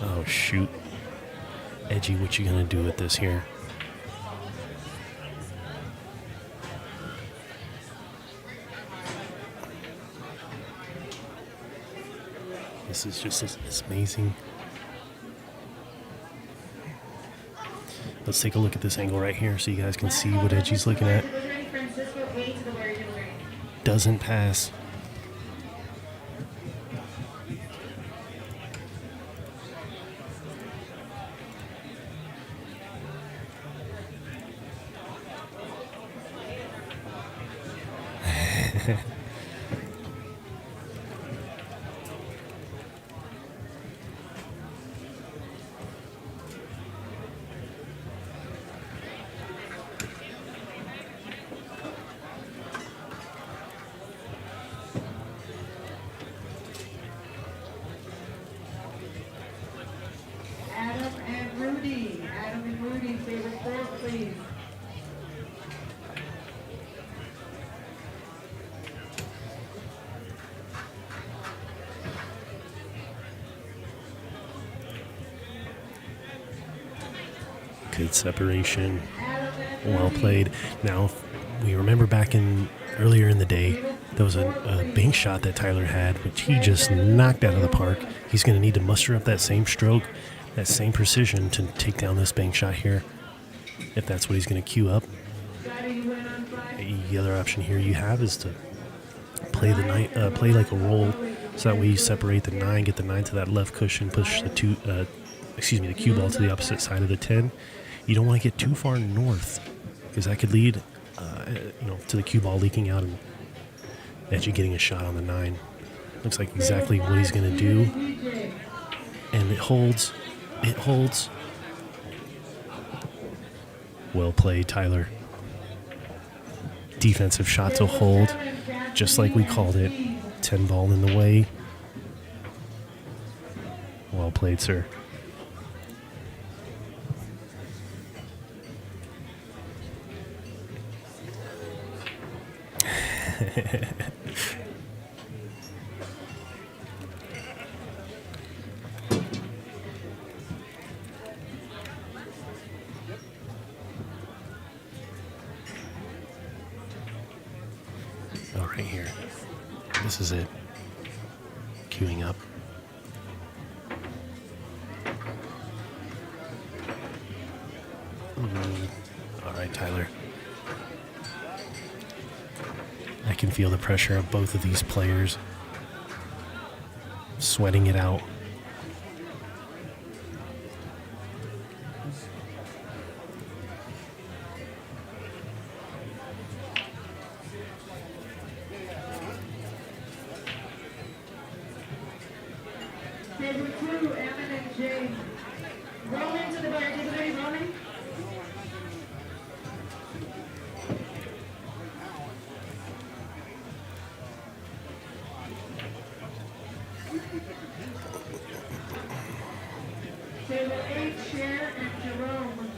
Oh shoot. Edgy, what you gonna do with this here? This is just it's amazing. Let's take a look at this angle right here so you guys can see what Edgy's looking at. Doesn't pass. Adam and Rudy, table 4, please. Good separation. Well played. Now, we remember back earlier in the day, there was a bank shot that Tyler had, which he just knocked out of the park. He's going to need to muster up that same stroke, that same precision to take down this bank shot here, if that's what he's going to queue up. The other option here you have is to play play like a roll, so that way you separate the 9, get the 9 to that left cushion, push the the cue ball to the opposite side of the 10. You don't want to get too far north, because that could lead, to the cue ball leaking out and Edgy getting a shot on the 9. Looks like exactly what he's going to do, and it holds. It holds. Well played, Tyler. Defensive shot to hold, just like we called it. 10 ball in the way. Well played, sir. Oh, right here. This is it. Queuing up. All right, Tyler. I can feel the pressure of both of these players sweating it out. Table 2, Evan and Jay. Rolling to the bar. Table 3, rolling. Table 8, Cher and Jerome.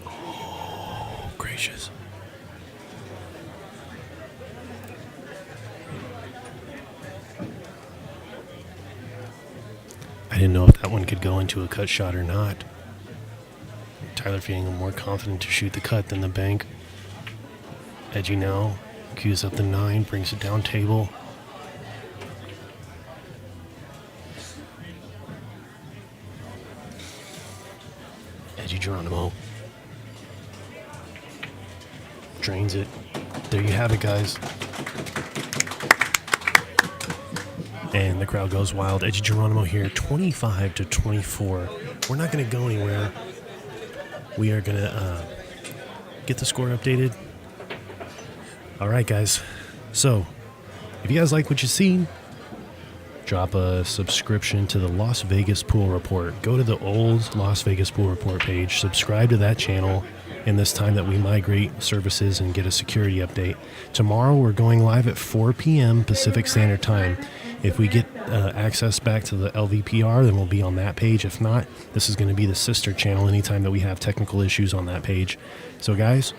Oh, gracious. I didn't know if that one could go into a cut shot or not. Tyler feeling more confident to shoot the cut than the bank. Edgy now cues up the 9, brings it down table. Edgy Geronimo drains it. There you have it, guys. And the crowd goes wild. Edgy Geronimo here, 25-24. We're not going to go anywhere. We are going to get the score updated. All right, guys. So, if you guys like what you've seen, drop a subscription to the Las Vegas Pool Report. Go to the old Las Vegas Pool Report page, subscribe to that channel in this time that we migrate services and get a security update. Tomorrow we're going live at 4 p.m. Pacific Standard Time. If we get access back to the LVPR, then we'll be on that page. If not, this is going to be the sister channel anytime that we have technical issues on that page. So guys,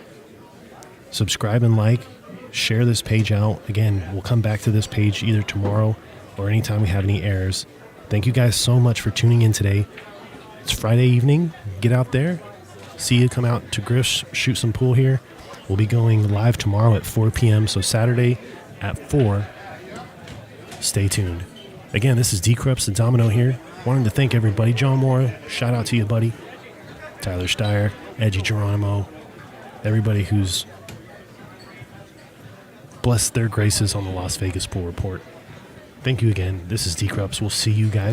subscribe and like, share this page out. Again, we'll come back to this page either tomorrow or anytime we have any errors. Thank you guys so much for tuning in today. It's Friday evening. Get out there. See you come out to Griff's, shoot some pool here. We'll be going live tomorrow at 4 p.m. So Saturday at 4. Stay tuned. Again, this is D-Krups the Domino here. Wanted to thank everybody. John Mora, shout out to you, buddy. Tyler Styer, Edgy, Geronimo, everybody who's blessed their graces on the Las Vegas Pool Report. Thank you again. This is D-Krups. We'll see you guys